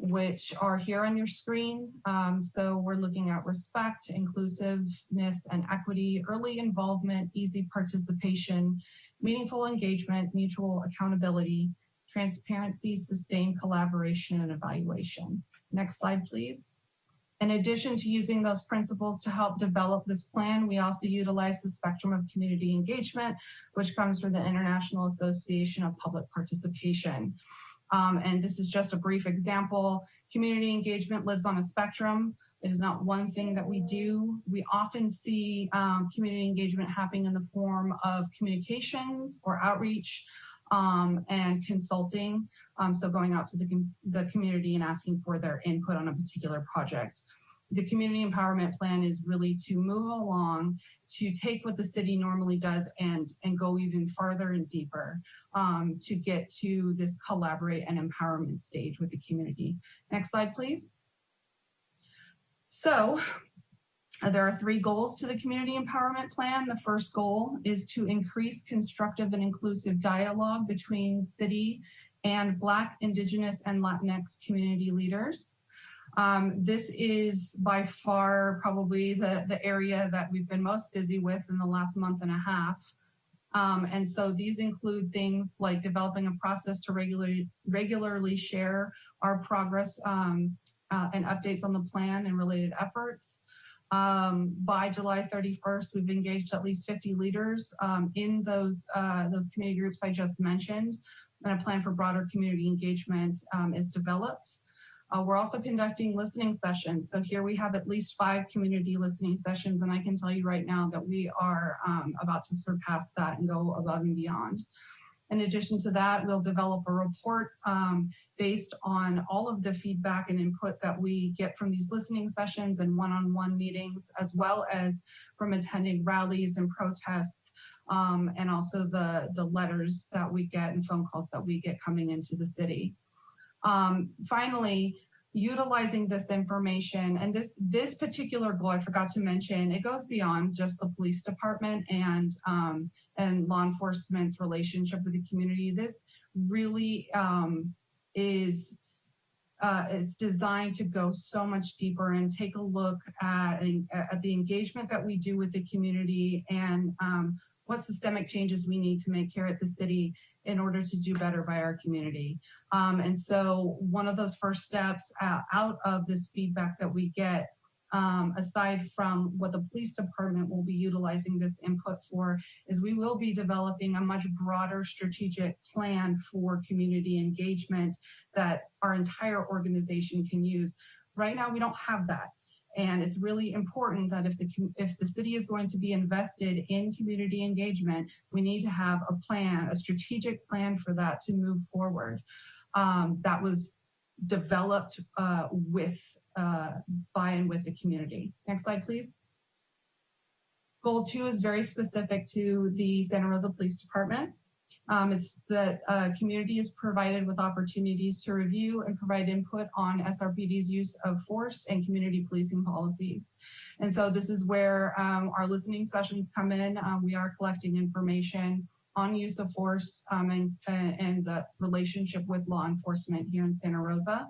Which are here on your screen. So we're looking at respect, inclusiveness, and equity, early involvement, easy participation, meaningful engagement, mutual accountability, transparency, sustained collaboration, and evaluation. Next slide, please. In addition to using those principles to help develop this plan, we also utilize the spectrum of community engagement, which comes from the International Association of Public Participation. And this is just a brief example. Community engagement lives on a spectrum. It is not one thing that we do. We often see community engagement happening in the form of communications or outreach and consulting. So going out to the community and asking for their input on a particular project. The community empowerment plan is really to move along, to take what the city normally does and go even farther and deeper to get to this collaborate and empowerment stage with the community. Next slide, please. So there are 3 goals to the community empowerment plan. The first goal is to increase constructive and inclusive dialogue between city and Black, Indigenous, and Latinx community leaders. This is by far probably the area that we've been most busy with in the last month and a half. And so these include things like developing a process to regularly share our progress and updates on the plan and related efforts. By July 31st, we've engaged at least 50 leaders in those community groups I just mentioned, and a plan for broader community engagement is developed. We're also conducting listening sessions. So here we have at least 5 community listening sessions, and I can tell you right now that we are about to surpass that and go above and beyond. In addition to that, we'll develop a report based on all of the feedback and input that we get from these listening sessions and one-on-one meetings, as well as from attending rallies and protests, and also the letters that we get and phone calls that we get coming into the city. Finally, utilizing this information and this particular goal, I forgot to mention, it goes beyond just the police department and law enforcement's relationship with the community. This really is it's designed to go so much deeper and take a look at the engagement that we do with the community and what systemic changes we need to make here at the city in order to do better by our community. And so one of those first steps out of this feedback that we get, aside from what the police department will be utilizing this input for, is we will be developing a much broader strategic plan for community engagement that our entire organization can use. Right now, we don't have that. And it's really important that if the city is going to be invested in community engagement, we need to have a plan, a strategic plan for that to move forward. That was developed by and with the community. Next slide, please. Goal 2 is very specific to the Santa Rosa Police Department. It's that community is provided with opportunities to review and provide input on SRPD's use of force and community policing policies. And so this is where our listening sessions come in. We are collecting information on use of force and the relationship with law enforcement here in Santa Rosa.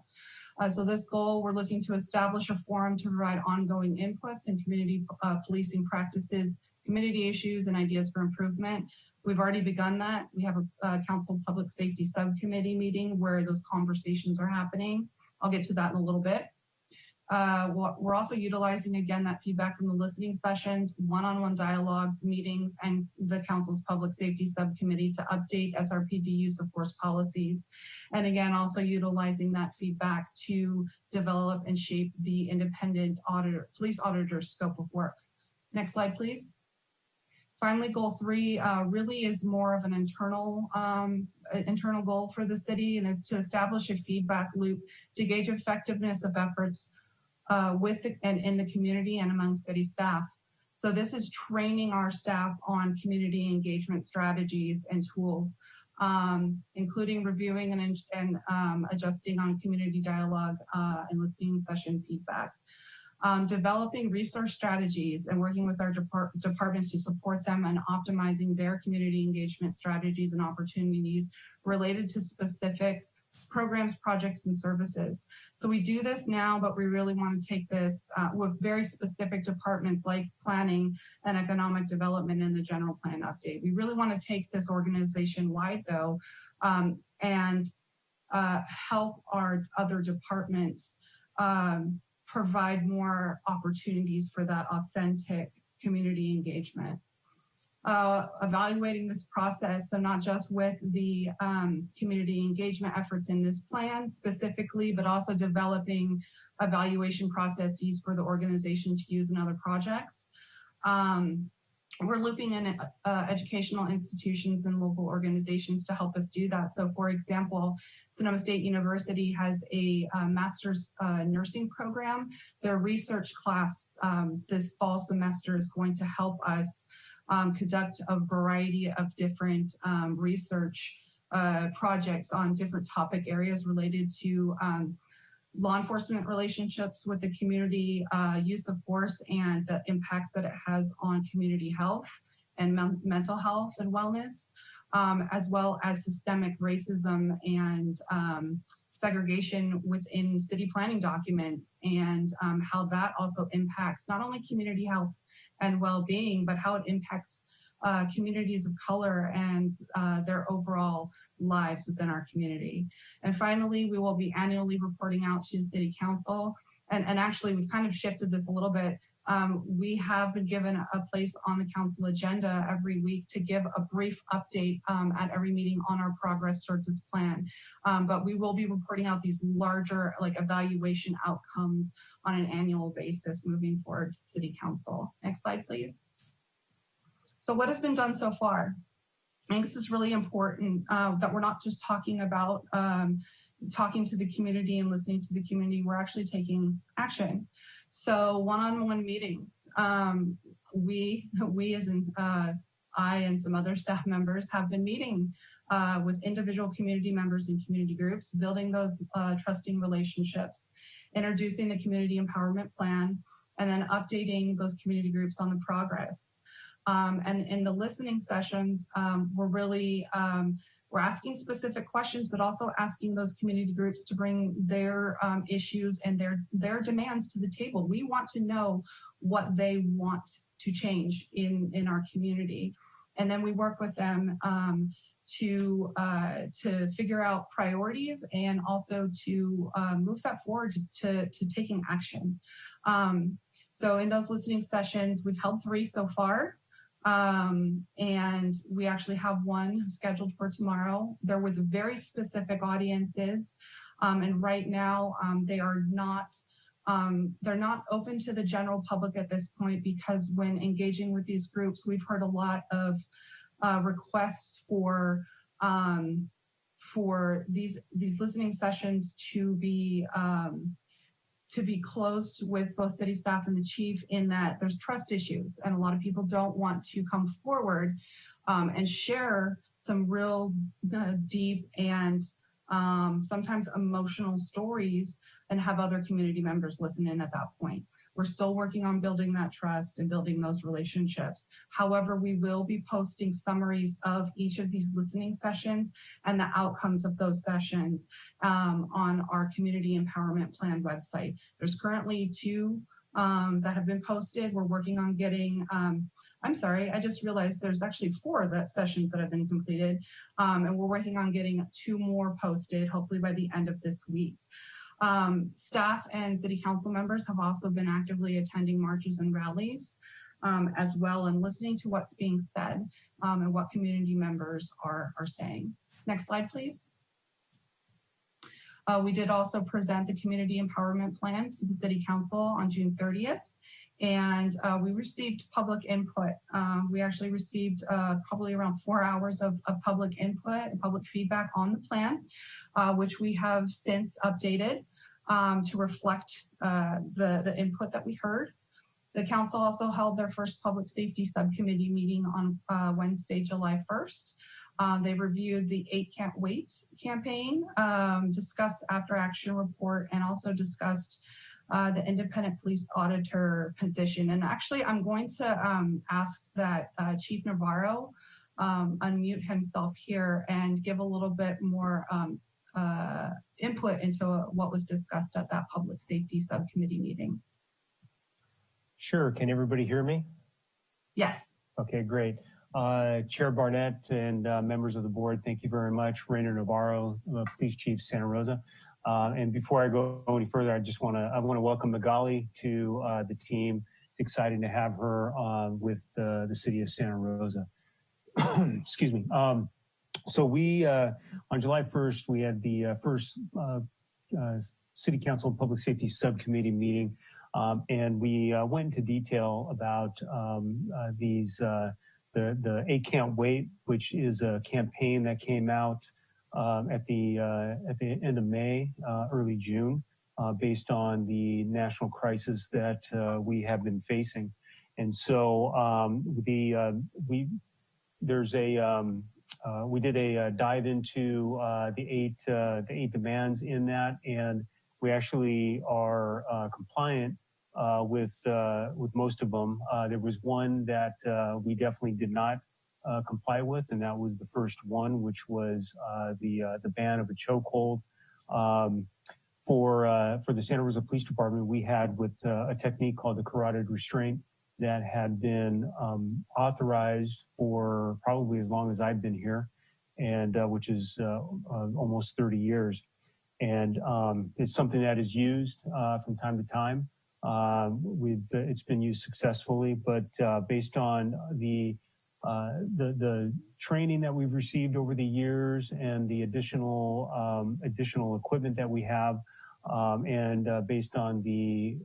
So this goal, we're looking to establish a forum to provide ongoing inputs in community policing practices, community issues, and ideas for improvement. We've already begun that. We have a Council Public Safety Subcommittee meeting where those conversations are happening. I'll get to that in a little bit. We're also utilizing, again, that feedback from the listening sessions, one-on-one dialogues, meetings, and the Council's Public Safety Subcommittee to update SRPD use of force policies. And again, also utilizing that feedback to develop and shape the independent police auditor's scope of work. Next slide, please. Finally, goal 3 really is more of an internal goal for the city, and it's to establish a feedback loop to gauge effectiveness of efforts in the community and among city staff. So this is training our staff on community engagement strategies and tools, including reviewing and adjusting on community dialogue and listening session feedback. Developing resource strategies and working with our departments to support them and optimizing their community engagement strategies and opportunities related to specific programs, projects, and services. So we do this now, but we really want to take this with very specific departments like planning and economic development and the general plan update. We really want to take this organization wide though and help our other departments provide more opportunities for that authentic community engagement. evaluating this process, so not just with the community engagement efforts in this plan specifically, but also developing evaluation processes for the organization to use in other projects. We're looping in educational institutions and local organizations to help us do that. So for example, Sonoma State University has a master's nursing program. Their research class this fall semester is going to help us conduct a variety of different research projects on different topic areas related to law enforcement relationships with the community, use of force, and the impacts that it has on community health and mental health and wellness, as well as systemic racism and segregation within city planning documents, and how that also impacts not only community health and well-being, but how it impacts communities of color and their overall lives within our community. And finally, we will be annually reporting out to the City Council. And actually, we've kind of shifted this a little bit. We have been given a place on the council agenda every week to give a brief update at every meeting on our progress towards this plan. But we will be reporting out these larger evaluation outcomes on an annual basis moving forward to City Council. Next slide, please. So what has been done so far? I think this is really important that we're not just talking about talking to the community and listening to the community, we're actually taking action. So one-on-one meetings, we as in I and some other staff members have been meeting with individual community members and community groups, building those trusting relationships, introducing the community empowerment plan, and then updating those community groups on the progress. And in the listening sessions, we're really, we're asking specific questions, but also asking those community groups to bring their issues and their demands to the table. We want to know what they want to change in our community. And then we work with them to figure out priorities and also to move that forward to taking action. So in those listening sessions, we've held 3 so far. And we actually have one scheduled for tomorrow. They're with very specific audiences. And right now they are not, they're not open to the general public at this point, because when engaging with these groups, we've heard a lot of requests for these listening sessions to be closed with both city staff and the chief, in that there's trust issues, and a lot of people don't want to come forward and share some real deep and sometimes emotional stories and have other community members listen in at that point. We're still working on building that trust and building those relationships. However, we will be posting summaries of each of these listening sessions and the outcomes of those sessions on our Community Empowerment Plan website. There's currently 2 that have been posted. We're working on getting, I'm sorry, I just realized there's actually 4 sessions that have been completed. And we're working on getting 2 more posted, hopefully by the end of this week. Staff and city council members have also been actively attending marches and rallies as well, and listening to what's being said and what community members are saying. Next slide, please. We did also present the Community Empowerment Plan to the City Council on June 30th, and we received public input. We actually received probably around 4 hours of public input and public feedback on the plan, which we have since updated to reflect the input that we heard. The council also held their first public safety subcommittee meeting on Wednesday, July 1st. They reviewed the 8 Can't Wait campaign, discussed after action report, and also discussed the independent police auditor position. And actually, I'm going to ask that Chief Navarro unmute himself here and give a little bit more input into what was discussed at that public safety subcommittee meeting. Sure. Can everybody hear me? Yes. Okay, great. Chair Barnett and members of the board, thank you very much. Rainer Navarro, Police Chief, Santa Rosa. And before I go any further, I want to welcome Magali to the team. excited to have her with the city of Santa Rosa. Excuse me. So we, on July 1st, we had the first City Council Public Safety Subcommittee meeting, and we went into detail about the 8 Can't Wait, which is a campaign that came out at the end of May, early June, based on the national crisis that we have been facing. And so we did a dive into the eight demands in that, and we actually are compliant with most of them. There was one that we definitely did not comply with, and that was the first one, which was the ban of a chokehold. For the Santa Rosa Police Department, we had with a technique called the carotid restraint that had been authorized for probably as long as I've been here, and which is almost 30 years. And it's something that is used from time to time. It's been used successfully, but based on the training that we've received over the years and the additional equipment that we have, and based on the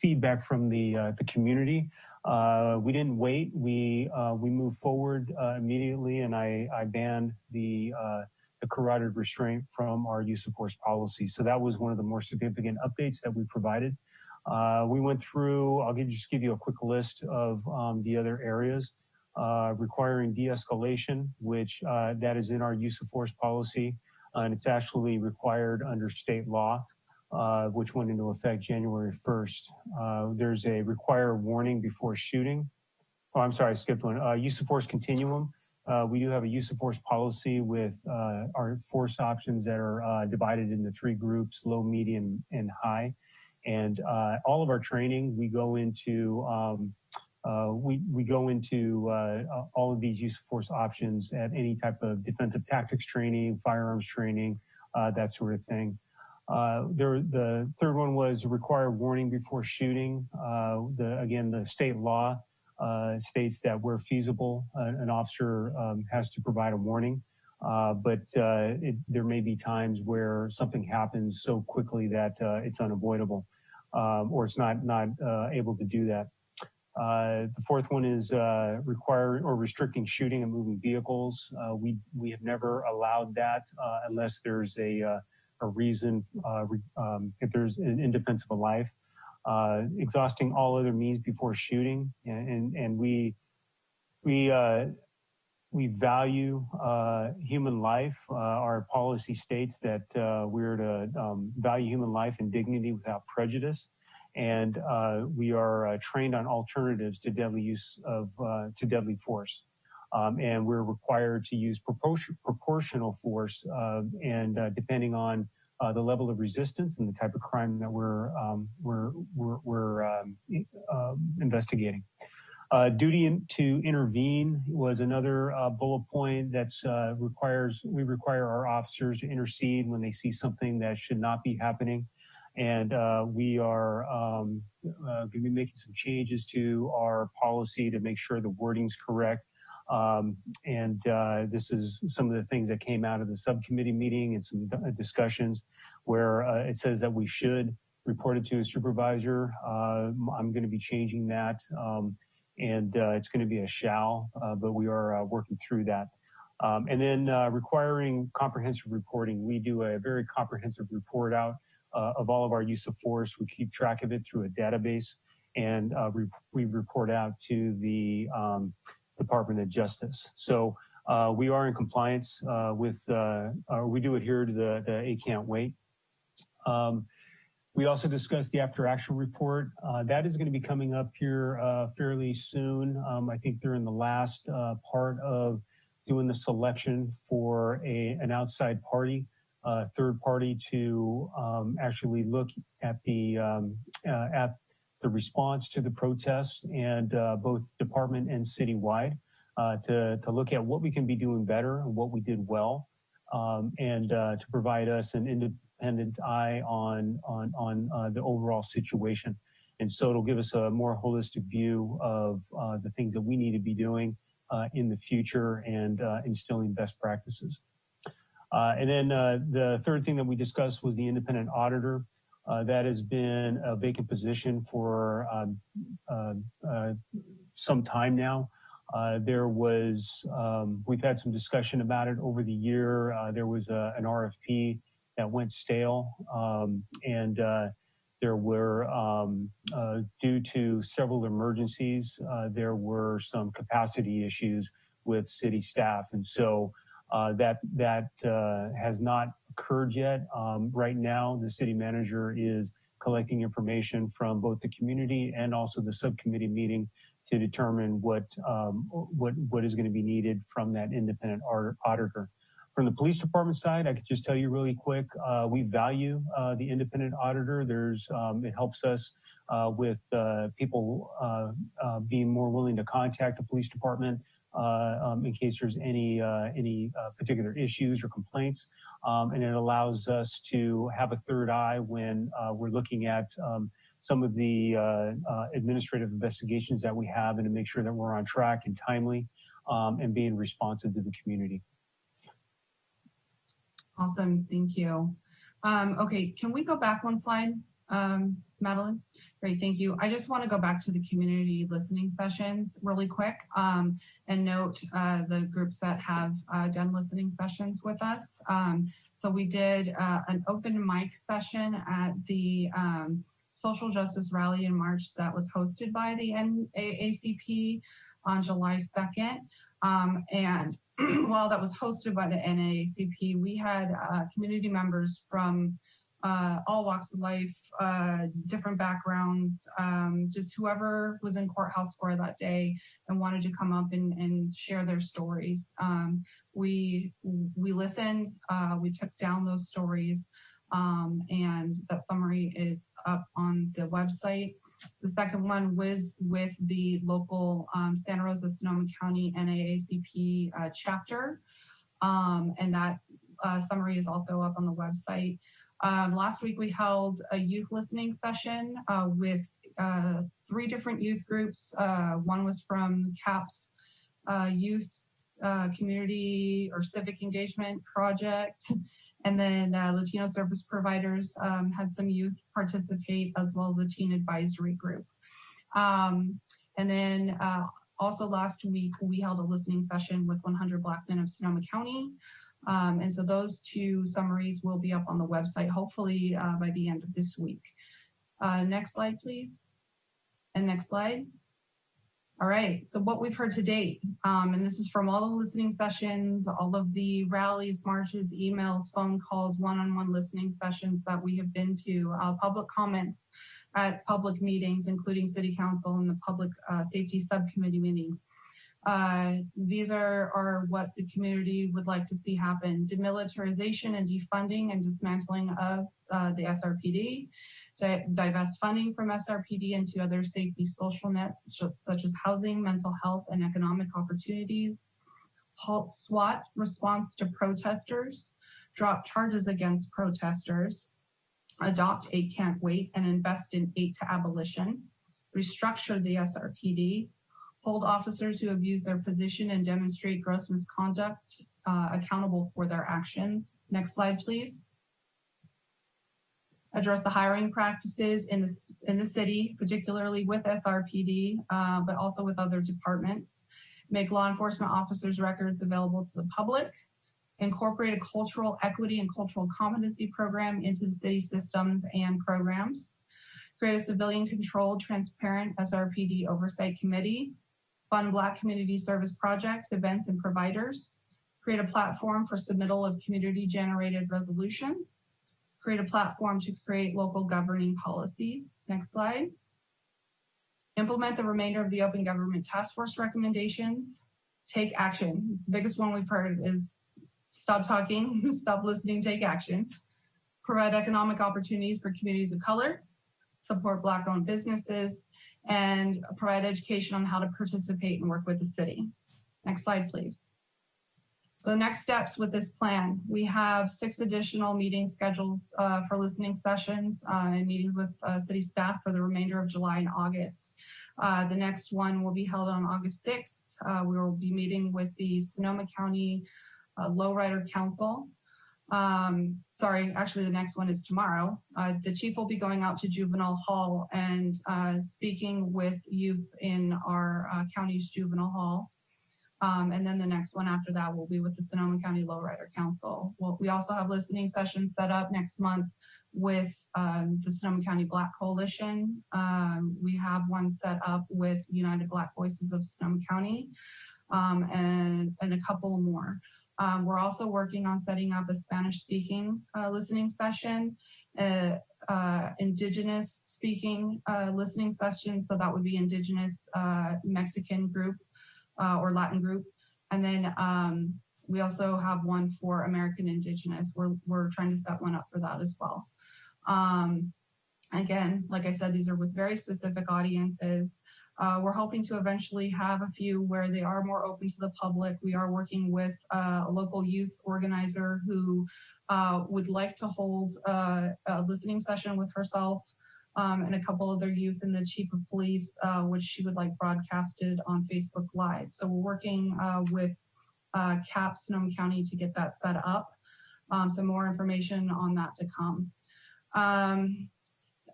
feedback from the community, we didn't wait. We moved forward immediately, and I banned the carotid restraint from our use of force policy. So that was one of the more significant updates that we provided. We went through, I'll just give you a quick list of the other areas. Requiring de-escalation, which that is in our use of force policy, and it's actually required under state law, which went into effect January 1st. There's a require warning before shooting. Oh, I'm sorry, I skipped one. Use of force continuum. We do have a use of force policy with our force options that are divided into 3 groups: low, medium, and high. And all of our training, we go into all of these use of force options at any type of defensive tactics training, firearms training, that sort of thing. The third one was require warning before shooting. Again, the state law states that where feasible, an officer has to provide a warning. But there may be times where something happens so quickly that it's unavoidable, or it's not able to do that. The fourth one is require or restricting shooting and moving vehicles. We have never allowed that unless there's a reason, if there's in defense of a life. Exhausting all other means before shooting, and we value human life. Our policy states that we're to value human life and dignity without prejudice, and we are trained on alternatives to deadly use of to deadly force, and we're required to use proportional force, and depending on the level of resistance and the type of crime that we're investigating. Duty to intervene was another bullet point that's we require our officers to intercede when they see something that should not be happening. And we are going to be making some changes to our policy to make sure the wording's correct. This is some of the things that came out of the subcommittee meeting and some discussions where it says that we should report it to a supervisor. I'm going to be changing that, and it's going to be a shall, but we are working through that. And then requiring comprehensive reporting. We do a very comprehensive report out of all of our use of force. We keep track of it through a database, and we report out to the Department of Justice. So we are in compliance with, we do adhere to the 8 Can't Wait. We also discussed the after action report. That is going to be coming up here fairly soon. I think they're in the last part of doing the selection for an outside party, third party to actually look at the response to the protests, and both department and citywide, to look at what we can be doing better and what we did well. and to provide us an independent eye on the overall situation. And so it'll give us a more holistic view of the things that we need to be doing in the future and instilling best practices. And then the third thing that we discussed was the independent auditor. That has been a vacant position for some time now. We've had some discussion about it over the year. There was an RFP that went stale, and there were, due to several emergencies, there were some capacity issues with city staff. And so that has not occurred yet. Right now, the city manager is collecting information from both the community and also the subcommittee meeting to determine what is going to be needed from that independent auditor. From the police department side, I could just tell you really quick, we value the independent auditor. It helps us with people being more willing to contact the police department in case there's any particular issues or complaints. And it allows us to have a third eye when we're looking at some of the administrative investigations that we have, and to make sure that we're on track and timely and being responsive to the community. Awesome, thank you. Okay, can we go back one slide, Madeline? Great, thank you. I just want to go back to the community listening sessions really quick and note the groups that have done listening sessions with us. So we did an open mic session at the Social Justice Rally in March that was hosted by the NAACP on July 2nd. And while that was hosted by the NAACP, we had community members from all walks of life, different backgrounds, just whoever was in Courthouse Square that day and wanted to come up and share their stories. We listened, we took down those stories, and that summary is up on the website. The second one was with the local Santa Rosa, Sonoma County NAACP chapter, and that summary is also up on the website. Last week we held a youth listening session with 3 different youth groups. One was from CAP's Youth Community or Civic Engagement Project, and then Latino Service Providers had some youth participate, as well as the Teen Advisory Group. And then also last week we held a listening session with 100 Black Men of Sonoma County. And so those 2 summaries will be up on the website, hopefully by the end of this week. Next slide, please. And next slide. All right, so what we've heard to date, and this is from all the listening sessions, all of the rallies, marches, emails, phone calls, one-on-one listening sessions that we have been to, public comments at public meetings, including City Council and the Public Safety Subcommittee meeting. These are what the community would like to see happen: demilitarization and defunding and dismantling of the SRPD, to divest funding from SRPD into other safety social nets such as housing, mental health, and economic opportunities, halt SWAT response to protesters, drop charges against protesters, adopt 8 Can't Wait and invest in 8 to Abolition, restructure the SRPD, hold officers who abuse their position and demonstrate gross misconduct accountable for their actions. Next slide, please. Address the hiring practices in the city, particularly with SRPD, but also with other departments. Make law enforcement officers' records available to the public. Incorporate a cultural equity and cultural competency program into the city systems and programs. Create a civilian-controlled, transparent SRPD oversight committee. Fund Black community service projects, events, and providers. Create a platform for submittal of community-generated resolutions. Create a platform to create local governing policies. Next slide. Implement the remainder of the Open Government Task Force recommendations. Take action. It's the biggest one we've heard is stop talking, stop listening, take action. Provide economic opportunities for communities of color. Support Black-owned businesses, and provide education on how to participate and work with the city. Next slide, please. So the next steps with this plan, we have 6 additional meeting schedules for listening sessions and meetings with city staff for the remainder of July and August. The next one will be held on August 6th. We will be meeting with the Sonoma County Lowrider Council. Sorry, actually the next one is tomorrow. The chief will be going out to juvenile hall and speaking with youth in our county's juvenile hall. And then the next one after that will be with the Sonoma County Lowrider Council. We also have listening sessions set up next month with the Sonoma County Black Coalition. We have one set up with United Black Voices of Sonoma County and a couple more. We're also working on setting up a Spanish-speaking listening session, Indigenous speaking listening session. So that would be Indigenous Mexican group or Latin group. And then we also have one for American Indigenous. We're trying to set one up for that as well. Again, like I said, these are with very specific audiences. We're hoping to eventually have a few where they are more open to the public. We are working with a local youth organizer who would like to hold a listening session with herself and a couple other youth and the chief of police, which she would like broadcasted on Facebook Live. So we're working with CAP Sonoma County to get that set up. Some more information on that to come.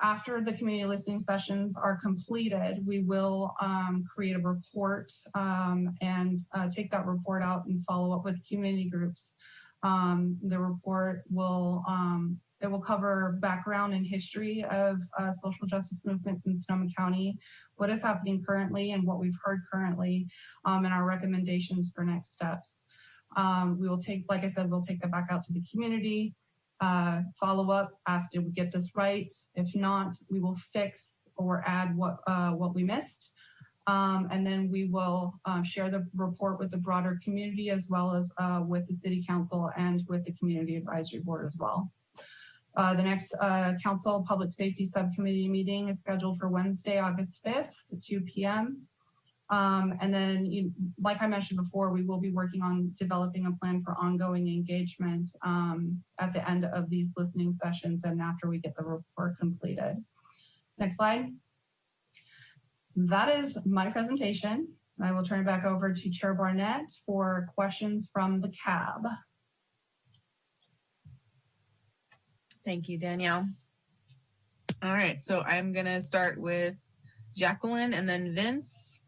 After the community listening sessions are completed, we will create a report and take that report out and follow up with community groups. The report will it will cover background and history of social justice movements in Sonoma County, what is happening currently and what we've heard currently, and our recommendations for next steps. We will take, like I said, we'll take that back out to the community, follow up, ask, did we get this right? If not, we will fix or add what we missed. And then we will share the report with the broader community as well as with the city council and with the community advisory board as well. The next council public safety subcommittee meeting is scheduled for Wednesday, August 5th at 2 p.m. And then, like I mentioned before, we will be working on developing a plan for ongoing engagement at the end of these listening sessions and after we get the report completed. Next slide. That is my presentation. I will turn it back over to Chair Barnett for questions from the CAB. Thank you, Danielle. All right, so I'm gonna start with Jacqueline and then Vince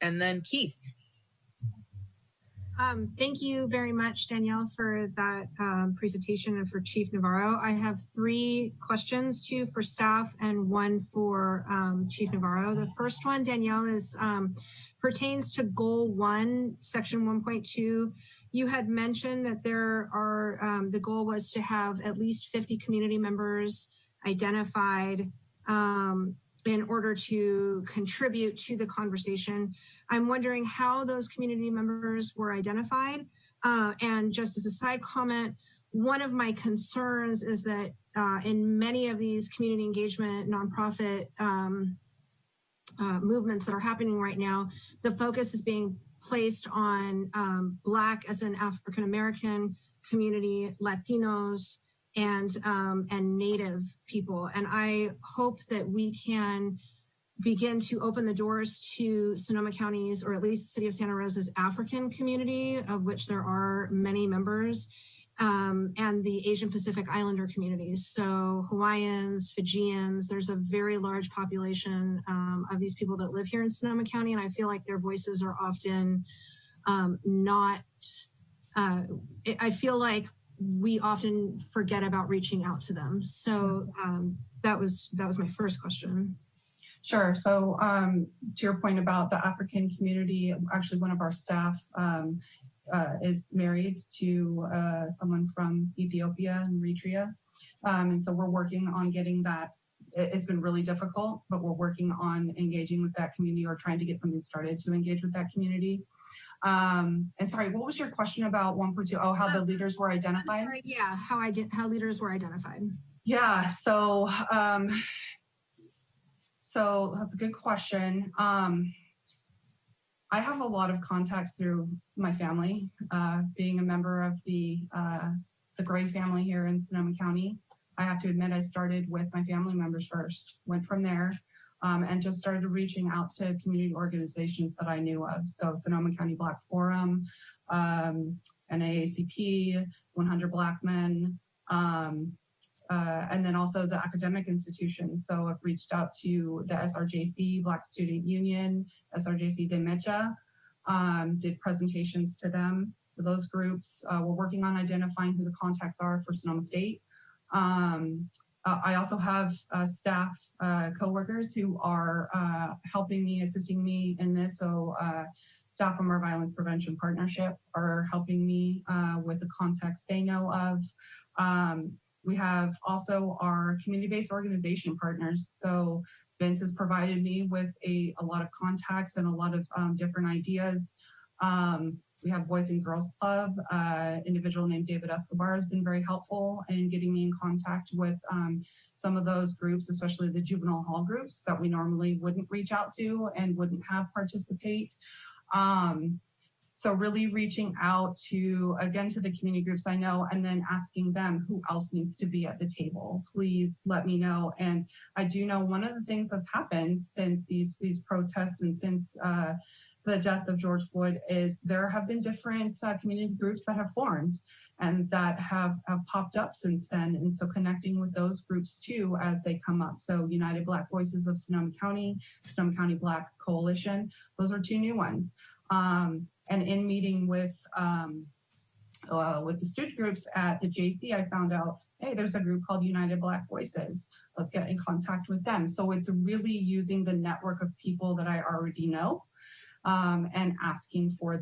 and then Keith. Thank you very much, Danielle, for that presentation and for Chief Navarro. I have 3 questions, 2 for staff and 1 for Chief Navarro. The first one, Danielle, is pertains to Goal 1, Section 1.2. You had mentioned that there are, the goal was to have at least 50 community members identified in order to contribute to the conversation. I'm wondering how those community members were identified. And just as a side comment, one of my concerns is that in many of these community engagement nonprofit movements that are happening right now, the focus is being placed on Black as an African American community, Latinos, and Native people. And I hope that we can begin to open the doors to Sonoma County's, or at least the City of Santa Rosa's African community, of which there are many members, and the Asian Pacific Islander communities. So Hawaiians, Fijians, there's a very large population of these people that live here in Sonoma County, and I feel like their voices are often not, I feel like we often forget about reaching out to them. So that was my first question. Sure. So to your point about the African community, actually one of our staff is married to someone from Ethiopia and Eritrea. And so we're working on getting that. It's been really difficult, but we're working on engaging with that community or trying to get something started to engage with that community. And sorry, what was your question about 1.2? Oh, how the leaders were identified? Sorry, yeah, how leaders were identified. Yeah, so so that's a good question. I have a lot of contacts through my family, being a member of the Gray family here in Sonoma County. I have to admit, I started with my family members first, went from there, and just started reaching out to community organizations that I knew of. So Sonoma County Black Forum, NAACP, 100 Black Men, and then also the academic institutions. So I've reached out to the SRJC, Black Student Union, SRJC de Mecha, did presentations to them. For those groups, we're working on identifying who the contacts are for Sonoma State. I also have staff coworkers who are helping me, assisting me in this. So staff from our Violence Prevention Partnership are helping me with the contacts they know of. We have also our community-based organization partners. So Vince has provided me with a lot of contacts and a lot of different ideas. We have Boys and Girls Club. Individual named David Escobar has been very helpful in getting me in contact with some of those groups, especially the juvenile hall groups that we normally wouldn't reach out to and wouldn't have participate. So really reaching out to, again, to the community groups I know, and then asking them who else needs to be at the table. Please let me know. And I do know one of the things that's happened since these protests and since the death of George Floyd is there have been different community groups that have formed and that have popped up since then. And so connecting with those groups too as they come up. So United Black Voices of Sonoma County Black Coalition, those are two new ones. And in meeting with the student groups at the JC, I found out, hey, there's a group called United Black Voices. Let's get in contact with them. So it's really using the network of people that I already know and asking for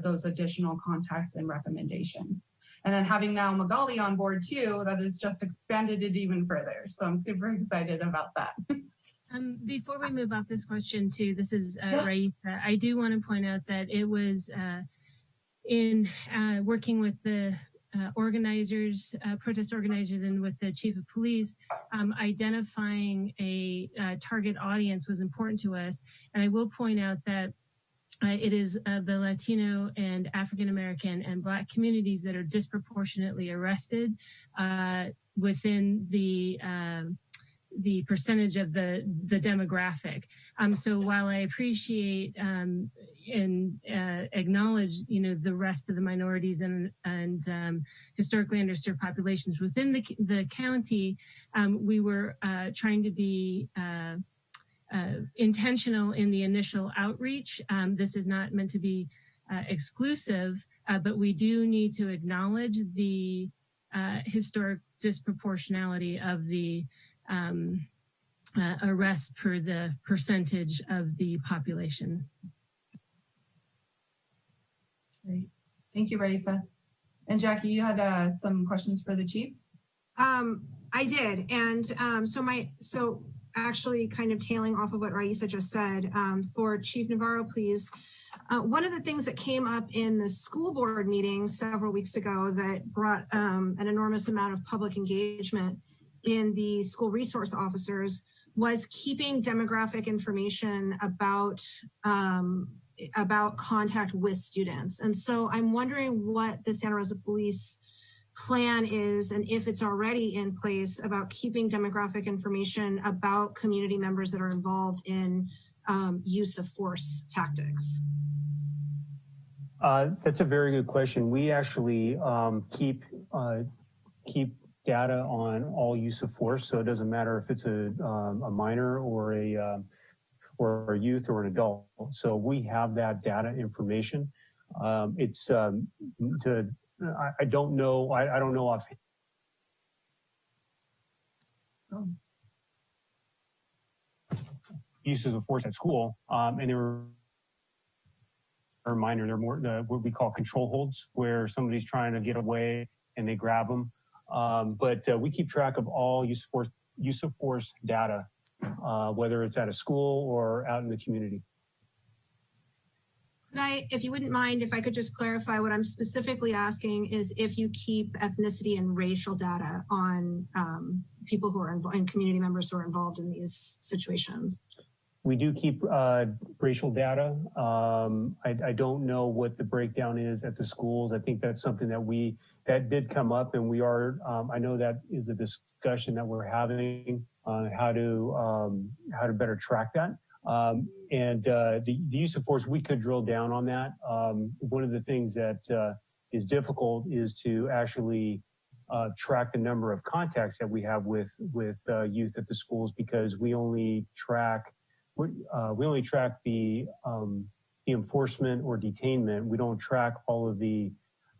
those additional contacts and recommendations. And then having now Magali on board too, that has just expanded it even further. So I'm super excited about that. Before we move off this question too, this is Raisa. I do want to point out that it was in working with the organizers, protest organizers, and with the chief of police, identifying a target audience was important to us. And I will point out that it is the Latino and African American and Black communities that are disproportionately arrested within the percentage of the demographic. So while I appreciate and acknowledge, the rest of the minorities and historically underserved populations within the county, we were trying to be intentional in the initial outreach. This is not meant to be exclusive, but we do need to acknowledge the historic disproportionality of the arrest per the percentage of the population. Great. Thank you, Raisa. And Jackie, you had some questions for the chief? I did. And so actually kind of tailing off of what Raisa just said, for Chief Navarro, please. One of the things that came up in the school board meeting several weeks ago that brought an enormous amount of public engagement in the school resource officers was keeping demographic information about contact with students. And so I'm wondering what the Santa Rosa Police plan is, and if it's already in place, about keeping demographic information about community members that are involved in use of force tactics. That's a very good question. We actually keep data on all use of force, so it doesn't matter if it's a minor or a youth or an adult. So we have that data information. I don't know. I don't know off. Uses of force at school, and they were minor. They're more what we call control holds, where somebody's trying to get away and they grab them. But we keep track of all use of force data, whether it's at a school or out in the community. If you wouldn't mind, if I could just clarify, what I'm specifically asking is if you keep ethnicity and racial data on people who are and community members who are involved in these situations. We do keep racial data. I don't know what the breakdown is at the schools. I think that's something that did come up, and we are. I know that is a discussion that we're having on how to better track that. And the use of force, we could drill down on that. One of the things that is difficult is to actually track the number of contacts that we have with youth at the schools, because we only track the enforcement or detainment. We don't track all of the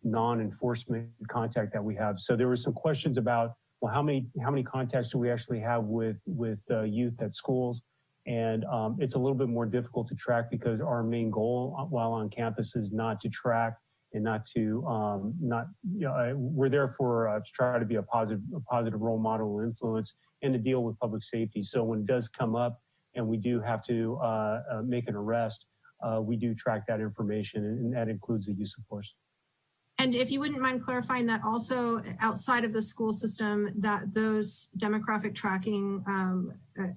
non-enforcement contact that we have. So there were some questions about, well, how many contacts do we actually have with youth at schools? And it's a little bit more difficult to track, because our main goal while on campus is not to track and not to we're there for to try to be a positive role model and influence, and to deal with public safety. So when it does come up and we do have to make an arrest, we do track that information, and that includes the use of force. And if you wouldn't mind clarifying that also outside of the school system, that those demographic tracking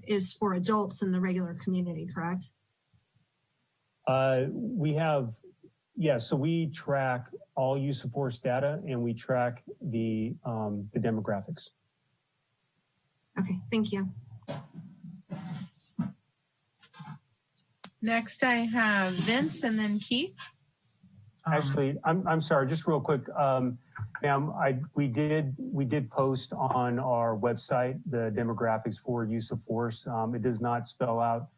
is for adults in the regular community, correct? We have, so we track all use of force data, and we track the demographics. Okay, thank you. Next, I have Vince and then Keith. Actually, I'm sorry, just real quick, ma'am, we did post on our website the demographics for use of force. It does not spell out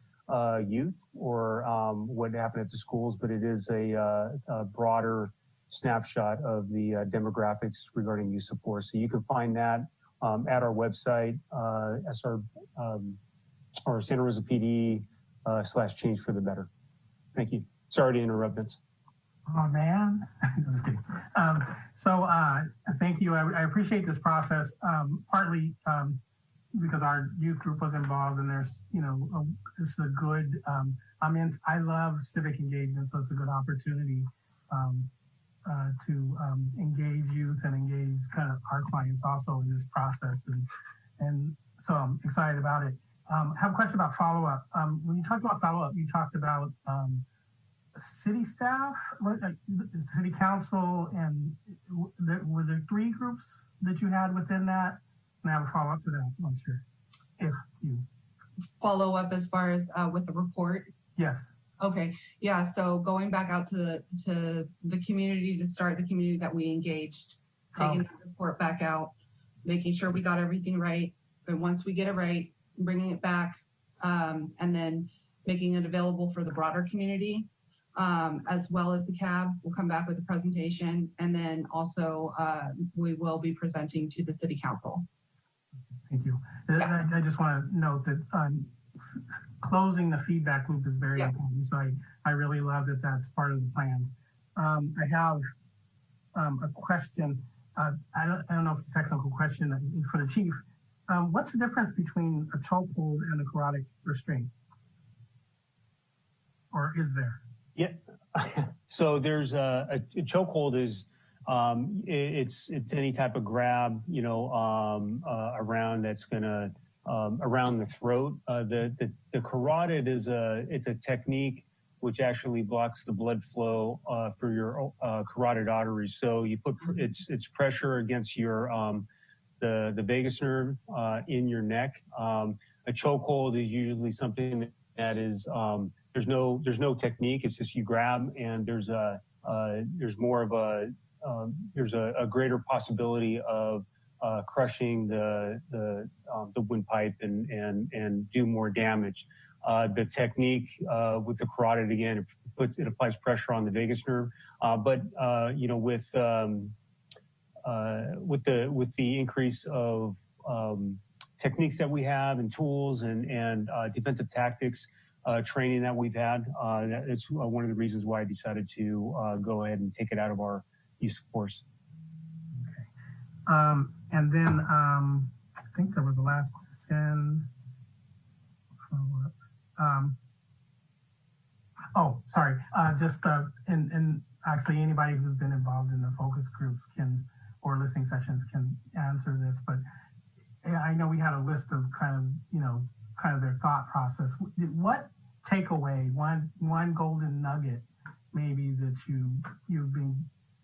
youth or what happened at the schools, but it is a broader snapshot of the demographics regarding use of force. So you can find that at our website, or Santa Rosa PD /Change for the Better. Thank you. Sorry to interrupt, Vince. Oh man, just kidding. Thank you. I appreciate this process, partly because our youth group was involved, and there's, this is a good, I love civic engagement, so it's a good opportunity to engage youth and engage kind of our clients also in this process. And so I'm excited about it. I have a question about follow-up. When you talked about follow-up, you talked about city staff, city council, and was there 3 groups that you had within that? And I have a follow-up to that, I'm sure. If you follow up as far as with the report. Yes. Okay. Yeah. So going back out to the community, to start the community that we engaged, taking the report back out, making sure we got everything right. And once we get it right, bringing it back, and then making it available for the broader community. As well as the CAB. We'll come back with a presentation, and then also we will be presenting to the City Council. Thank you. I just want to note that closing the feedback loop is very important. So I really love that that's part of the plan. I have a question. I don't know if it's a technical question for the chief. What's the difference between a chokehold and a carotid restraint? Or is there? Yeah, so there's a chokehold is it's any type of grab, around that's gonna around the throat. The carotid is it's a technique which actually blocks the blood flow for your carotid arteries. So you put it's pressure against your the vagus nerve in your neck. A chokehold is usually something that is there's no technique. It's just you grab, and there's more of a there's a greater possibility of crushing the windpipe and do more damage. The technique with the carotid, again, it applies pressure on the vagus nerve, but with the increase of techniques that we have and tools and defensive tactics training that we've had, it's one of the reasons why I decided to go ahead and take it out of our use of force. Okay. And then I think there was the last question. Sorry. And actually anybody who's been involved in the focus groups or listening sessions can answer this, but I know we had a list of kind of their thought process. takeaway, one golden nugget, maybe that you've been.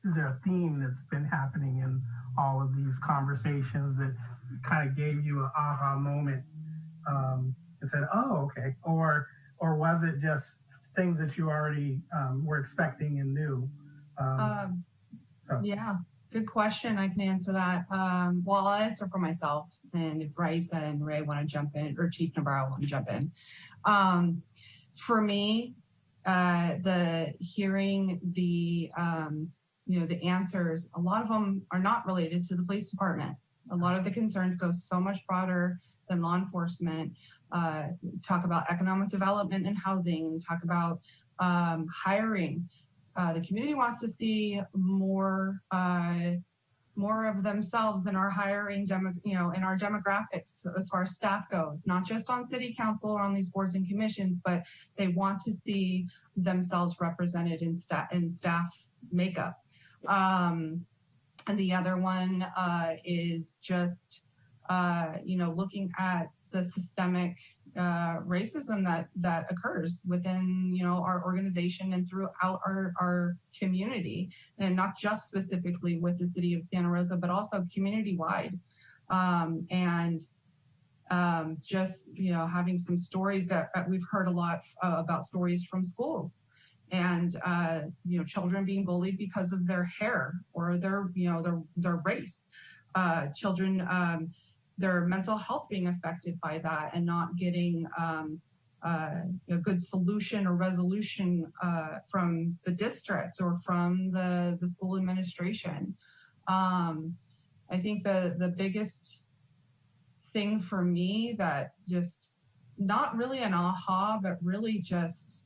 Is there a theme that's been happening in all of these conversations that kind of gave you an aha moment and said, "Oh, okay," or was it just things that you already were expecting and knew? Yeah, good question. I can answer that. Well, I'll answer for myself, and if Raisa and Ray want to jump in, or Chief Navarro want to jump in. For me, the hearing the the answers, a lot of them are not related to the police department. A lot of the concerns go so much broader than law enforcement. Talk about economic development and housing, talk about hiring. The community wants to see more of themselves in our hiring, in our demographics as far as staff goes, not just on city council or on these boards and commissions, but they want to see themselves represented in staff makeup. And the other one is just, looking at the systemic racism that occurs within, our organization and throughout our community, and not just specifically with the city of Santa Rosa, but also community-wide. Just, having some stories that we've heard a lot about stories from schools. And children being bullied because of their hair or their race. Children, their mental health being affected by that and not getting a good solution or resolution from the district or from the school administration. I think the biggest thing for me that just not really an aha, but really just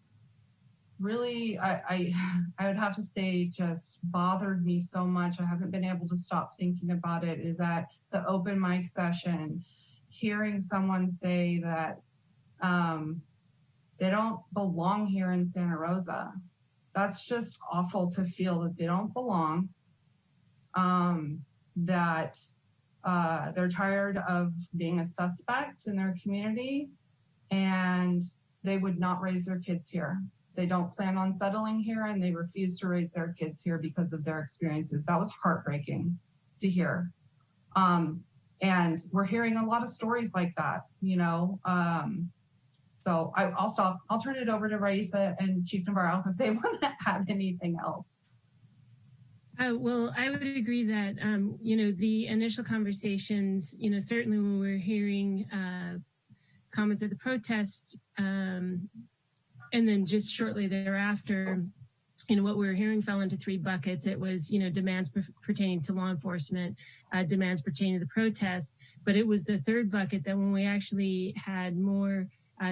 I would have to say just bothered me so much. I haven't been able to stop thinking about it, is at the open mic session, hearing someone say that they don't belong here in Santa Rosa. That's just awful to feel that they don't belong, that they're tired of being a suspect in their community, and they would not raise their kids here. They don't plan on settling here, and they refuse to raise their kids here because of their experiences. That was heartbreaking to hear. And we're hearing a lot of stories like that, So I'll stop. I'll turn it over to Raisa and Chief Navarro if they want to add anything else. Well, I would agree that, the initial conversations, certainly when we're hearing comments at the protest, and then just shortly thereafter, what we were hearing fell into three buckets. It was, demands pertaining to law enforcement, demands pertaining to the protests. But it was the third bucket that when we actually had more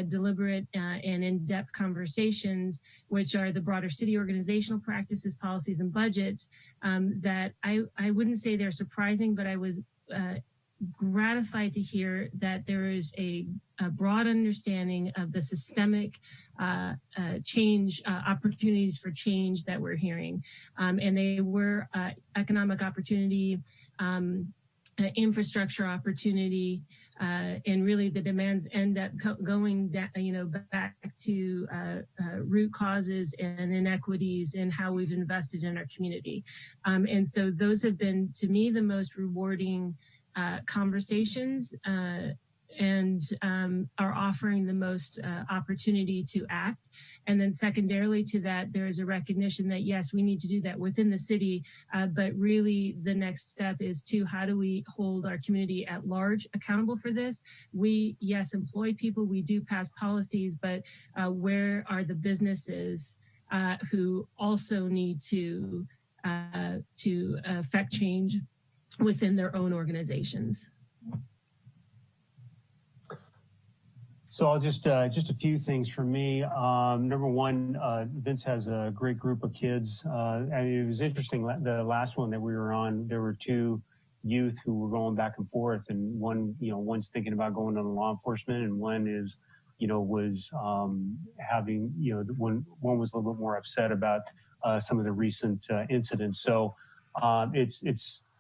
deliberate and in-depth conversations, which are the broader city organizational practices, policies, and budgets, that I wouldn't say they're surprising, but I was gratified to hear that there is a broad understanding of the systemic change, opportunities for change that we're hearing. And they were economic opportunity, infrastructure opportunity, and really the demands end up going back to root causes and inequities in how we've invested in our community. And so those have been, to me, the most rewarding conversations, and are offering the most opportunity to act. And then secondarily to that, there is a recognition that, yes, we need to do that within the city, but really the next step is to how do we hold our community at large accountable for this? We, yes, employ people, we do pass policies, but where are the businesses who also need to affect change within their own organizations? So I'll just a few things for me. Number one, Vince has a great group of kids. And it was interesting, the last one that we were on, there were two youth who were going back and forth, and one's thinking about going into law enforcement, and one is, was having, one was a little bit more upset about some of the recent incidents. So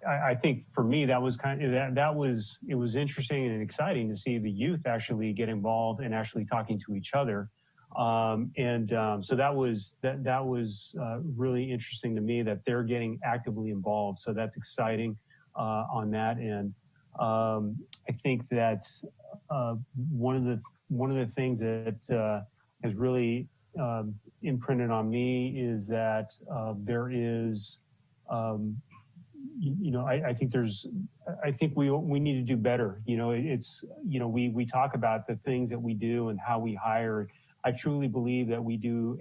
I think for me, that was it was interesting and exciting to see the youth actually get involved and actually talking to each other. So that was really interesting to me that they're getting actively involved. So that's exciting on that end. I think that one of the things that has really imprinted on me is that there is, I think we need to do better. We talk about the things that we do and how we hire. I truly believe that we do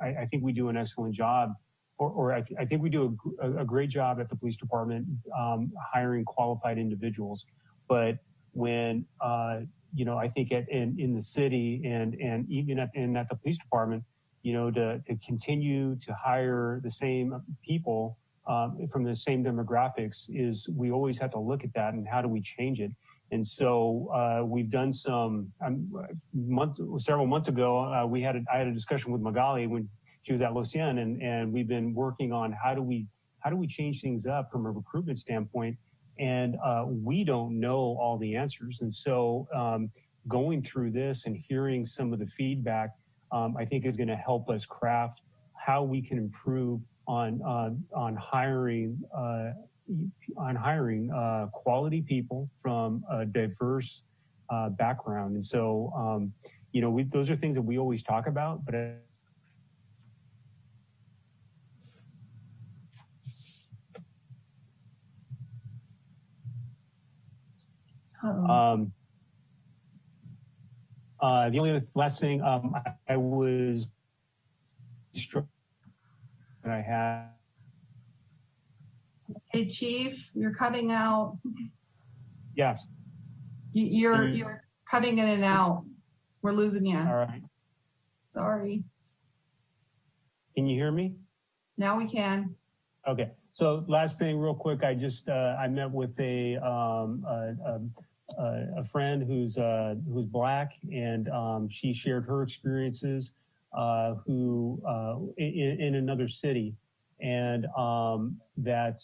I think we do an excellent job, or I think we do a great job at the police department hiring qualified individuals. But when I think in the city and even at the police department, to continue to hire the same people from the same demographics we always have to look at that and how do we change it. And so we've done some several months ago. I had a discussion with Magali when she was at Lucien, and we've been working on how do we change things up from a recruitment standpoint. And we don't know all the answers. And so going through this and hearing some of the feedback, I think is going to help us craft how we can improve on hiring quality people from a diverse background. And so, those are things that we always talk about, but the only last thing I was struck that I had. Hey, Chief, you're cutting out. Yes. You're cutting in and out. We're losing you. All right. Sorry. Can you hear me? Now we can. Okay. So last thing, real quick, I just I met with a friend who's Black, and she shared her experiences in another city, and that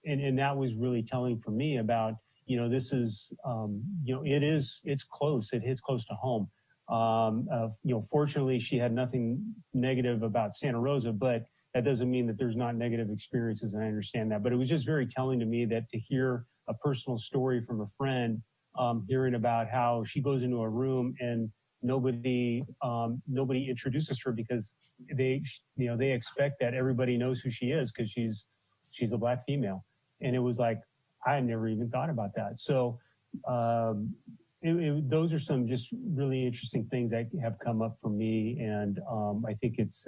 and that was really telling for me about this is it's close, it hits close to home. Fortunately, she had nothing negative about Santa Rosa, but that doesn't mean that there's not negative experiences, and I understand that. But it was just very telling to me that to hear a personal story from a friend, hearing about how she goes into a room and nobody introduces her because they expect that everybody knows who she is because she's a Black female. And it was like, I had never even thought about that. So those are some just really interesting things that have come up for me. And I think it's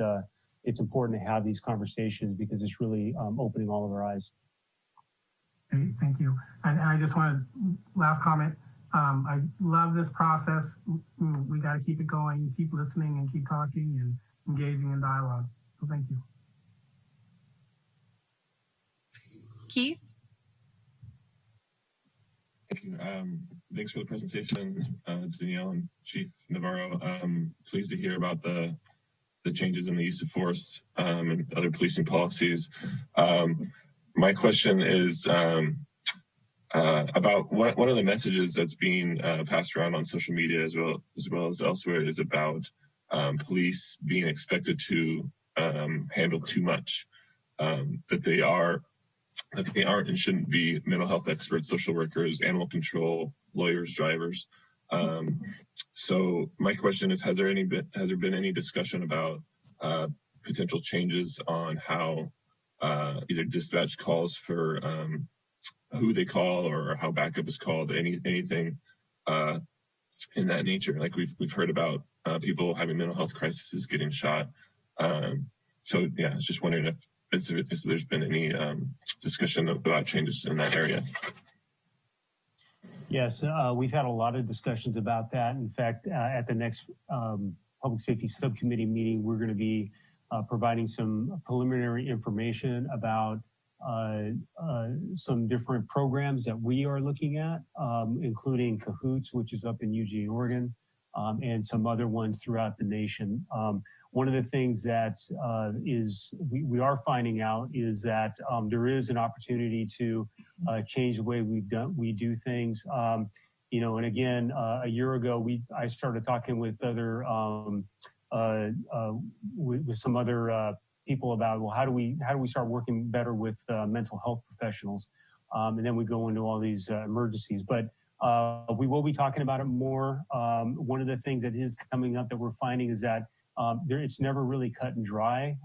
important to have these conversations because it's really opening all of our eyes. Thank you. And I just want to, last comment, I love this process. We got to keep it going, keep listening and keep talking and engaging in dialogue. So thank you. Keith? Thank you. Thanks for the presentation, Danielle and Chief Navarro. Pleased to hear about the changes in the use of force and other policing policies. My question is about one of the messages that's being passed around on social media as well as elsewhere is about police being expected to handle too much, that they aren't and shouldn't be mental health experts, social workers, animal control, lawyers, drivers. So my question is, has there been any discussion about potential changes on how either dispatch calls for who they call or how backup is called, anything in that nature? Like we've heard about people having mental health crises, getting shot. So yeah, I was just wondering if there's been any discussion about changes in that area. Yes, we've had a lot of discussions about that. In fact, at the next Public Safety Subcommittee meeting, we're going to be providing some preliminary information about some different programs that we are looking at, including Cahoots, which is up in Eugene, Oregon, and some other ones throughout the nation. One of the things that we are finding out is that there is an opportunity to change the way we do things. And again, a year ago, I started talking with other, with some other people about, well, how do we start working better with mental health professionals? And then we go into all these emergencies. But we will be talking about it more. One of the things that is coming up that we're finding is that it's never really cut and dry.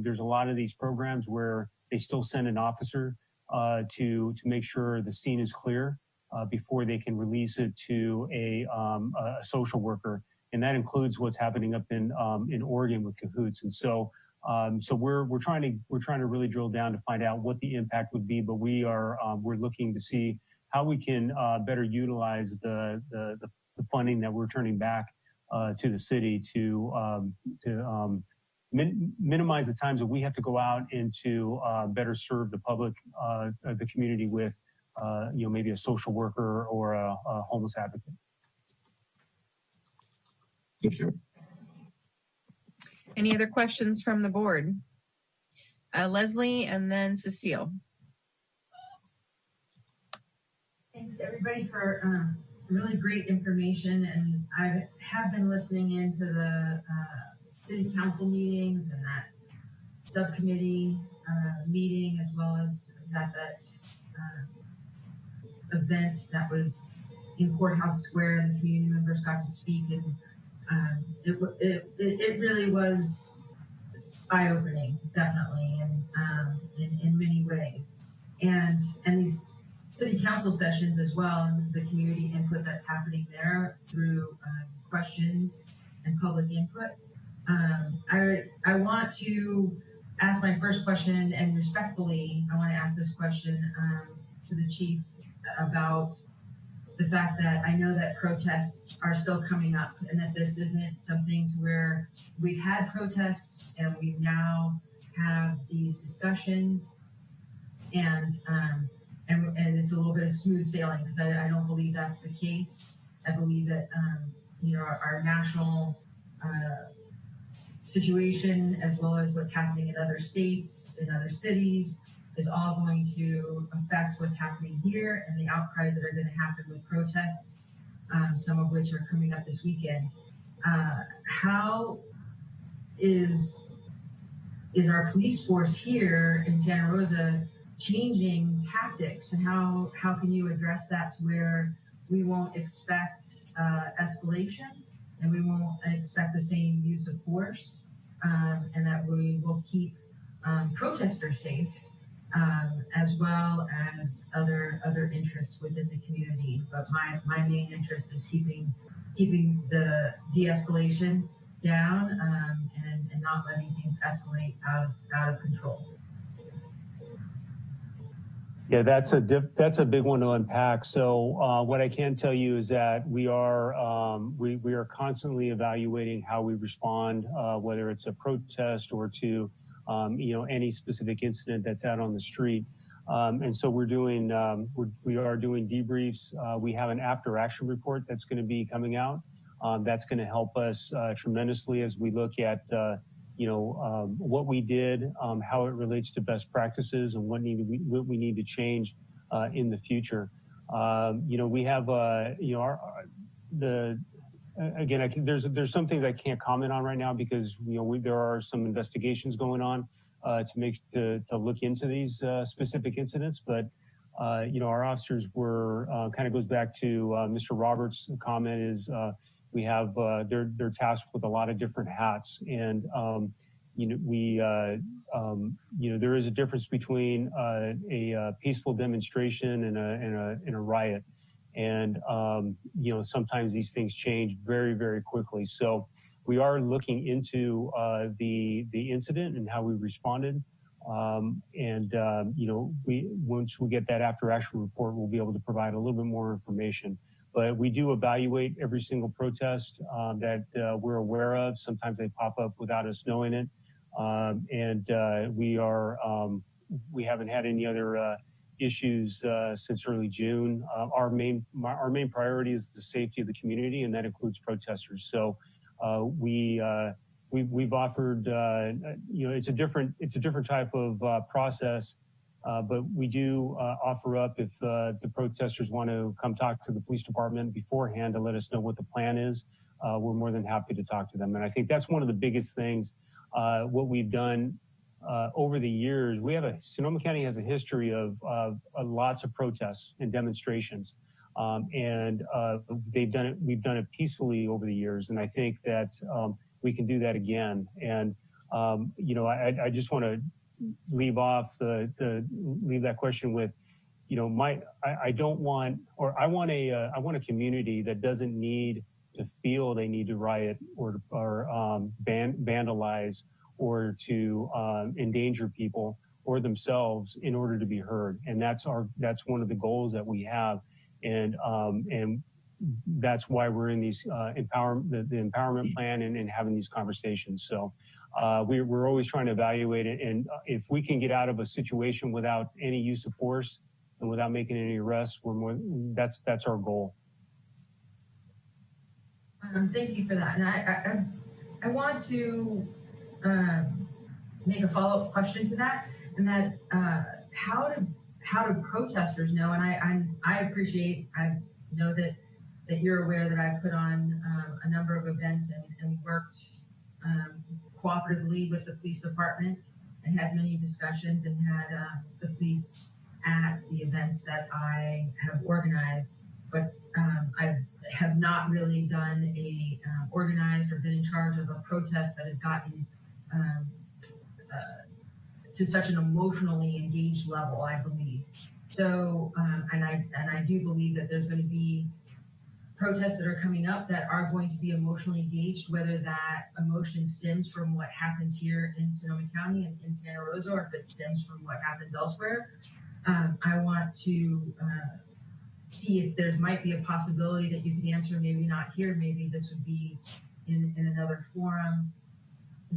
There's a lot of these programs where they still send an officer to make sure the scene is clear before they can release it to a social worker, and that includes what's happening up in Oregon with Cahoots. And so we're trying to really drill down to find out what the impact would be. But we're looking to see how we can better utilize the funding that we're turning back to the city to minimize the times that we have to go out and to better serve the public, the community with, maybe a social worker or a homeless advocate. Thank you. Any other questions from the board? Leslie and then Cecile. Thanks everybody for really great information, and I have been listening into the city council meetings and that subcommittee meeting, as well as at that event that was in Courthouse Square, and the community members got to speak, and it really was eye-opening, definitely, and in many ways, and these city council sessions as well, and the community input that's happening there through questions and public input. I want to ask my first question, and respectfully, I want to ask this question to the chief about the fact that I know that protests are still coming up, and that this isn't something to where we've had protests and we now have these discussions, and it's a little bit of smooth sailing, because I don't believe that's the case. I believe that our national situation, as well as what's happening in other states, in other cities, is all going to affect what's happening here and the outcries that are going to happen with protests, some of which are coming up this weekend. How is our police force here in Santa Rosa changing tactics, and how can you address that to where we won't expect escalation, and we won't expect the same use of force, and that we will keep protesters safe, as well as other interests within the community. But my main interest is keeping the de-escalation down, and not letting things escalate out of control. Yeah, that's a big one to unpack. So what I can tell you is that we are constantly evaluating how we respond, whether it's a protest or to any specific incident that's out on the street. And so we are doing debriefs. We have an after action report that's going to be coming out. That's going to help us tremendously as we look at what we did, how it relates to best practices, and what we need to change in the future. We have there's some things I can't comment on right now, because there are some investigations going on to look into these specific incidents. But our officers were kind of goes back to Mr. Roberts' comment is. We have they're tasked with a lot of different hats, and there is a difference between a peaceful demonstration and a riot, and sometimes these things change very, very quickly. So we are looking into the incident and how we responded, once we get that after action report, we'll be able to provide a little bit more information. But we do evaluate every single protest that we're aware of. Sometimes they pop up without us knowing it. We haven't had any other issues since early June. Our main priority is the safety of the community, and that includes protesters. So we've offered, it's a different type of process But we do offer up if the protesters want to come talk to the police department beforehand to let us know what the plan is. We're more than happy to talk to them. And I think that's one of the biggest things, what we've done over the years. Sonoma County has a history of lots of protests and demonstrations. We've done it peacefully over the years. And I think that we can do that again. And, I just want to leave that question with, I want a community that doesn't need to feel they need to riot or vandalize or to endanger people or themselves in order to be heard. And that's one of the goals that we have. And that's why we're in these the empowerment plan and having these conversations. So we're always trying to evaluate it. And if we can get out of a situation without any use of force and without making any arrests, that's our goal. Thank you for that. And I want to make a follow-up question to that, and that how do protesters know? And I appreciate, I know that you're aware that I put on a number of events and worked cooperatively with the police department and had many discussions and had the police at the events that I have organized. But I have not really done a organized or been in charge of a protest that has gotten to such an emotionally engaged level, I believe. So, and I do believe that there's going to be protests that are coming up that are going to be emotionally engaged, whether that emotion stems from what happens here in Sonoma County and in Santa Rosa, or if it stems from what happens elsewhere. I want to see if there might be a possibility that you could answer, maybe not here, maybe this would be in another forum.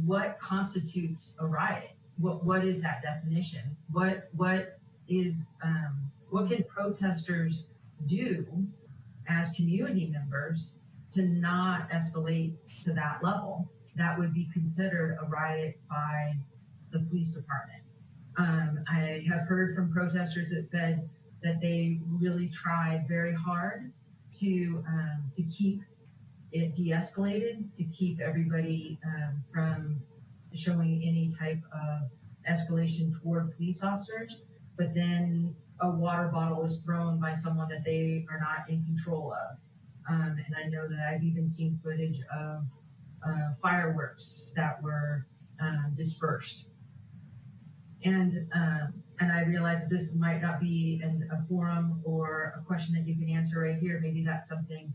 What constitutes a riot? What is that definition? What can protesters do as community members to not escalate to that level that would be considered a riot by the police department? I have heard from protesters that said that they really tried very hard to keep it de-escalated, to keep everybody from showing any type of escalation toward police officers, but then a water bottle is thrown by someone that they are not in control of. And I know that I've even seen footage of fireworks that were dispersed. And I realize that this might not be a forum or a question that you can answer right here. Maybe that's something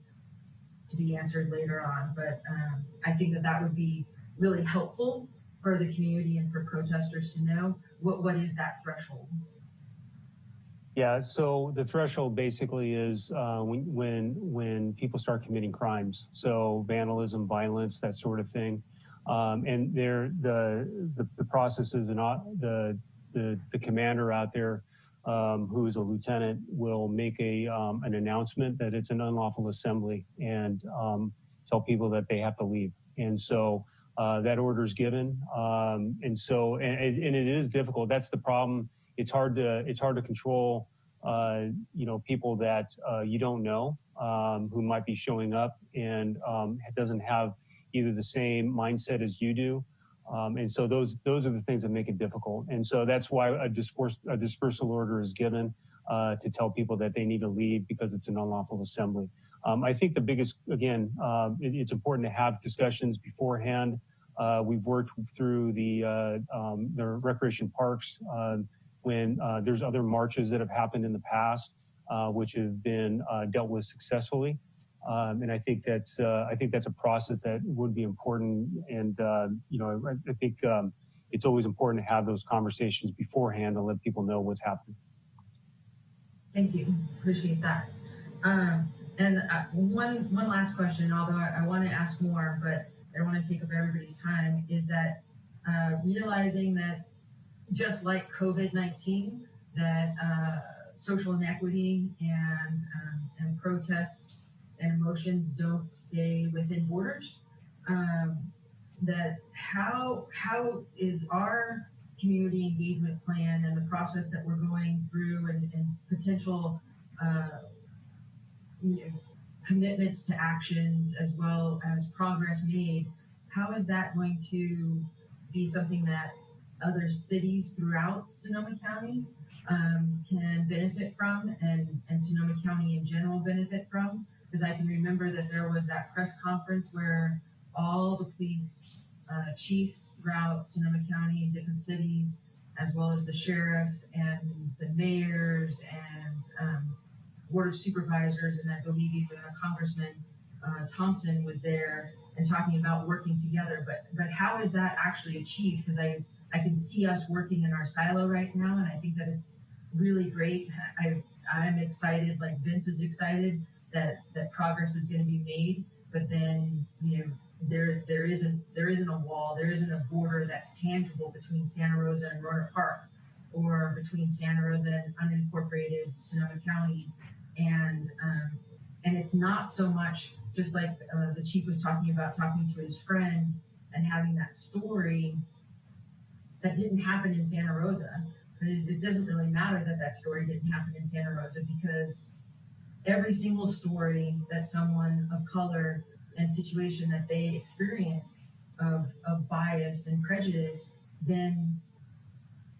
to be answered later on. But I think that would be really helpful for the community and for protesters to know what is that threshold. Yeah, so the threshold basically is when people start committing crimes, so vandalism, violence, that sort of thing, and the processes and the commander out there, who is a lieutenant, will make an announcement that it's an unlawful assembly and tell people that they have to leave, and so that order is given, and it is difficult. That's the problem. It's hard to control, people that you don't know, who might be showing up and doesn't have either the same mindset as you do. And so those are the things that make it difficult. And so that's why a dispersal order is given to tell people that they need to leave because it's an unlawful assembly. I think the biggest, again, it's important to have discussions beforehand. We've worked through the recreation parks when there's other marches that have happened in the past, which have been dealt with successfully. And I think that's a process that would be important. And, I think it's always important to have those conversations beforehand and let people know what's happening. Thank you. Appreciate that. And one last question, although I want to ask more, but I don't want to take up everybody's time, is that realizing that just like COVID-19, that social inequity and protests and emotions don't stay within borders, that how is our community engagement plan and the process that we're going through and potential commitments to actions as well as progress made, how is that going to be something that other cities throughout Sonoma County can benefit from, and Sonoma County in general benefit from? Because I can remember that there was that press conference where all the police chiefs throughout Sonoma County in different cities, as well as the sheriff and the mayors and board of supervisors, and I believe even Congressman Thompson was there and talking about working together. But how is that actually achieved? Because I can see us working in our silo right now, and I think that it's really great. I'm excited, like Vince is excited that progress is going to be made. But then, there isn't a wall, there isn't a border that's tangible between Santa Rosa and Rohnert Park, or between Santa Rosa and unincorporated Sonoma County. And it's not so much just like the chief was talking about, talking to his friend and having that story that didn't happen in Santa Rosa. It doesn't really matter that that story didn't happen in Santa Rosa, because every single story that someone of color and situation that they experience of bias and prejudice then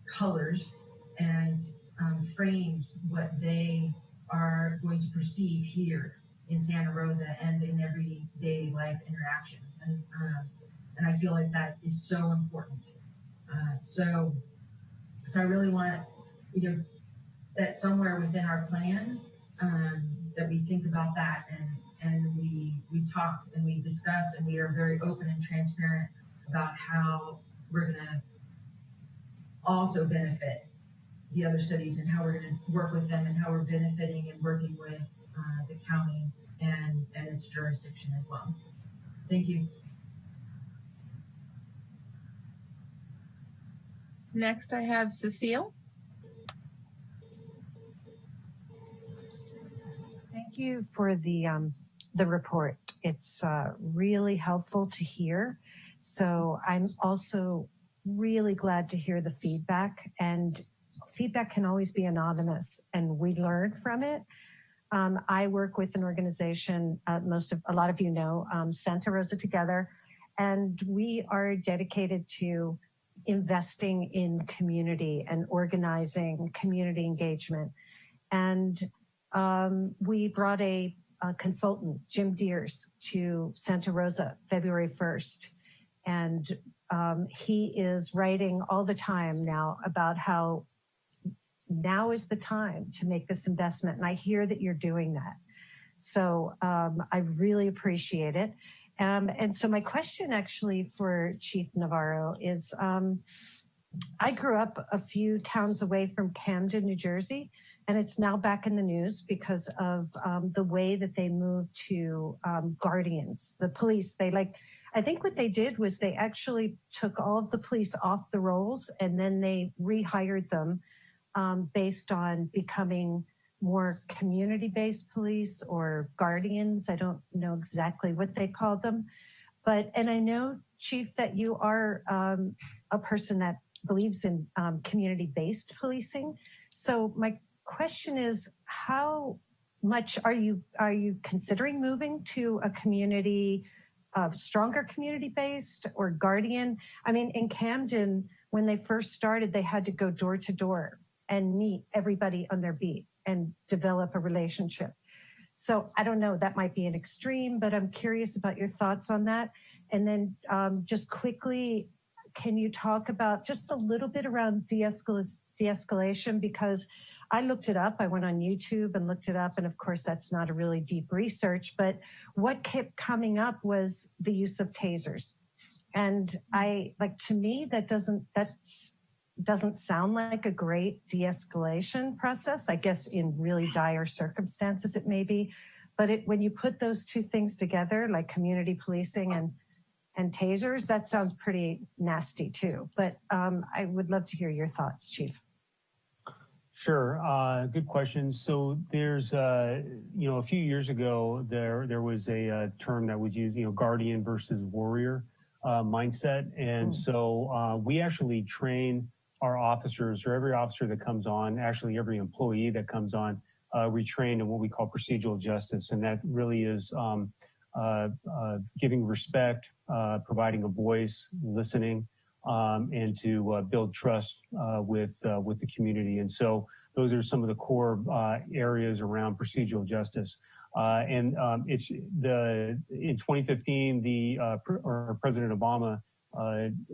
colors and frames what they are going to perceive here in Santa Rosa and in everyday life interactions. And I feel like that is so important. So I really want, that somewhere within our plan, that we think about that and we talk and we discuss, and we are very open and transparent about how we're going to also benefit the other cities and how we're going to work with them and how we're benefiting and working with the county and its jurisdiction as well. Thank you. Next, I have Cecile. Thank you for the report. It's really helpful to hear. So I'm also really glad to hear the feedback, and feedback can always be anonymous and we learn from it. I work with an organization, a lot of you know, Santa Rosa Together, and we are dedicated to investing in community and organizing community engagement. And we brought a consultant, Jim Deers, to Santa Rosa February 1st. And he is writing all the time now about how now is the time to make this investment. And I hear that you're doing that. So I really appreciate it. And so my question actually for Chief Navarro is, I grew up a few towns away from Camden, New Jersey, and it's now back in the news because of the way that they moved to guardians, the police. I think what they did was they actually took all of the police off the rolls and then they rehired them based on becoming more community-based police or guardians. I don't know exactly what they called them. And I know, Chief, that you are a person that believes in community-based policing. So my question is, how much are you considering moving to a community, stronger community-based or guardian? I mean, in Camden, when they first started, they had to go door to door and meet everybody on their beat and develop a relationship. So I don't know, that might be an extreme, but I'm curious about your thoughts on that. And then just quickly, can you talk about just a little bit around de-escalation? Because I looked it up, I went on YouTube and looked it up, and of course that's not a really deep research, but what kept coming up was the use of tasers. And to me, that doesn't sound like a great de-escalation process. I guess in really dire circumstances it may be, but when you put those two things together, like community policing and tasers, that sounds pretty nasty too. But I would love to hear your thoughts, Chief. Sure, good question. So there's, a few years ago, there was a term that was used, guardian versus warrior mindset. And so we actually train our officers, or every officer that comes on, actually every employee that comes on, retrained in what we call procedural justice. And that really is giving respect, providing a voice, listening, and to build trust with the community. And so those are some of the core areas around procedural justice. In 2015, President Obama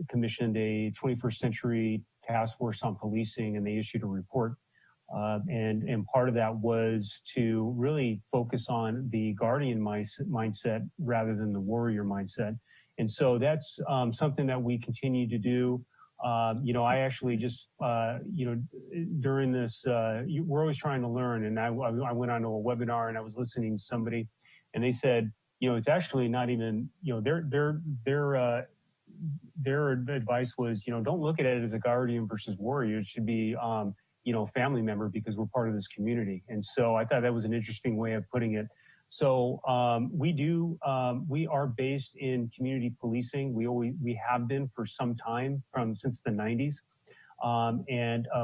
commissioned a 21st century task force on policing, and they issued a report. And part of that was to really focus on the guardian mindset rather than the warrior mindset. And so that's something that we continue to do. I actually just, during this, we're always trying to learn. And I went on to a webinar and I was listening to somebody, and they said, it's actually not even, their advice was, don't look at it as a guardian versus warrior. It should be, family member, because we're part of this community. And so I thought that was an interesting way of putting it. So we are based in community policing. We have been for some time, since the 90s.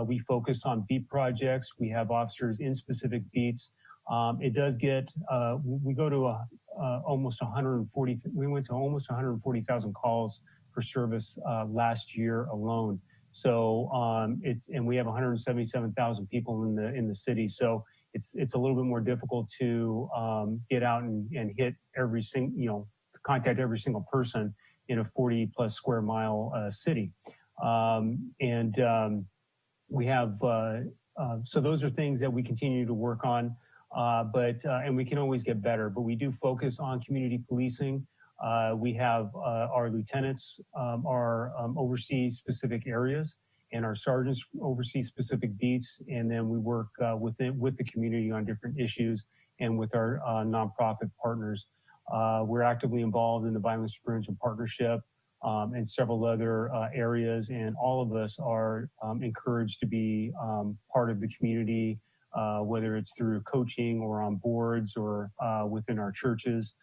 We focus on beat projects. We have officers in specific beats. It does get, we go to almost 140, we went to almost 140,000 calls for service last year alone. So and we have 177,000 people in the city. So it's a little bit more difficult to get out and hit every single, to contact every single person in a 40 plus square mile city. We have, so those are things that we continue to work on, and we can always get better, but we do focus on community policing. We have our lieutenants oversee specific areas, and our sergeants oversee specific beats, and then we work with the community on different issues and with our nonprofit partners. We're actively involved in the Violence Prevention Partnership and several other areas, and all of us are encouraged to be part of the community, whether it's through coaching or on boards or within our churches.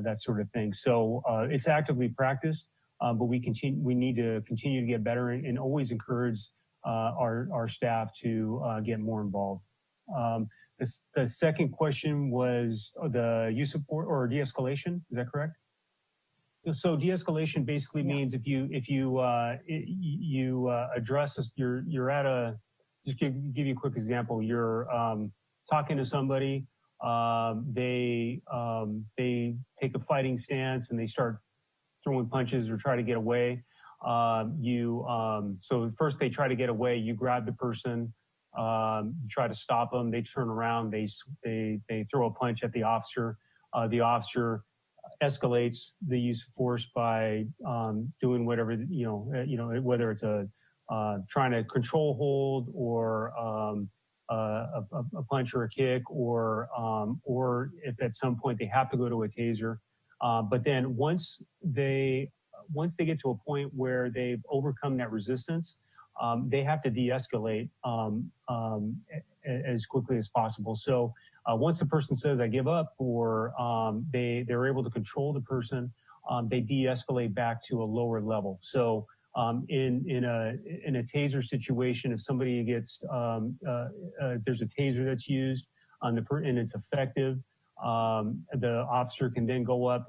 That sort of thing. So it's actively practiced, but we need to continue to get better and always encourage our staff to get more involved. The second question was the use of force or de-escalation. Is that correct? So de-escalation basically means if you address this, you're at a, just give you a quick example. You're talking to somebody. They take a fighting stance and they start throwing punches or try to get away. So first they try to get away. You grab the person, you try to stop them. They turn around. They throw a punch at the officer. The officer escalates the use of force by doing whatever whether it's trying to control hold or a punch or a kick, or if at some point they have to go to a taser. But then once they get to a point where they've overcome that resistance, they have to de-escalate as quickly as possible. So once the person says, I give up, or they're able to control the person, they de-escalate back to a lower level. So in a taser situation, if somebody gets, there's a taser that's used and it's effective, the officer can then go up,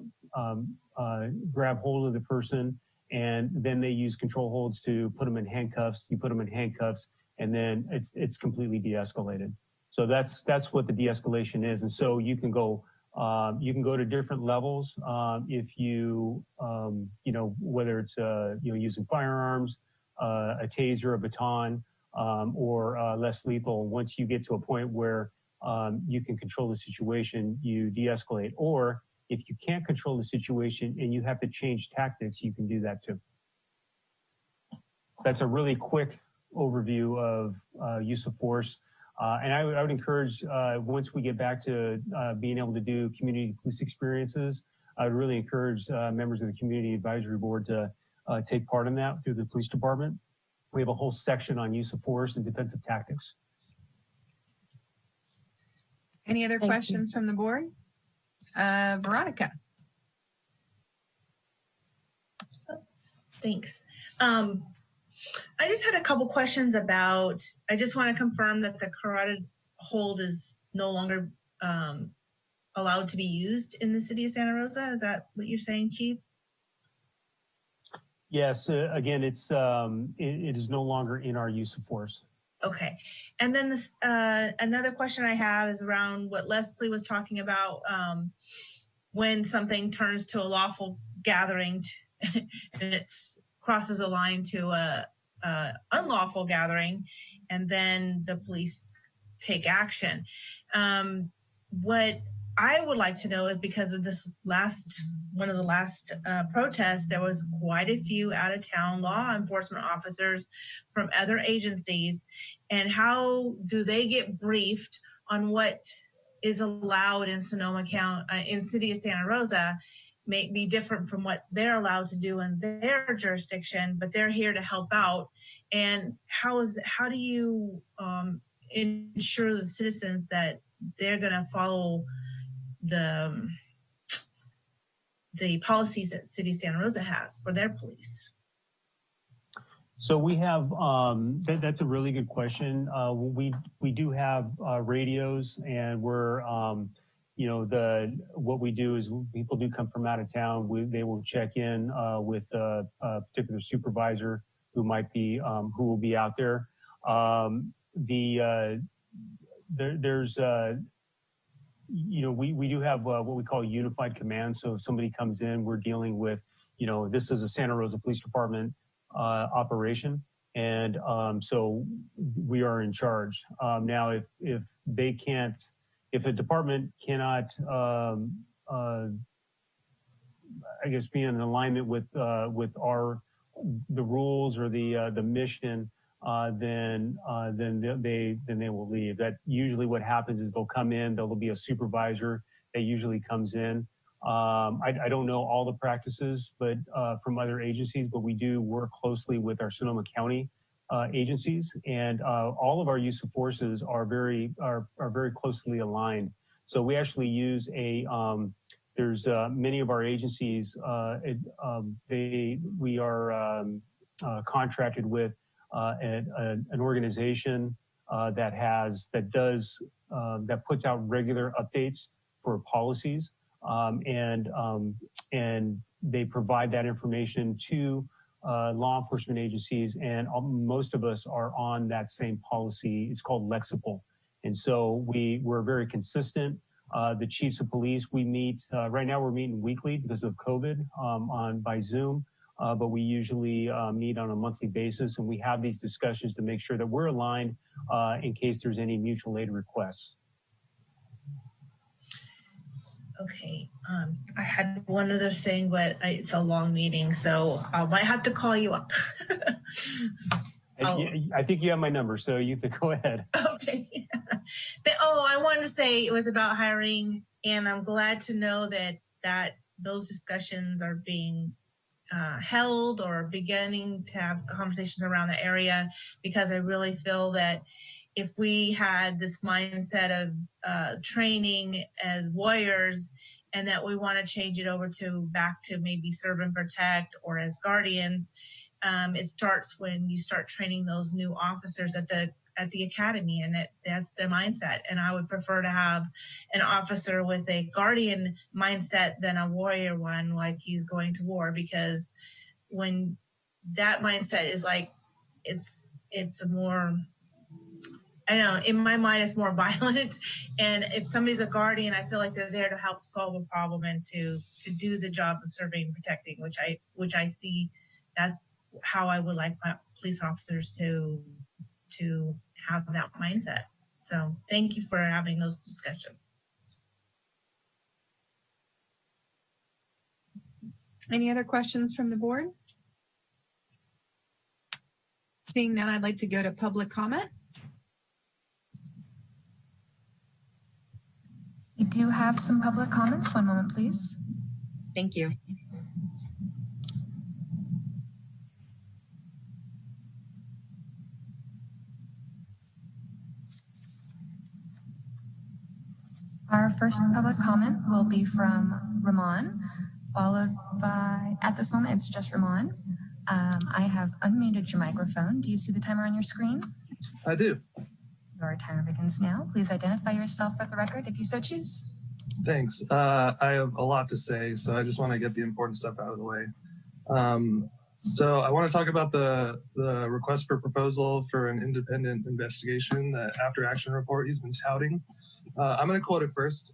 grab hold of the person, and then they use control holds to put them in handcuffs. You put them in handcuffs, and then it's completely de-escalated. So that's what the de-escalation is. And so you can go to different levels if you whether it's using firearms, a taser, a baton, or less lethal. Once you get to a point where you can control the situation, you de-escalate. Or if you can't control the situation and you have to change tactics, you can do that too. That's a really quick overview of use of force. And I would encourage, once we get back to being able to do community police experiences, I would really encourage members of the Community Advisory Board to take part in that through the police department. We have a whole section on use of force and defensive tactics. Any other questions from the board? Veronica. Thanks. I just had a couple questions about, I just want to confirm that the carotid hold is no longer allowed to be used in the city of Santa Rosa. Is that what you're saying, Chief? Yes, again, it is no longer in our use of force. Okay. And then this, another question I have is around what Leslie was talking about, when something turns to a lawful gathering and it crosses a line to a unlawful gathering, and then the police take action. What I would like to know is, because of this one of the last protests, there was quite a few out of town law enforcement officers from other agencies, and how do they get briefed on what is allowed in Sonoma County, in city of Santa Rosa, may be different from what they're allowed to do in their jurisdiction, but they're here to help out. And how do you ensure the citizens that they're going to follow the policies that City of Santa Rosa has for their police? So we have, that's a really good question. We do have radios, and we're, you know, what we do is people do come from out of town. They will check in with a particular supervisor who might be, who will be out there. There's, you know, we do have what we call a unified command. So if somebody comes in, we're dealing with, you know, this is a Santa Rosa Police Department operation, and so we are in charge. Now, if they can't, if a department cannot, I guess, be in alignment with the rules or the mission, then they will leave. That usually what happens is they'll come in. There'll be a supervisor that usually comes in. I don't know all the practices, but from other agencies, but we do work closely with our Sonoma County agencies, and all of our use of forces are very closely aligned. So we actually use there's many of our agencies, we are contracted with an organization that puts out regular updates for policies. And they provide that information to law enforcement agencies, and most of us are on that same policy. It's called Lexipol. And so we're very consistent. The chiefs of police, we meet, right now we're meeting weekly because of COVID by Zoom, but we usually meet on a monthly basis, and we have these discussions to make sure that we're aligned in case there's any mutual aid requests. Okay, I had one other thing, but it's a long meeting, so I might have to call you up. I think you have my number, so you can go ahead. Okay. I wanted to say it was about hiring, and I'm glad to know that those discussions are being held or beginning to have conversations around the area, because I really feel that if we had this mindset of training as warriors, and that we want to change it over back to maybe serve and protect or as guardians, it starts when you start training those new officers at the academy, and that's the mindset. And I would prefer to have an officer with a guardian mindset than a warrior one, like he's going to war, because when that mindset is like, it's a more, I don't know, in my mind, it's more violent. And if somebody's a guardian, I feel like they're there to help solve a problem and to do the job of serving and protecting, which I see that's how I would like my police officers to have that mindset. So thank you for having those discussions. Any other questions from the board? Seeing none, I'd like to go to public comment. We do have some public comments. One moment, please. Thank you. Our first public comment will be from Ramon, followed by, at this moment, it's just Ramon, I have unmuted your microphone. Do you see the timer on your screen? I do. Your timer begins now. Please identify yourself for the record if you so choose. Thanks. I have a lot to say, so I just want to get the important stuff out of the way. So I want to talk about the request for proposal for an independent investigation, the after action report he's been touting. I'm going to quote it first.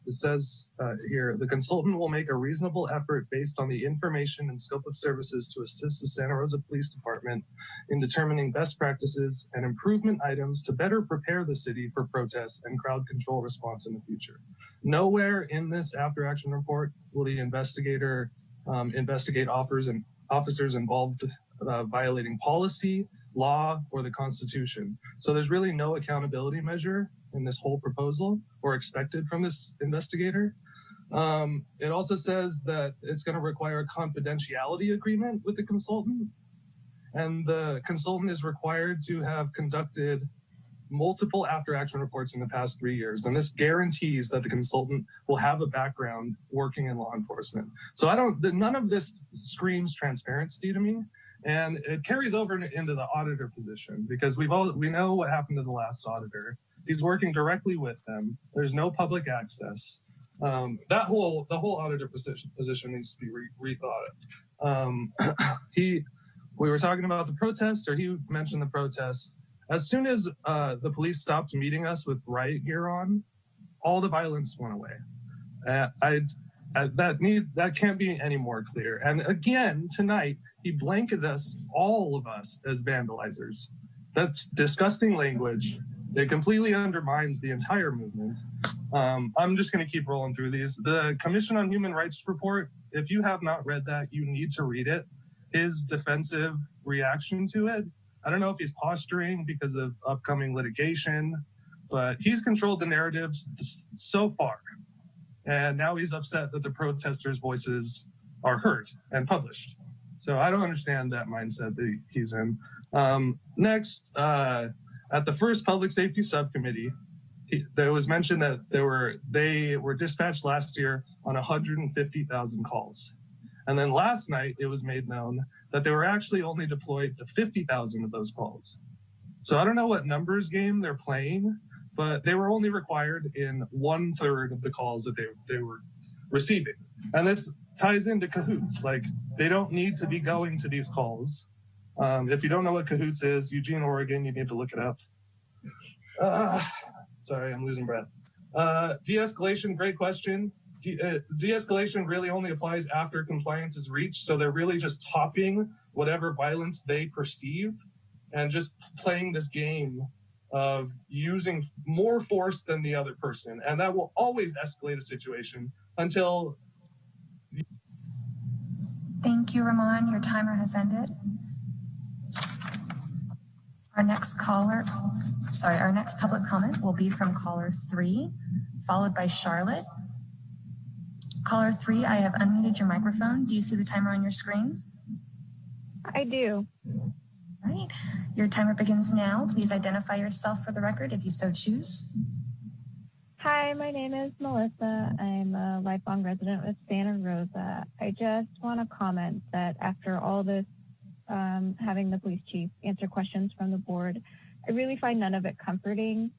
It says here, the consultant will make a reasonable effort based on the information and scope of services to assist the Santa Rosa Police Department in determining best practices and improvement items to better prepare the city for protests and crowd control response in the future. Nowhere in this after action report will the investigator investigate officers involved violating policy, law, or the Constitution. So there's really no accountability measure in this whole proposal or expected from this investigator. It also says that it's going to require a confidentiality agreement with the consultant, and the consultant is required to have conducted multiple after action reports in the past 3 years. And this guarantees that the consultant will have a background working in law enforcement. So none of this screams transparency to me. And it carries over into the auditor position because we know what happened to the last auditor. He's working directly with them. There's no public access. The whole auditor position needs to be rethought. We were talking about the protests, or he mentioned the protests. As soon as the police stopped meeting us with riot gear on, all the violence went away. That can't be any more clear. And again, tonight, he blanketed us, all of us, as vandalizers. That's disgusting language. It completely undermines the entire movement. I'm just going to keep rolling through these. The Commission on Human Rights report, if you have not read that, you need to read it. His defensive reaction to it, I don't know if he's posturing because of upcoming litigation, but he's controlled the narratives so far. And now he's upset that the protesters' voices are heard and published. So I don't understand that mindset that he's in. Next, at the first public safety subcommittee, there was mentioned that they were dispatched last year on 150,000 calls. And then last night, it was made known that they were actually only deployed to 50,000 of those calls. So I don't know what numbers game they're playing, but they were only required in 1/3 of the calls that they were receiving. And this ties into cahoots. Like, they don't need to be going to these calls. If you don't know what cahoots is, Eugene, Oregon, you need to look it up. Sorry, I'm losing breath. De-escalation, great question. De-escalation really only applies after compliance is reached. So they're really just topping whatever violence they perceive and just playing this game of using more force than the other person. And that will always escalate a situation until... Thank you, Ramon. Your timer has ended. Our next public comment will be from caller 3, followed by Charlotte. Caller 3, I have unmuted your microphone. Do you see the timer on your screen? I do. All right. Your timer begins now. Please identify yourself for the record if you so choose. Hi, my name is Melissa. I'm a lifelong resident of Santa Rosa. I just want to comment that after all this, having the police chief answer questions from the board, I really find none of it comforting.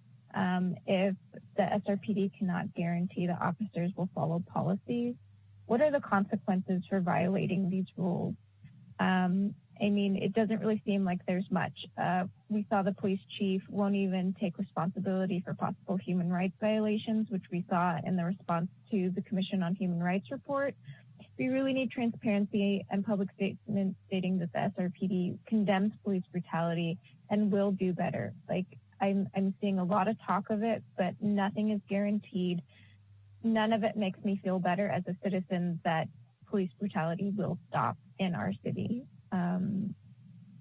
If the SRPD cannot guarantee that officers will follow policies, what are the consequences for violating these rules? I mean, it doesn't really seem like there's much. We saw the police chief won't even take responsibility for possible human rights violations, which we saw in the response to the Commission on Human Rights report. We really need transparency and public statements stating that the SRPD condemns police brutality and will do better. Like, I'm seeing a lot of talk of it, but nothing is guaranteed. None of it makes me feel better as a citizen that police brutality will stop in our city.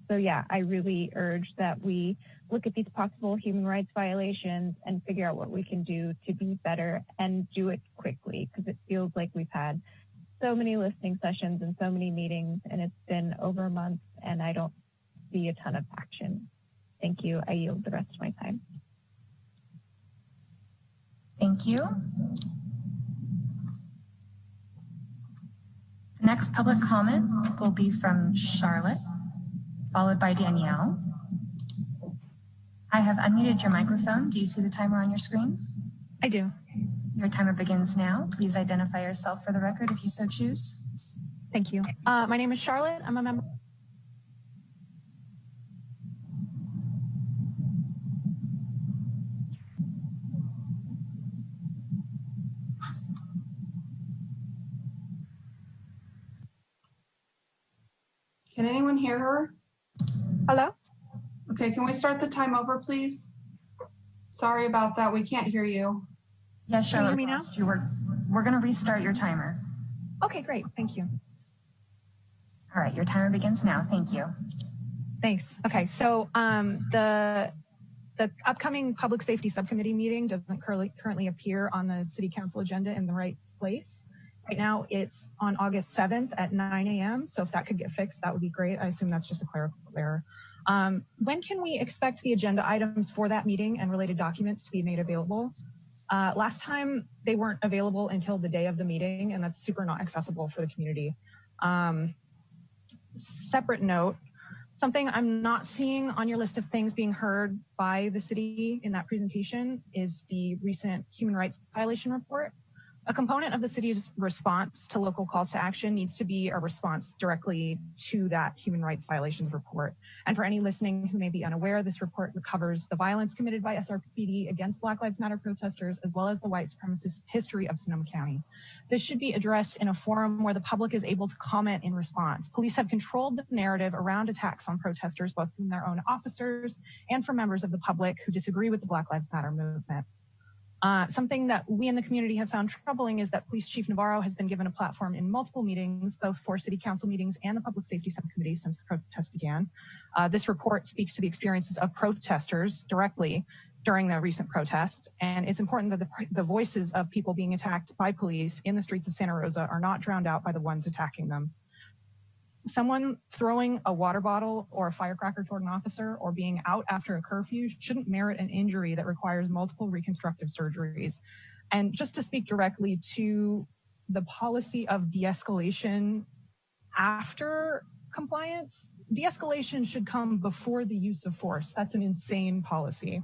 So yeah, I really urge that we look at these possible human rights violations and figure out what we can do to be better and do it quickly, because it feels like we've had so many listening sessions and so many meetings, and it's been over a month and I don't see a ton of action. Thank you. I yield the rest of my time. Thank you. The next public comment will be from Charlotte, followed by Danielle. I have unmuted your microphone. Do you see the timer on your screen? I do. Your timer begins now. Please identify yourself for the record if you so choose. Thank you. My name is Charlotte. I'm a member. Can anyone hear her? Hello? Okay, can we start the time over, please? Sorry about that. We can't hear you. Yes, Charlotte. Can you hear me now? We're going to restart your timer. Okay, great. Thank you. All right, your timer begins now. Thank you. Thanks. Okay, so the upcoming Public Safety Subcommittee meeting doesn't currently appear on the City Council agenda in the right place. Right now, it's on August 7th at 9 a.m. So if that could get fixed, that would be great. I assume that's just a clerical error. When can we expect the agenda items for that meeting and related documents to be made available? Last time, they weren't available until the day of the meeting, and that's super not accessible for the community. Separate note, something I'm not seeing on your list of things being heard by the city in that presentation is the recent human rights violation report. A component of the city's response to local calls to action needs to be a response directly to that human rights violations report. And for any listening who may be unaware, this report covers the violence committed by SRPD against Black Lives Matter protesters, as well as the white supremacist history of Sonoma County. This should be addressed in a forum where the public is able to comment in response. Police have controlled the narrative around attacks on protesters, both from their own officers and from members of the public who disagree with the Black Lives Matter movement. Something that we in the community have found troubling is that Police Chief Navarro has been given a platform in multiple meetings, both for City Council meetings and the Public Safety Subcommittee since the protest began. This report speaks to the experiences of protesters directly during the recent protests, and it's important that the voices of people being attacked by police in the streets of Santa Rosa are not drowned out by the ones attacking them. Someone throwing a water bottle or a firecracker toward an officer or being out after a curfew shouldn't merit an injury that requires multiple reconstructive surgeries. And just to speak directly to the policy of de-escalation after compliance, de-escalation should come before the use of force. That's an insane policy.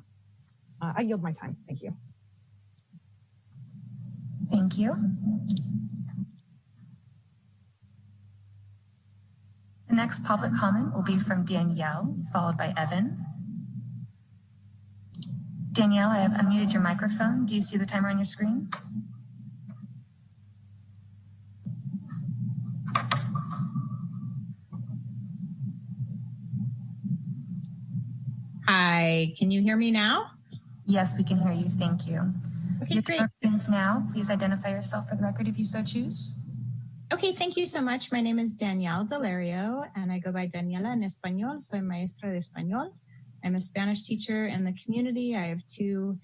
I yield my time. Thank you. Thank you. The next public comment will be from Danielle, followed by Evan. Danielle, I have unmuted your microphone. Do you see the timer on your screen? Hi, can you hear me now? Yes, we can hear you. Thank you. Okay, your great. timer begins now. Please identify yourself for the record if you so choose. Okay, thank you so much. My name is Danielle Delario, and I go by Daniela en Español. Soy maestra de español. I'm a Spanish teacher in the community. I have two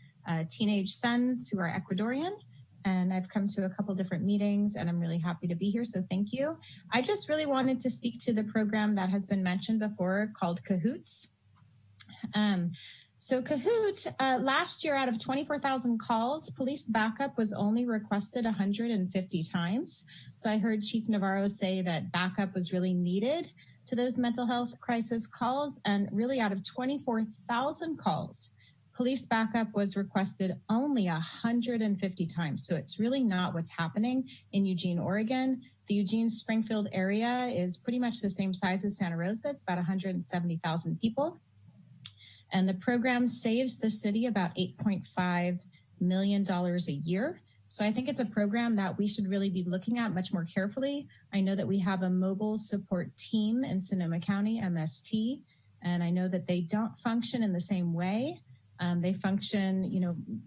teenage sons who are Ecuadorian, and I've come to a couple different meetings, and I'm really happy to be here, so thank you. I just really wanted to speak to the program that has been mentioned before called Cahoots. So Cahoots, last year out of 24,000 calls, police backup was only requested 150 times. So I heard Chief Navarro say that backup was really needed to those mental health crisis calls. And really out of 24,000 calls, police backup was requested only 150 times. So it's really not what's happening in Eugene, Oregon. The Eugene-Springfield area is pretty much the same size as Santa Rosa. It's about 170,000 people. And the program saves the city about $8.5 million a year. So I think it's a program that we should really be looking at much more carefully. I know that we have a mobile support team in Sonoma County, MST, and I know that they don't function in the same way. They function,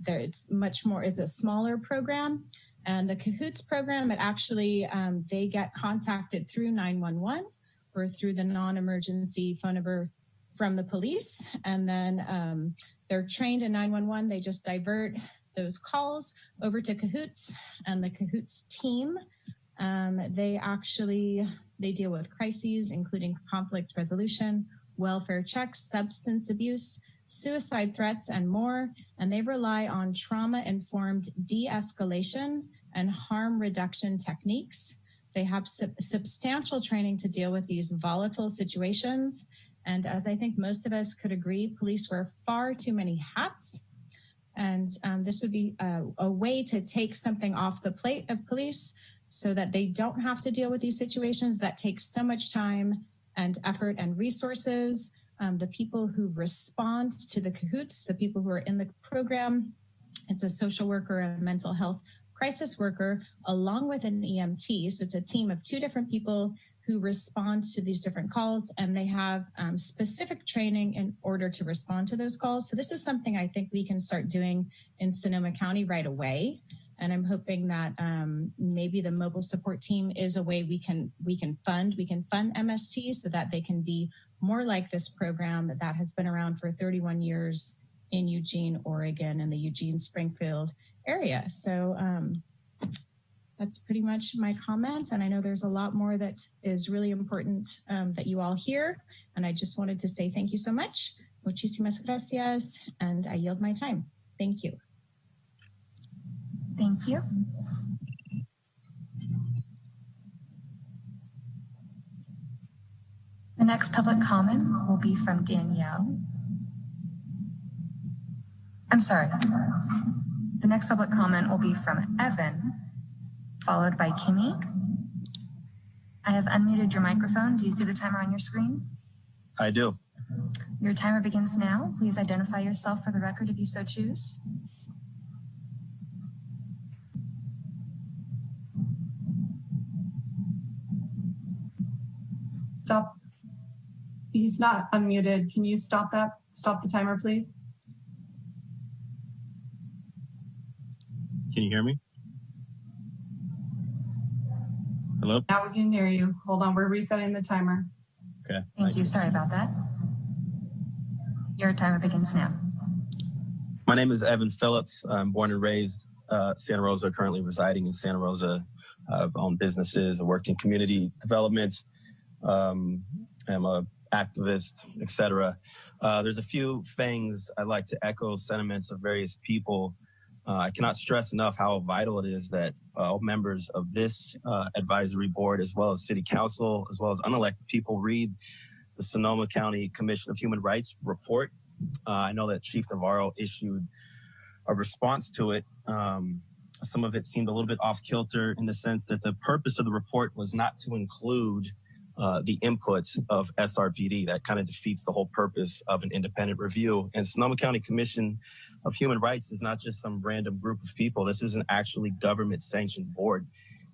it's much more, it's a smaller program. And the Cahoots program, it actually, they get contacted through 911 or through the non-emergency phone number from the police, and then they're trained in 911. They just divert those calls over to Cahoots, and the Cahoots team, they deal with crises, including conflict resolution, welfare checks, substance abuse, suicide threats, and more. And they rely on trauma-informed de-escalation and harm reduction techniques. They have substantial training to deal with these volatile situations. And as I think most of us could agree, police wear far too many hats. And this would be a way to take something off the plate of police so that they don't have to deal with these situations that take so much time and effort and resources. The people who respond to the cahoots, the people who are in the program, it's a social worker, a mental health crisis worker, along with an EMT. So it's a team of 2 different people who respond to these different calls, and they have specific training in order to respond to those calls. So this is something I think we can start doing in Sonoma County right away. And I'm hoping that maybe the mobile support team is a way we can fund MST so that they can be more like this program that has been around for 31 years in Eugene, Oregon, and the Eugene-Springfield area. So that's pretty much my comment. And I know there's a lot more that is really important that you all hear. And I just wanted to say thank you so much. Muchísimas gracias. And I yield my time. Thank you. Thank you. The next public comment will be from Danielle. I'm sorry. The next public comment will be from Evan, followed by Kimmy. I have unmuted your microphone. Do you see the timer on your screen? I do. Your timer begins now. Please identify yourself for the record if you so choose. Stop. He's not unmuted. Can you stop that? Stop the timer, please. Can you hear me? Hello? Now we can hear you. Hold on, we're resetting the timer. Okay. Thank you. Sorry about that. Your timer begins now. My name is Evan Phillips. I'm born and raised Santa Rosa, currently residing in Santa Rosa. I've owned businesses, I worked in community development. I'm an activist, etc. There's a few things I'd like to echo sentiments of various people. I cannot stress enough how vital it is that all members of this advisory board, as well as city council, as well as unelected people, read the Sonoma County Commission of Human Rights report. I know that Chief Navarro issued a response to it. Some of it seemed a little bit off kilter in the sense that the purpose of the report was not to include the inputs of SRPD. That kind of defeats the whole purpose of an independent review. And Sonoma County Commission of Human Rights is not just some random group of people. This is an actually government-sanctioned board.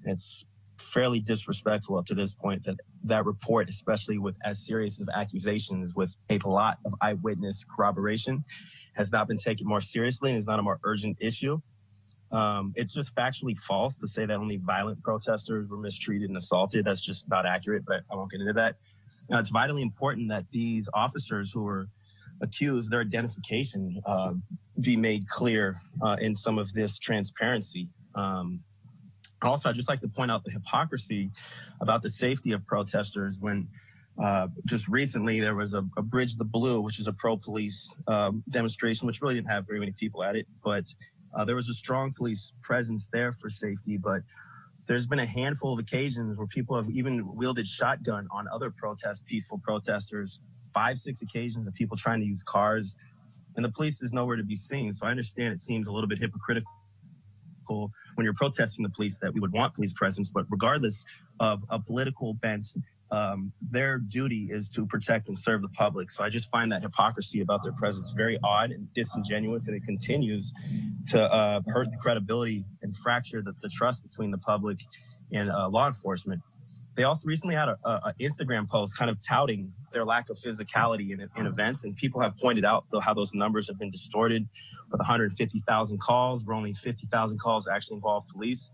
And it's fairly disrespectful up to this point that that report, especially with as serious of accusations with a lot of eyewitness corroboration, has not been taken more seriously and is not a more urgent issue. It's just factually false to say that only violent protesters were mistreated and assaulted. That's just not accurate, but I won't get into that. Now, it's vitally important that these officers who were accused, their identification be made clear in some of this transparency. Also, I'd just like to point out the hypocrisy about the safety of protesters when just recently there was a Bridge the Blue, which is a pro-police demonstration, which really didn't have very many people at it, but there was a strong police presence there for safety. But there's been a handful of occasions where people have even wielded shotgun on other peaceful protesters, 5-6 occasions of people trying to use cars, and the police is nowhere to be seen. So I understand it seems a little bit hypocritical when you're protesting the police that we would want police presence, but regardless of a political bent, their duty is to protect and serve the public. So I just find that hypocrisy about their presence very odd and disingenuous, and it continues to hurt the credibility and fracture the trust between the public and law enforcement. They also recently had an Instagram post kind of touting their lack of physicality in events, and people have pointed out how those numbers have been distorted with 150,000 calls, where only 50,000 calls actually involved police.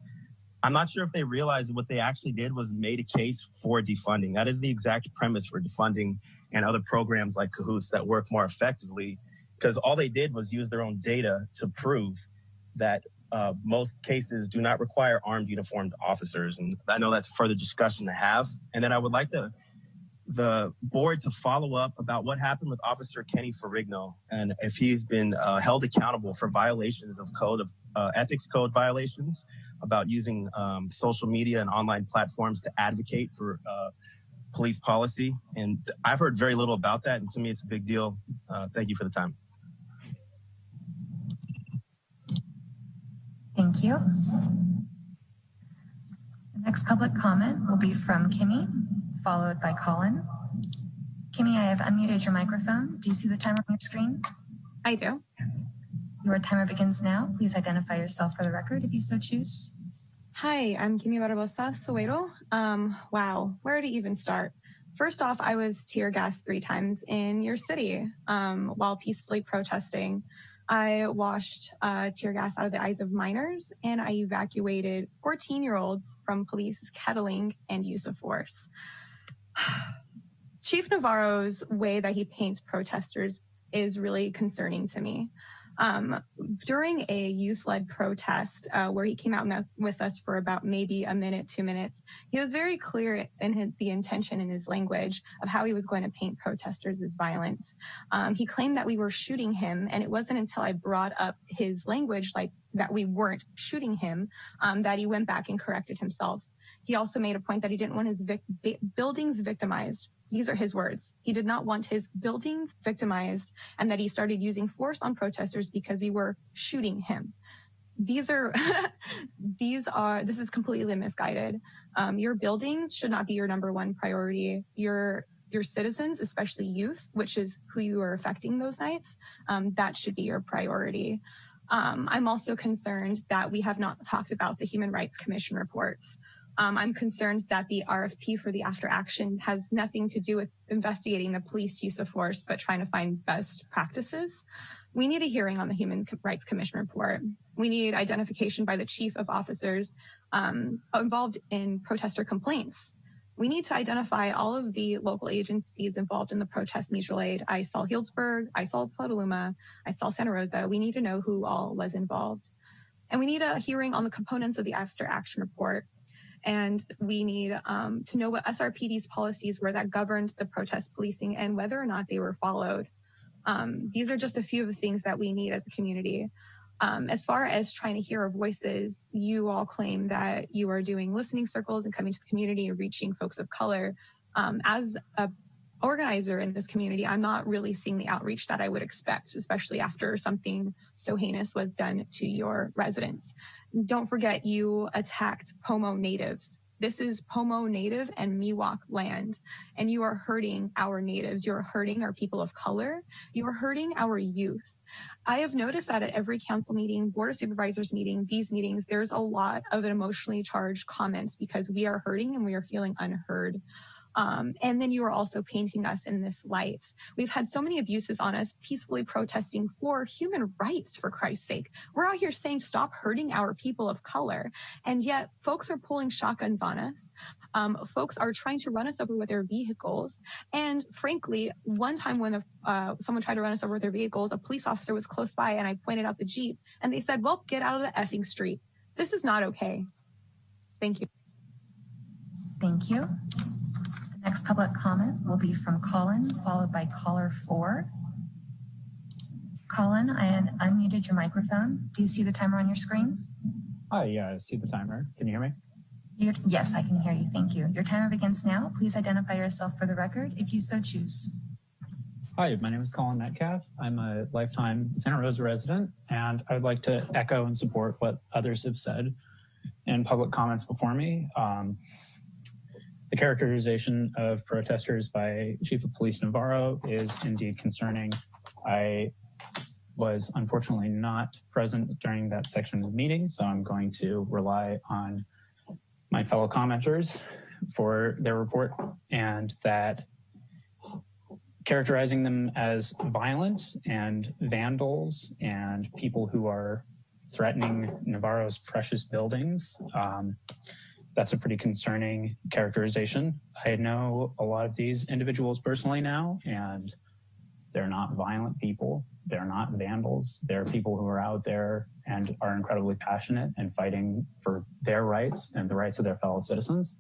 I'm not sure if they realized that what they actually did was made a case for defunding. That is the exact premise for defunding and other programs like Cahoots that work more effectively, because all they did was use their own data to prove that most cases do not require armed uniformed officers. And I know that's a further discussion to have. And then I would like the board to follow up about what happened with Officer Kenny Ferrigno and if he's been held accountable for violations of ethics code violations, about using social media and online platforms to advocate for police policy. And I've heard very little about that. And to me, it's a big deal. Thank you for the time. Thank you. The next public comment will be from Kimmy, followed by Colin. Kimmy, I have unmuted your microphone. Do you see the timer on your screen? I do. Your timer begins now. Please identify yourself for the record if you so choose. Hi, I'm Kimmy Barbosa, Soweto. Wow, where to even start? First off, I was tear gassed 3 times in your city while peacefully protesting. I washed tear gas out of the eyes of minors, and I evacuated 14-year-olds from police kettling and use of force. Chief Navarro's way that he paints protesters is really concerning to me. During a youth-led protest where he came out and met with us for about maybe a minute, 2 minutes, he was very clear in the intention in his language of how he was going to paint protesters as violent. He claimed that we were shooting him, and it wasn't until I brought up his language, like that we weren't shooting him, that he went back and corrected himself. He also made a point that he didn't want his buildings victimized. These are his words. He did not want his buildings victimized, and that he started using force on protesters because we were shooting him. This is completely misguided. Your buildings should not be your number one priority. Your citizens, especially youth, which is who you are affecting those nights, that should be your priority. I'm also concerned that we have not talked about the Human Rights Commission reports. I'm concerned that the RFP for the after action has nothing to do with investigating the police use of force, but trying to find best practices. We need a hearing on the Human Rights Commission report. We need identification by the chief of officers involved in protester complaints. We need to identify all of the local agencies involved in the protest mutual aid. I saw Healdsburg, I saw Petaluma, I saw Santa Rosa. We need to know who all was involved. And we need a hearing on the components of the after action report. And we need to know what SRPD's policies were that governed the protest policing and whether or not they were followed. These are just a few of the things that we need as a community. As far as trying to hear our voices, you all claim that you are doing listening circles and coming to the community and reaching folks of color. As an organizer in this community, I'm not really seeing the outreach that I would expect, especially after something so heinous was done to your residents. Don't forget, you attacked Pomo natives. This is Pomo Native and Miwok land, and you are hurting our natives. You are hurting our people of color. You are hurting our youth. I have noticed that at every council meeting, board of supervisors meeting, these meetings, there's a lot of emotionally charged comments because we are hurting and we are feeling unheard. And then you are also painting us in this light. We've had so many abuses on us peacefully protesting for human rights, for Christ's sake. We're out here saying stop hurting our people of color. And yet folks are pulling shotguns on us. Folks are trying to run us over with their vehicles. And frankly, one time when someone tried to run us over with their vehicles, a police officer was close by and I pointed out the Jeep and they said, well, get out of the effing street. This is not okay. Thank you. Thank you. Next public comment will be from Colin, followed by caller 4. Colin, I unmuted your microphone. Do you see the timer on your screen? Hi, yeah, I see the timer. Can you hear me? Yes, I can hear you. Thank you. Your timer begins now. Please identify yourself for the record if you so choose. Hi, my name is Colin Metcalf. I'm a lifetime Santa Rosa resident, and I would like to echo and support what others have said in public comments before me. The characterization of protesters by Chief of Police Navarro is indeed concerning. I was unfortunately not present during that section of the meeting, so I'm going to rely on my fellow commenters for their report, and that characterizing them as violent and vandals and people who are threatening Navarro's precious buildings, that's a pretty concerning characterization. I know a lot of these individuals personally now, and they're not violent people. They're not vandals. They're people who are out there and are incredibly passionate and fighting for their rights and the rights of their fellow citizens.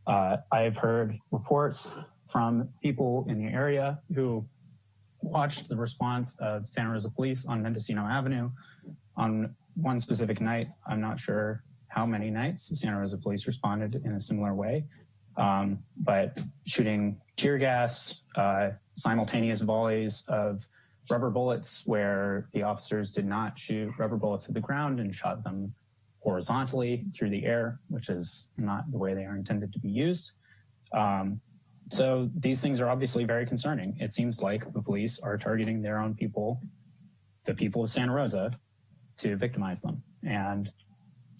I've heard reports from people in the area who watched the response of Santa Rosa Police on Mendocino Avenue on one specific night. I'm not sure how many nights Santa Rosa police responded in a similar way. But shooting tear gas, simultaneous volleys of rubber bullets where the officers did not shoot rubber bullets to the ground and shot them horizontally through the air, which is not the way they are intended to be used. So these things are obviously very concerning. It seems like the police are targeting their own people, the people of Santa Rosa, to victimize them. And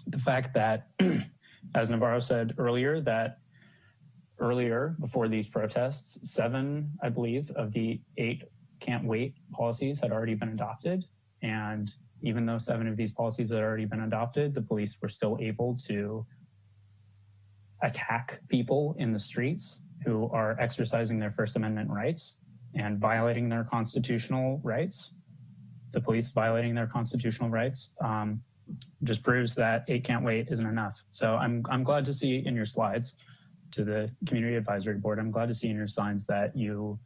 the fact that, as Navarro said earlier, that earlier before these protests, 7, I believe, of the 8 can't wait policies had already been adopted. And even though 7 of these policies had already been adopted, the police were still able to attack people in the streets who are exercising their First Amendment rights and violating their constitutional rights. The police violating their constitutional rights just proves that 8 can't wait isn't enough. So I'm glad to see in your slides to the Community Advisory Board, I'm glad to see in your signs that you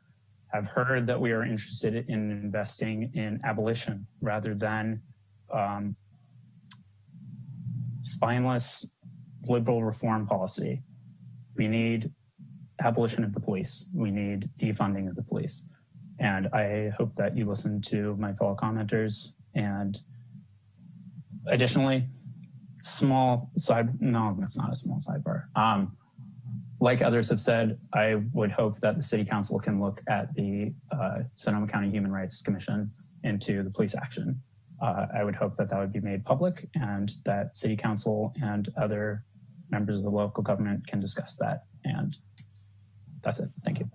have heard that we are interested in investing in abolition rather than spineless liberal reform policy. We need abolition of the police. We need defunding of the police. And I hope that you listen to my fellow commenters. And additionally, that's not a small sidebar. Like others have said, I would hope that the City Council can look at the Sonoma County Human Rights Commission into the police action. I would hope that that would be made public and that City Council and other members of the local government can discuss that. And that's it. Thank you.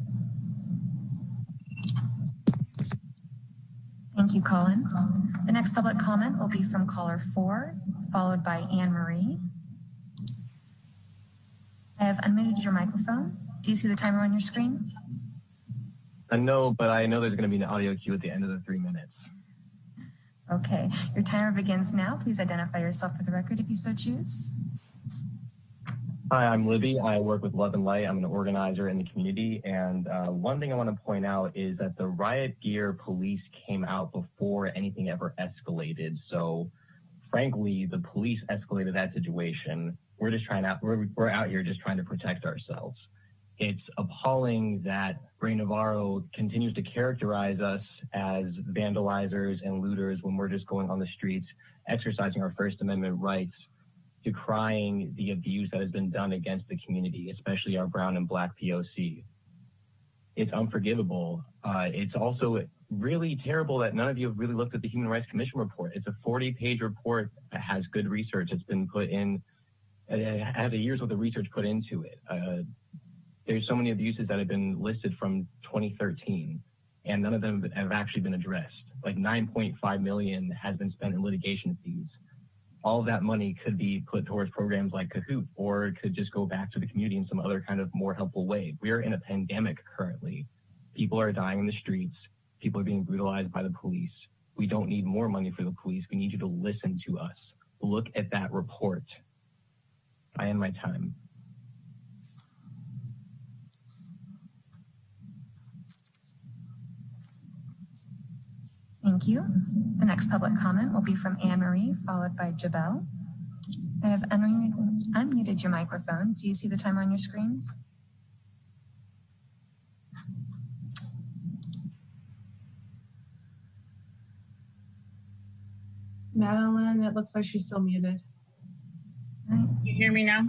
Thank you, Colin. The next public comment will be from caller 4, followed by Anne Marie. I have unmuted your microphone. Do you see the timer on your screen? No, but I know there's going to be an audio cue at the end of the 3 minutes. Okay, your timer begins now. Please identify yourself for the record if you so choose. Hi, I'm Libby. I work with Love and Light. I'm an organizer in the community. And one thing I want to point out is that the riot gear police came out before anything ever escalated. So frankly, the police escalated that situation. We're just we're out here just trying to protect ourselves. It's appalling that Ray Navarro continues to characterize us as vandalizers and looters when we're just going on the streets, exercising our First Amendment rights, decrying the abuse that has been done against the community, especially our brown and black POC. It's unforgivable. It's also really terrible that none of you have really looked at the Human Rights Commission report. It's a 40-page report that has good research. It's been put in, it has a year's worth of research put into it. There's so many abuses that have been listed from 2013, and none of them have actually been addressed. Like $9.5 million has been spent in litigation fees. All of that money could be put towards programs like Kahoot, or it could just go back to the community in some other kind of more helpful way. We are in a pandemic currently. People are dying in the streets. People are being brutalized by the police. We don't need more money for the police. We need you to listen to us. Look at that report. I end my time. Thank you. The next public comment will be from Anne Marie, followed by Jabel. I have unmuted your microphone. Do you see the timer on your screen? Madeline, it looks like she's still muted. You hear me now?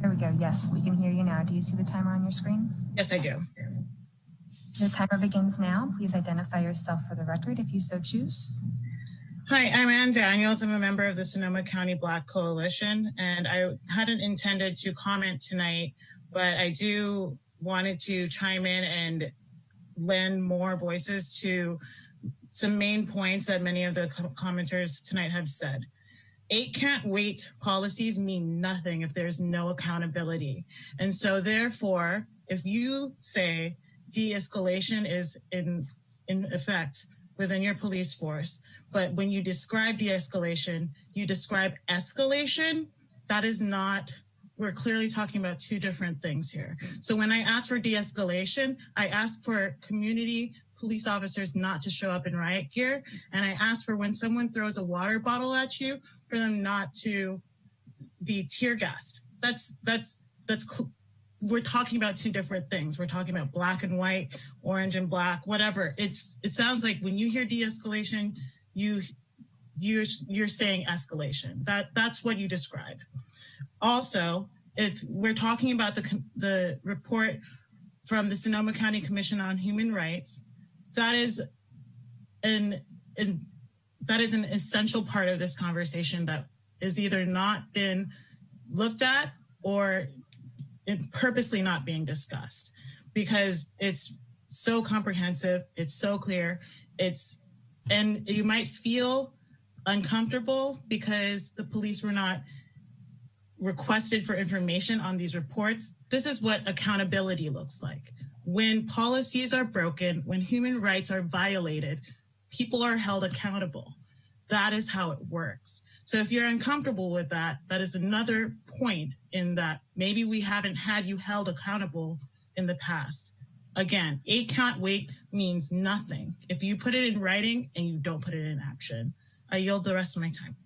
There we go. Yes, we can hear you now. Do you see the timer on your screen? Yes, I do. Your timer begins now. Please identify yourself for the record if you so choose. Hi, I'm Ann Daniels. I'm a member of the Sonoma County Black Coalition, and I hadn't intended to comment tonight, but I wanted to chime in and lend more voices to some main points that many of the commenters tonight have said. 8 can't wait policies mean nothing if there's no accountability. And so therefore, if you say de-escalation is in effect within your police force, but when you describe de-escalation, you describe escalation, that is not, we're clearly talking about 2 different things here. So when I ask for de-escalation, I ask for community police officers not to show up in riot gear. And I ask for when someone throws a water bottle at you, for them not to be tear gassed. We're talking about two different things. We're talking about black and white, orange and black, whatever. It sounds like when you hear de-escalation, you're saying escalation. That's what you describe. Also, if we're talking about the report from the Sonoma County Commission on Human Rights, that is an essential part of this conversation that is either not been looked at or purposely not being discussed, because it's so comprehensive, it's so clear, and you might feel uncomfortable because the police were not requested for information on these reports. This is what accountability looks like. When policies are broken, when human rights are violated, people are held accountable. That is how it works. So if you're uncomfortable with that, that is another point in that maybe we haven't had you held accountable in the past. Again, 8 can't wait means nothing if you put it in writing and you don't put it in action. I yield the rest of my time.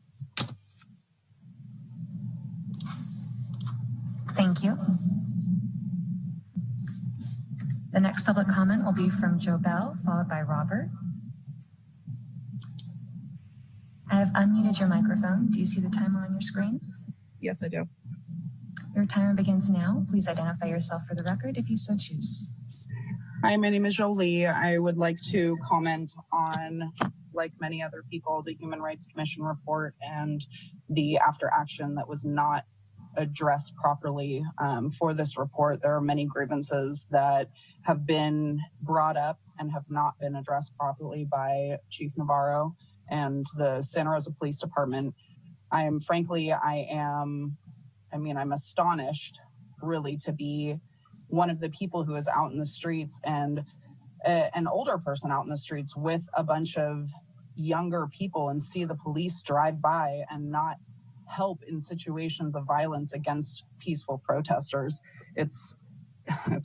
Thank you. The next public comment will be from Joe Bell, followed by Robert. I have unmuted your microphone. Do you see the timer on your screen? Yes, I do. Your timer begins now. Please identify yourself for the record if you so choose. Hi, my name is Jolie. I would like to comment on, like many other people, the Human Rights Commission report and the after action that was not addressed properly for this report. There are many grievances that have been brought up and have not been addressed properly by Chief Navarro and the Santa Rosa Police Department. I'm astonished really to be one of the people who is out in the streets and an older person out in the streets with a bunch of younger people and see the police drive by and not help in situations of violence against peaceful protesters. It's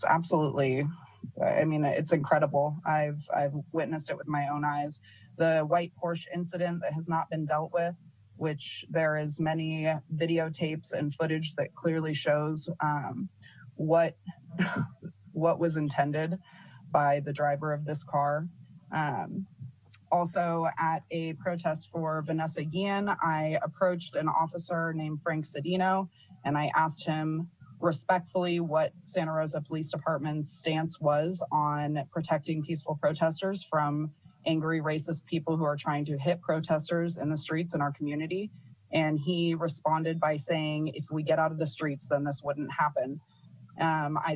absolutely, it's incredible. I've witnessed it with my own eyes. The white Porsche incident that has not been dealt with, which there is many videotapes and footage that clearly shows what was intended by the driver of this car. Also, at a protest for Vanessa Guillen, I approached an officer named Frank Cedino, and I asked him respectfully what Santa Rosa Police Department's stance was on protecting peaceful protesters from angry racist people who are trying to hit protesters in the streets in our community. And he responded by saying, if we get out of the streets, then this wouldn't happen. I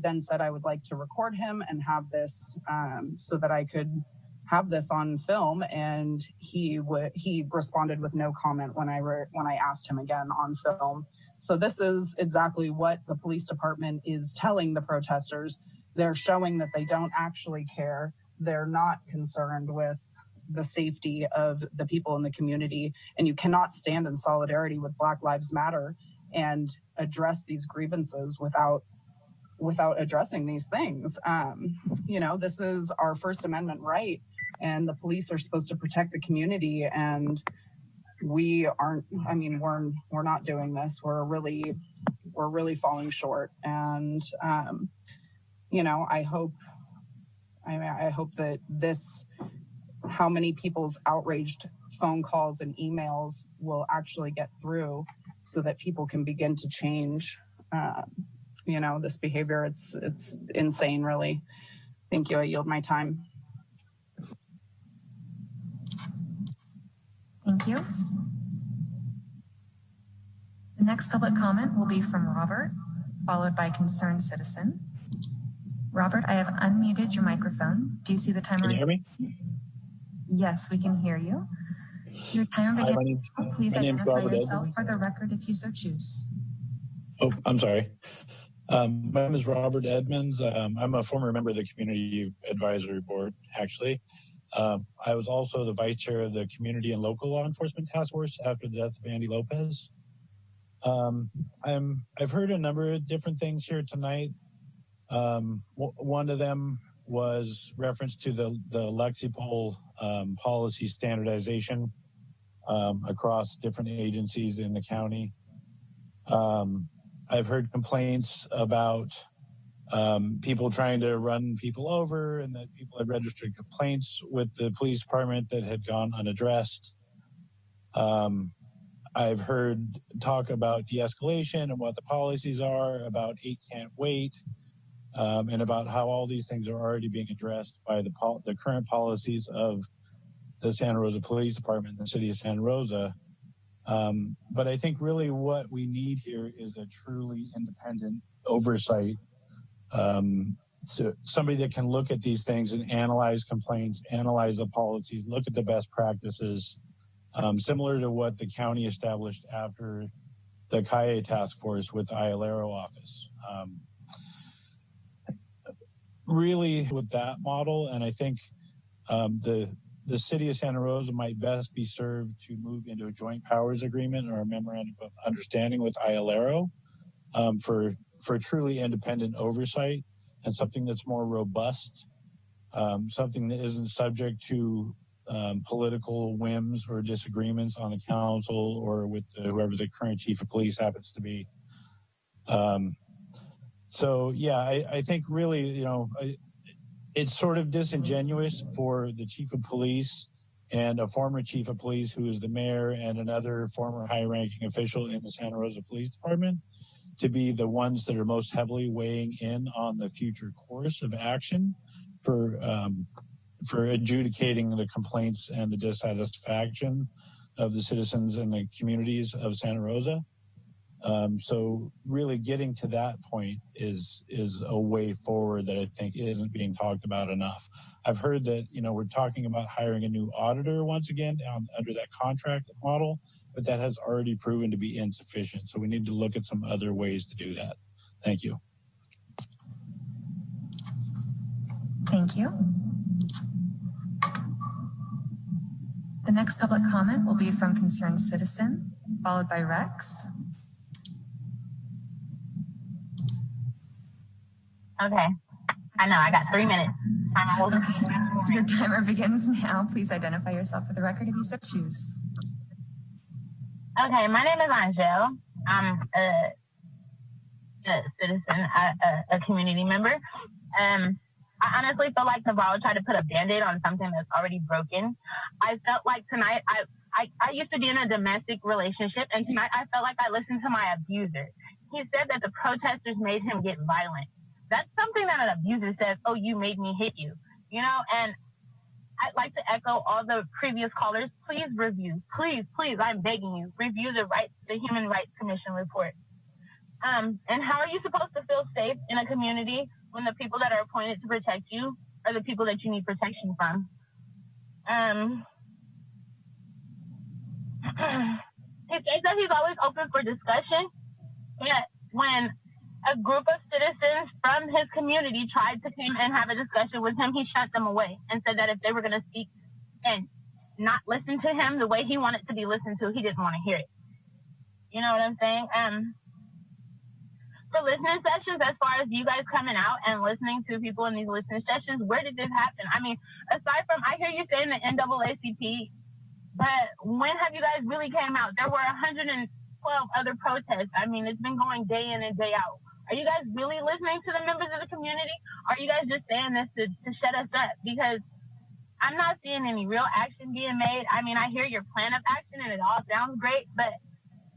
then said I would like to record him and have this so that I could have this on film, and he responded with no comment when I asked him again on film. So this is exactly what the police department is telling the protesters. They're showing that they don't actually care. They're not concerned with the safety of the people in the community, and you cannot stand in solidarity with Black Lives Matter and address these grievances without addressing these things. This is our First Amendment right, and the police are supposed to protect the community, and we aren't. We're not doing this. We're really falling short, and I hope that how many people's outraged phone calls and emails will actually get through so that people can begin to change, this behavior. It's insane, really. Thank you. I yield my time. Thank you. The next public comment will be from Robert, followed by Concerned Citizen. Robert, I have unmuted your microphone. Do you see the timer? Can you hear me? Yes, we can hear you. Your timer begins. Please identify yourself Edmonds. for the record if you so choose. Oh, I'm sorry. My name is Robert Edmonds. I'm a former member of the Community Advisory Board, actually. I was also the vice chair of the Community and Local Law Enforcement Task Force after the death of Andy Lopez. I've heard a number of different things here tonight. One of them was reference to the Lexipol policy standardization across different agencies in the county. I've heard complaints about people trying to run people over, and that people had registered complaints with the police department that had gone unaddressed. I've heard talk about de-escalation and what the policies are, about 8 can't wait, and about how all these things are already being addressed by the current policies of the Santa Rosa Police Department and the City of Santa Rosa. But I think really what we need here is a truly independent oversight. So somebody that can look at these things and analyze complaints, analyze the policies, look at the best practices, similar to what the county established after the CAE task force with the ILARO office. Really with that model, and I think the City of Santa Rosa might best be served to move into a joint powers agreement or a memorandum of understanding with ILARO for truly independent oversight and something that's more robust, something that isn't subject to political whims or disagreements on the council or with whoever the current chief of police happens to be. So yeah, I think really, it's sort of disingenuous for the chief of police and a former chief of police who is the mayor and another former high-ranking official in the Santa Rosa Police Department to be the ones that are most heavily weighing in on the future course of action for adjudicating the complaints and the dissatisfaction of the citizens and the communities of Santa Rosa. So really getting to that point is a way forward that I think isn't being talked about enough. I've heard that, we're talking about hiring a new auditor once again under that contract model, but that has already proven to be insufficient. So we need to look at some other ways to do that. Thank you. Thank you. The next public comment will be from Concerned Citizen, followed by Rex. Okay. I know, I got 3 minutes. Okay. Your timer begins now. Please identify yourself for the record if you so choose. Okay, my name is Angel. I'm a citizen, a community member. I honestly feel like Navarro tried to put a Band-Aid on something that's already broken. I felt like tonight, I used to be in a domestic relationship, and tonight I felt like I listened to my abuser. He said that the protesters made him get violent. That's something that an abuser says, oh, you made me hit you, and I'd like to echo all the previous callers. Please review, please, I'm begging you, review the Human Rights Commission report. And how are you supposed to feel safe in a community when the people that are appointed to protect you are the people that you need protection from? He says that he's always open for discussion, yet when a group of citizens from his community tried to come and have a discussion with him, he shut them away and said that if they were going to speak and not listen to him the way he wanted to be listened to, he didn't want to hear it. You know what I'm saying? For listening sessions, as far as you guys coming out and listening to people in these listening sessions, where did this happen? I mean, aside from, I hear you saying the NAACP, but when have you guys really came out? There were 112 other protests. I mean, it's been going day in and day out. Are you guys really listening to the members of the community? Or are you guys just saying this to shut us up? Because I'm not seeing any real action being made. I mean, I hear your plan of action and it all sounds great, but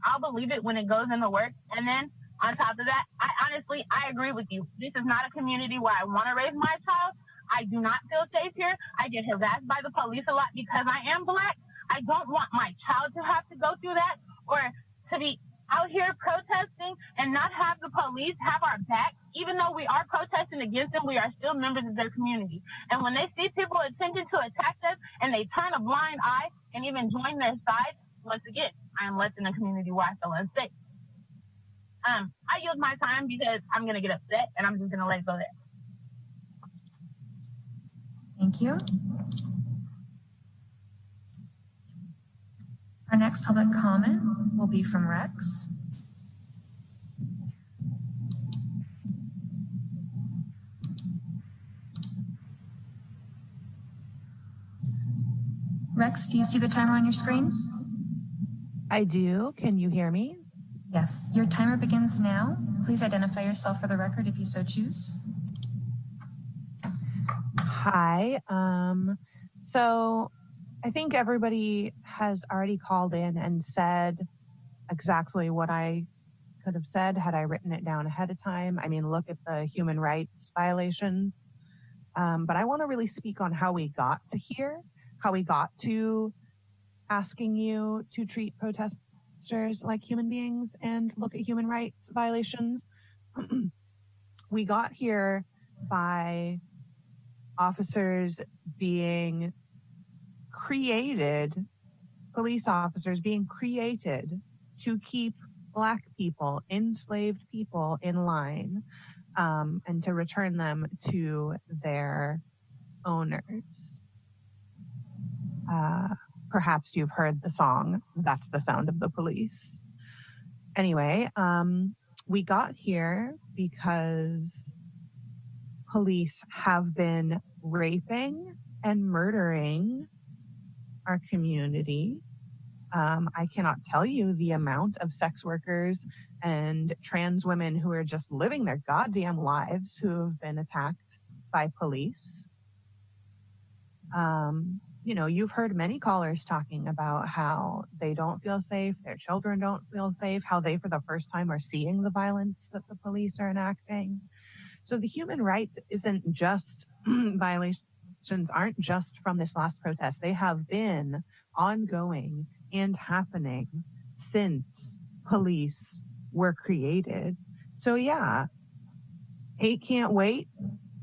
I'll believe it when it goes in the work. And then on top of that, I agree with you. This is not a community where I want to raise my child. I do not feel safe here. I get harassed by the police a lot because I am Black. I don't want my child to have to go through that or to be out here protesting and not have the police have our back. Even though we are protesting against them, we are still members of their community. And when they see people attempting to attack us and they turn a blind eye and even join their side, once again, I am left in a community where I feel unsafe. I yield my time because I'm going to get upset and I'm just going to let it go there. Thank you. Our next public comment will be from Rex. Rex, do you see the timer on your screen? I do. Can you hear me? Yes, your timer begins now. Please identify yourself for the record if you so choose. Hi. So I think everybody has already called in and said exactly what I could have said had I written it down ahead of time. I mean, look at the human rights violations. But I want to really speak on how we got to here, how we got to asking you to treat protesters like human beings and look at human rights violations. We got here by officers being created, police officers being created to keep Black people, enslaved people in line, and to return them to their owners. Perhaps you've heard the song, That's the Sound of the Police. Anyway, we got here because police have been raping and murdering our community. I cannot tell you the amount of sex workers and trans women who are just living their goddamn lives who have been attacked by police. You know, you've heard many callers talking about how they don't feel safe, their children don't feel safe, how they for the first time are seeing the violence that the police are enacting. So the human rights isn't just violations aren't just from this last protest. They have been ongoing and happening since police were created. So yeah, hate can't wait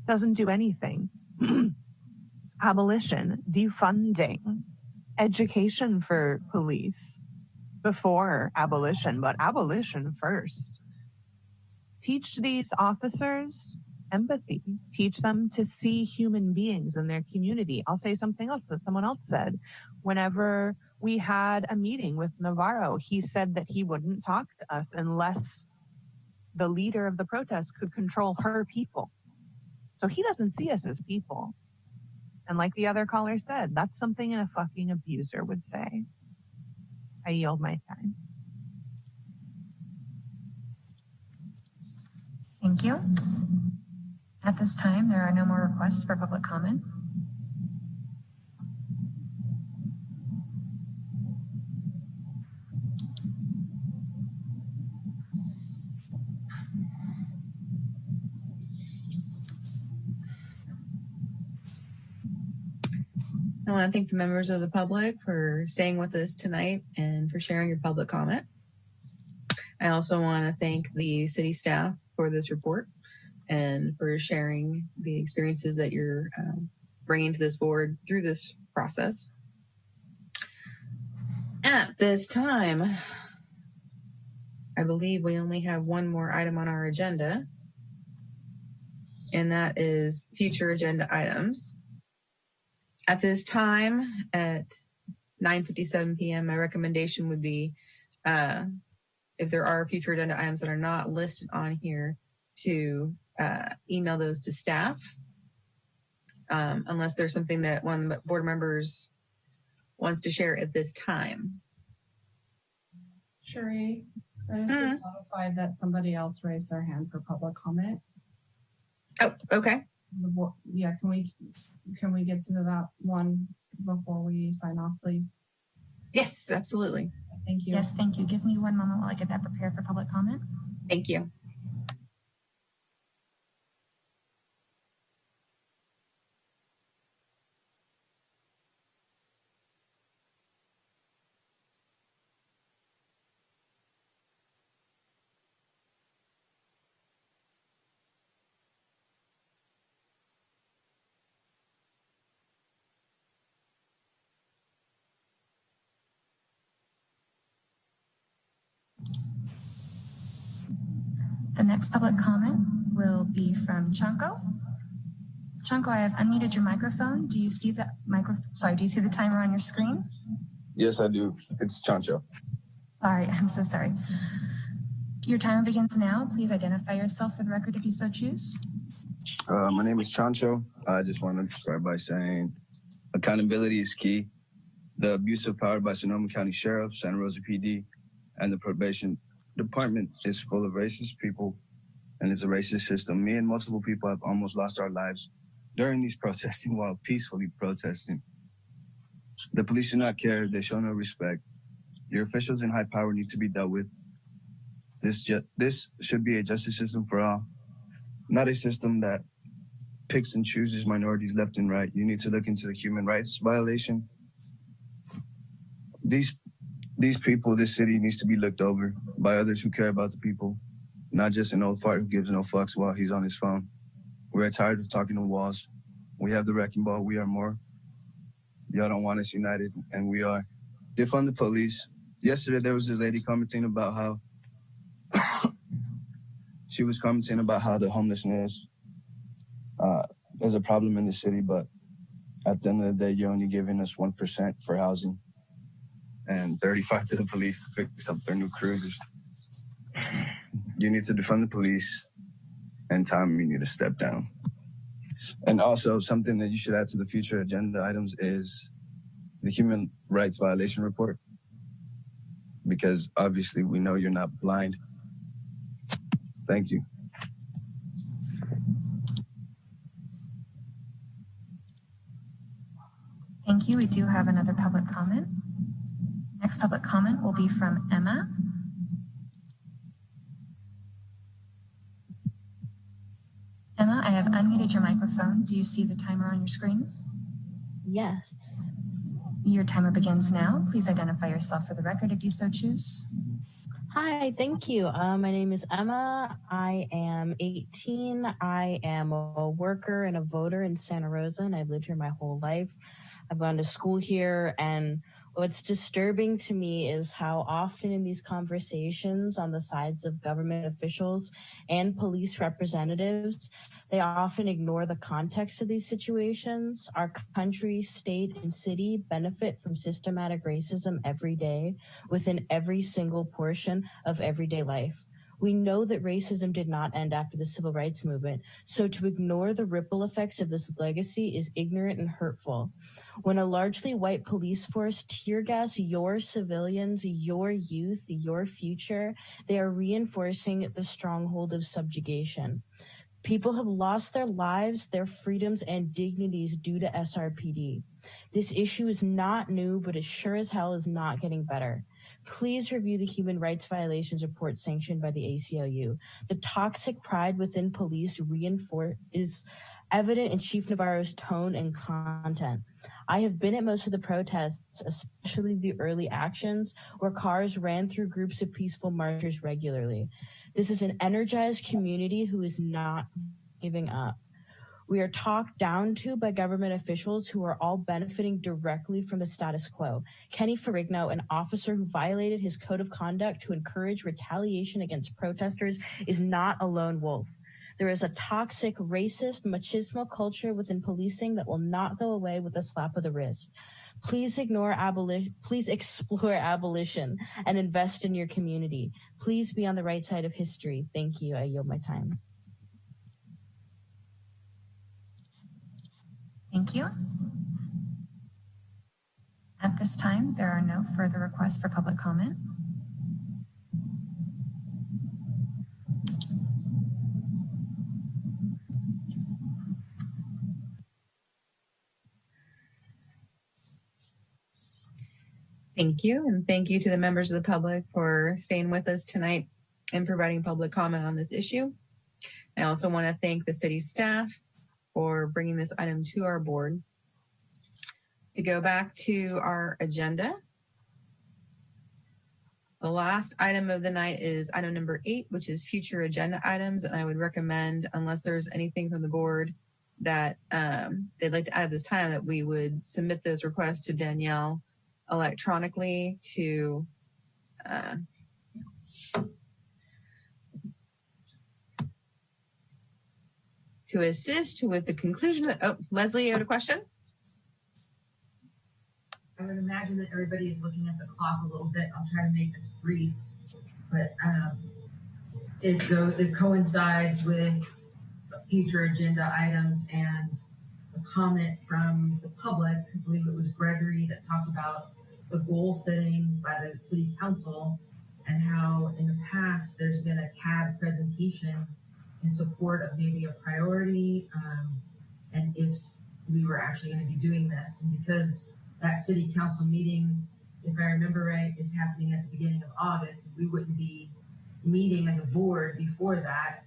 doesn't do anything. Abolition, defunding, education for police before abolition, but abolition first. Teach these officers empathy. Teach them to see human beings in their community. I'll say something else that someone else said. Whenever we had a meeting with Navarro, he said that he wouldn't talk to us unless the leader of the protest could control her people. So he doesn't see us as people. And like the other caller said, that's something a fucking abuser would say. I yield my time. Thank you. At this time, there are no more requests for public comment. I want to thank the members of the public for staying with us tonight and for sharing your public comment. I also want to thank the city staff for this report and for sharing the experiences that you're bringing to this board through this process. At this time, I believe we only have one more item on our agenda, and that is future agenda items. At this time, at 9:57 p.m., my recommendation would be, if there are future agenda items that are not listed on here, to email those to staff, unless there's something that one of the board members wants to share at this time. Sherry, I just been notified that somebody else raised their hand for public comment. Oh, okay. Yeah, can we get to that one before we sign off, please? Yes, absolutely. Thank you. Yes, thank you. Give me one moment while I get that prepared for public comment. Thank you. The next public comment will be from Chanko. Chanko, I have unmuted your microphone. Do you see the do you see the timer on your screen? Yes, I do. It's Chancho. Sorry, I'm so sorry. Your timer begins now. Please identify yourself for the record if you so choose. My name is Chancho. I just want to start by saying accountability is key. The abuse of power by Sonoma County Sheriff, Santa Rosa PD, and the probation department is full of racist people and it's a racist system. Me and multiple people have almost lost our lives during these protesting while peacefully protesting. The police do not care. They show no respect. Your officials in high power need to be dealt with. This should be a justice system for all, not a system that picks and chooses minorities left and right. You need to look into the human rights violation. These people, this city needs to be looked over by others who care about the people, not just an old fart who gives no fucks while he's on his phone. We are tired of talking to walls. We have the wrecking ball. We are more. Y'all don't want us united, and we are. Defund the police. Yesterday, there was this lady commenting about how she was commenting about how the homelessness is a problem in the city, but at the end of the day, you're only giving us 1% for housing and 35 to the police to fix up their new cruisers. You need to defund the police, and Tom, you need to step down. And also, something that you should add to the future agenda items is the human rights violation report, because obviously we know you're not blind. Thank you. Thank you. We do have another public comment. Next public comment will be from Emma. Emma, I have unmuted your microphone. Do you see the timer on your screen? Yes. Your timer begins now. Please identify yourself for the record if you so choose. Hi, thank you. My name is Emma. I am 18. I am a worker and a voter in Santa Rosa, and I've lived here my whole life. I've gone to school here, and what's disturbing to me is how often in these conversations on the sides of government officials and police representatives, they often ignore the context of these situations. Our country, state, and city benefit from systematic racism every day within every single portion of everyday life. We know that racism did not end after the civil rights movement, so to ignore the ripple effects of this legacy is ignorant and hurtful. When a largely white police force tear gas your civilians, your youth, your future, they are reinforcing the stronghold of subjugation. People have lost their lives, their freedoms, and dignities due to SRPD. This issue is not new, but it sure as hell is not getting better. Please review the human rights violations report sanctioned by the ACLU. The toxic pride within police is evident in Chief Navarro's tone and content. I have been at most of the protests, especially the early actions, where cars ran through groups of peaceful marchers regularly. This is an energized community who is not giving up. We are talked down to by government officials who are all benefiting directly from the status quo. Kenny Ferrigno, an officer who violated his code of conduct to encourage retaliation against protesters, is not a lone wolf. There is a toxic, racist, machismo culture within policing that will not go away with a slap of the wrist. Please explore abolition and invest in your community. Please be on the right side of history. Thank you. I yield my time. Thank you. At this time, there are no further requests for public comment. Thank you, and thank you to the members of the public for staying with us tonight and providing public comment on this issue. I also want to thank the city staff for bringing this item to our board. To go back to our agenda, the last item of the night is item number 8, which is future agenda items, and I would recommend, unless there's anything from the board that they'd like to add at this time, that we would submit those requests to Danielle electronically to assist with the conclusion of Leslie, you had a question? I would imagine that everybody is looking at the clock a little bit. I'll try to make this brief, but it coincides with future agenda items and a comment from the public. I believe it was Gregory that talked about the goal setting by the city council and how in the past there's been a CAB presentation in support of maybe a priority, and if we were actually going to be doing this. And because that city council meeting, if I remember right, is happening at the beginning of August, we wouldn't be meeting as a board before that.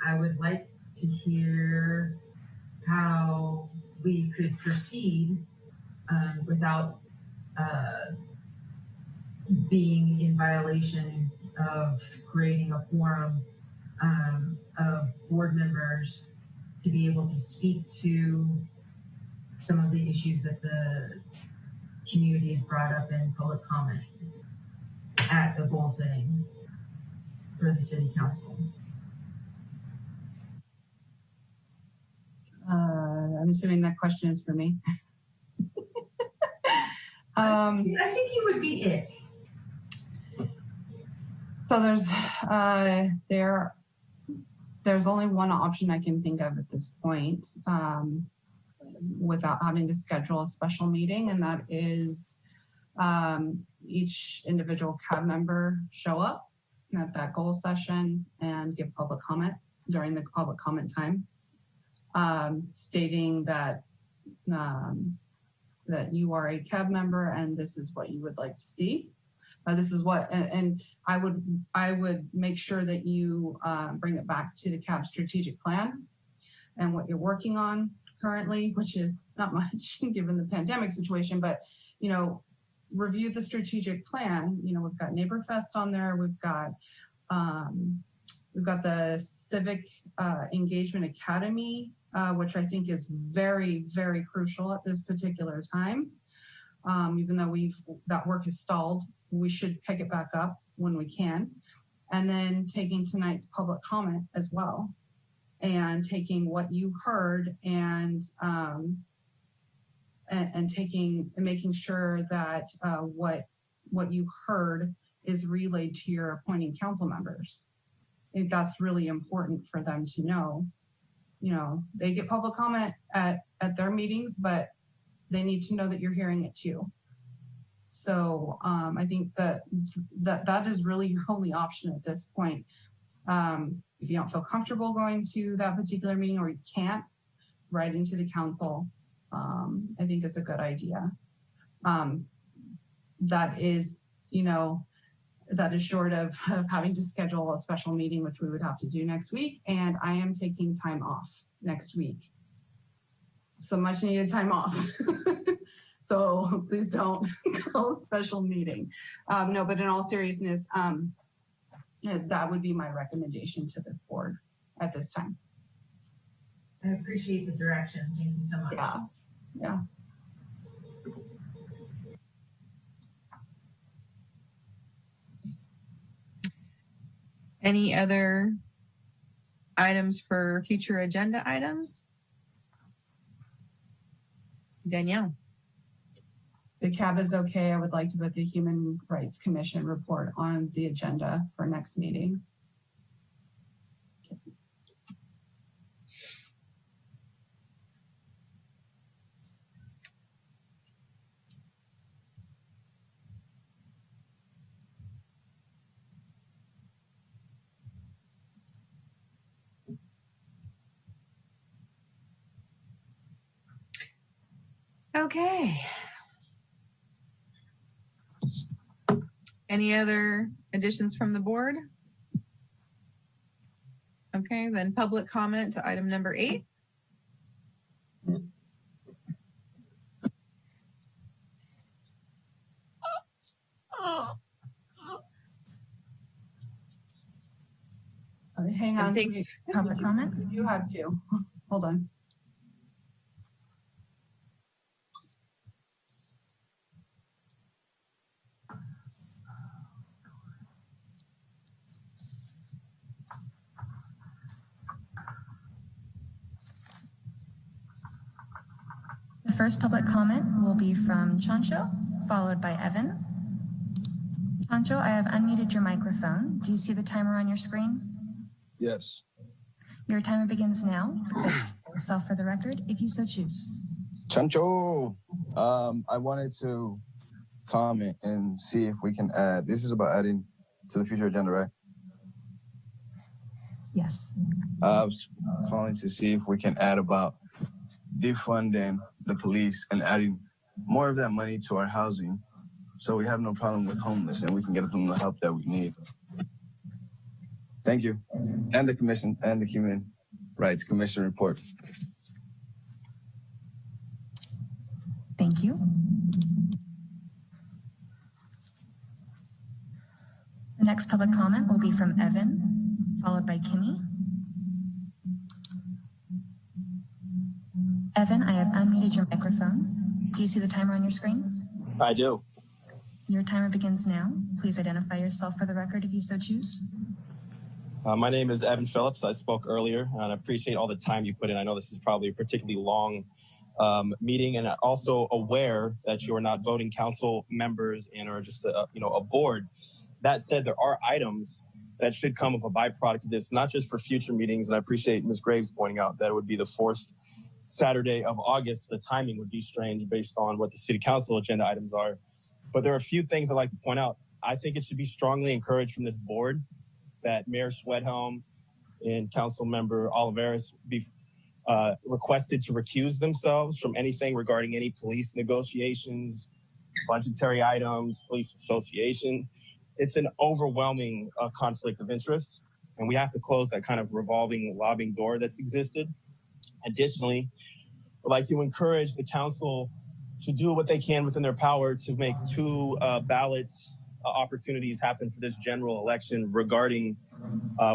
I would like to hear how we could proceed without being in violation of creating a quorum of board members to be able to speak to some of the issues that the community has brought up in public comment at the goal setting for the city council. I'm assuming that question is for me. I think you would be it. So there's only one option I can think of at this point, without having to schedule a special meeting, and that is each individual CAB member show up at that goal session and give public comment during the public comment time, stating that that you are a CAB member and this is what you would like to see. This is what, and I would make sure that you bring it back to the CAB strategic plan and what you're working on currently, which is not much given the pandemic situation, but, you know, review the strategic plan. You know, we've got Neighbor Fest on there. We've got the Civic Engagement Academy, which I think is very, very crucial at this particular time. Even though that work is stalled, we should pick it back up when we can. And then taking tonight's public comment as well, and taking what you heard and making sure that what you heard is relayed to your appointing council members. I think that's really important for them to know. You know, they get public comment at their meetings, but they need to know that you're hearing it too. So I think that is really your only option at this point. If you don't feel comfortable going to that particular meeting, or you can't, write into the council. I think it's a good idea. That is, you know, that is short of having to schedule a special meeting, which we would have to do next week. And I am taking time off next week. So much needed time off. So please don't call a special meeting. No, but in all seriousness, that would be my recommendation to this board at this time. I appreciate the direction. Thank you so much. Yeah. Any other items for future agenda items? Danielle. The CAB is okay. I would like to put the Human Rights Commission report on the agenda for next meeting. Okay. Any other additions from the board? Okay, then public comment to item number 8. Hang on. Public comment? You have to. Hold on. The first public comment will be from Chancho, followed by Evan. Chancho, I have unmuted your microphone. Do you see the timer on your screen? Yes. Your timer begins now. Yourself for the record, if you so choose. Chancho, I wanted to comment and see if we can add. This is about adding to the future agenda, right? Yes. I was calling to see if we can add about defunding the police and adding more of that money to our housing, so we have no problem with homeless and we can get them the help that we need. Thank you. And the commission and the Human Rights Commission report. Thank you. The next public comment will be from Evan, followed by Kimmy. Evan, I have unmuted your microphone. Do you see the timer on your screen? I do. Your timer begins now. Please identify yourself for the record if you so choose. My name is Evan Phillips. I spoke earlier, and I appreciate all the time you put in. I know this is probably a particularly long meeting, and I'm also aware that you are not voting council members and are just a board. That said, there are items that should come of a byproduct of this, not just for future meetings. And I appreciate Ms. Graves pointing out that it would be the 4th Saturday of August. The timing would be strange based on what the city council agenda items are. But there are a few things I'd like to point out. I think it should be strongly encouraged from this board that Mayor Schwedhelm and Council Member Oliveris be requested to recuse themselves from anything regarding any police negotiations, budgetary items, police association. It's an overwhelming conflict of interest, and we have to close that kind of revolving lobbying door that's existed. Additionally, I'd like to encourage the council to do what they can within their power to make 2 ballot opportunities happen for this general election regarding,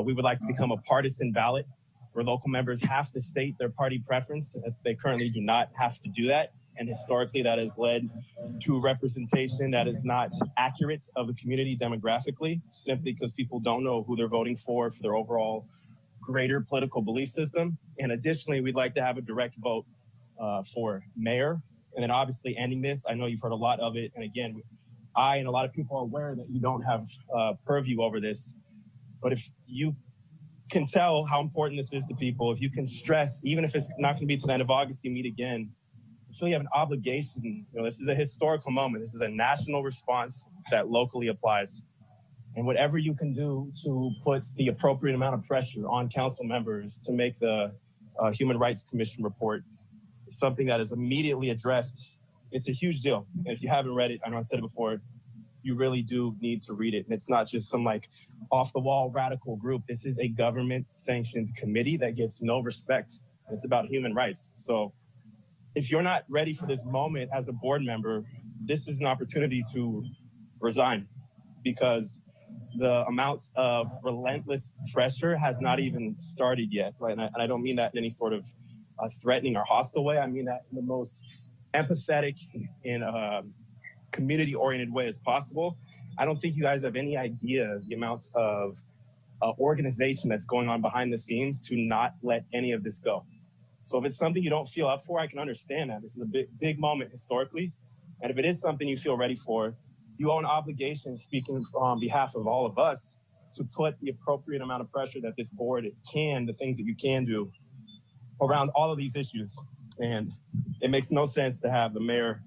we would like to become a partisan ballot where local members have to state their party preference. They currently do not have to do that. And historically, that has led to representation that is not accurate of the community demographically, simply because people don't know who they're voting for their overall greater political belief system. And additionally, we'd like to have a direct vote for mayor. And then obviously ending this, I know you've heard a lot of it. And again, I and a lot of people are aware that you don't have purview over this. But if you can tell how important this is to people, if you can stress, even if it's not going to be to the end of August, you meet again, I feel you have an obligation. This is a historical moment. This is a national response that locally applies. And whatever you can do to put the appropriate amount of pressure on council members to make the Human Rights Commission report something that is immediately addressed, it's a huge deal. And if you haven't read it, I know I said it before, you really do need to read it. And it's not just some off the wall radical group. This is a government sanctioned committee that gets no respect. It's about human rights. So if you're not ready for this moment as a board member, this is an opportunity to resign, because the amount of relentless pressure has not even started yet, right? And I don't mean that in any sort of threatening or hostile way. I mean that in the most empathetic and community-oriented way as possible. I don't think you guys have any idea the amount of organization that's going on behind the scenes to not let any of this go. So if it's something you don't feel up for, I can understand that. This is a big moment historically. And if it is something you feel ready for, you owe an obligation, speaking on behalf of all of us, to put the appropriate amount of pressure that this board can, the things that you can do around all of these issues. And it makes no sense to have the mayor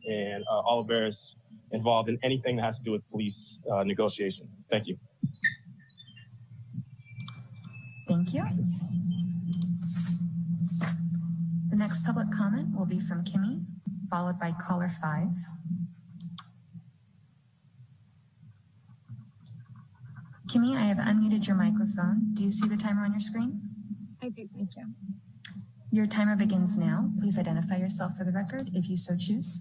and Oliveris involved in anything that has to do with police negotiation. Thank you. Thank you. The next public comment will be from Kimmy, followed by caller 5. Kimmy, I have unmuted your microphone. Do you see the timer on your screen? I do, thank you. Your timer begins now. Please identify yourself for the record if you so choose.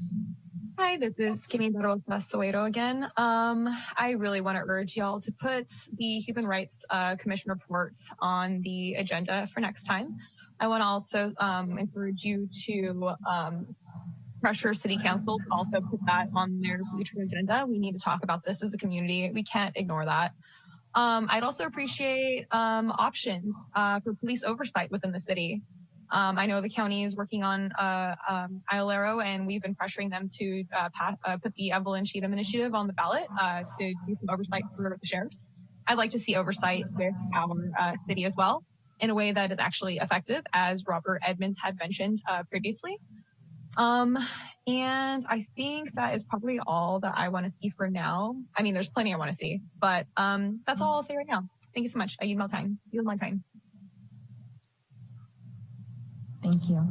Hi, this is Kimmy Rosa Soweto again. I really want to urge y'all to put the Human Rights Commission report on the agenda for next time. I want to also encourage you to pressure City Council to also put that on their future agenda. We need to talk about this as a community. We can't ignore that. I'd also appreciate options for police oversight within the city. I know the county is working on ILRO, and we've been pressuring them to put the Evelyn Cheatham initiative on the ballot to do some oversight for the sheriffs. I'd like to see oversight with our city as well in a way that is actually effective, as Robert Edmonds had mentioned previously. And I think that is probably all that I want to see for now. I mean, there's plenty I want to see, but that's all I'll say right now. Thank you so much. I yield my time. Thank you.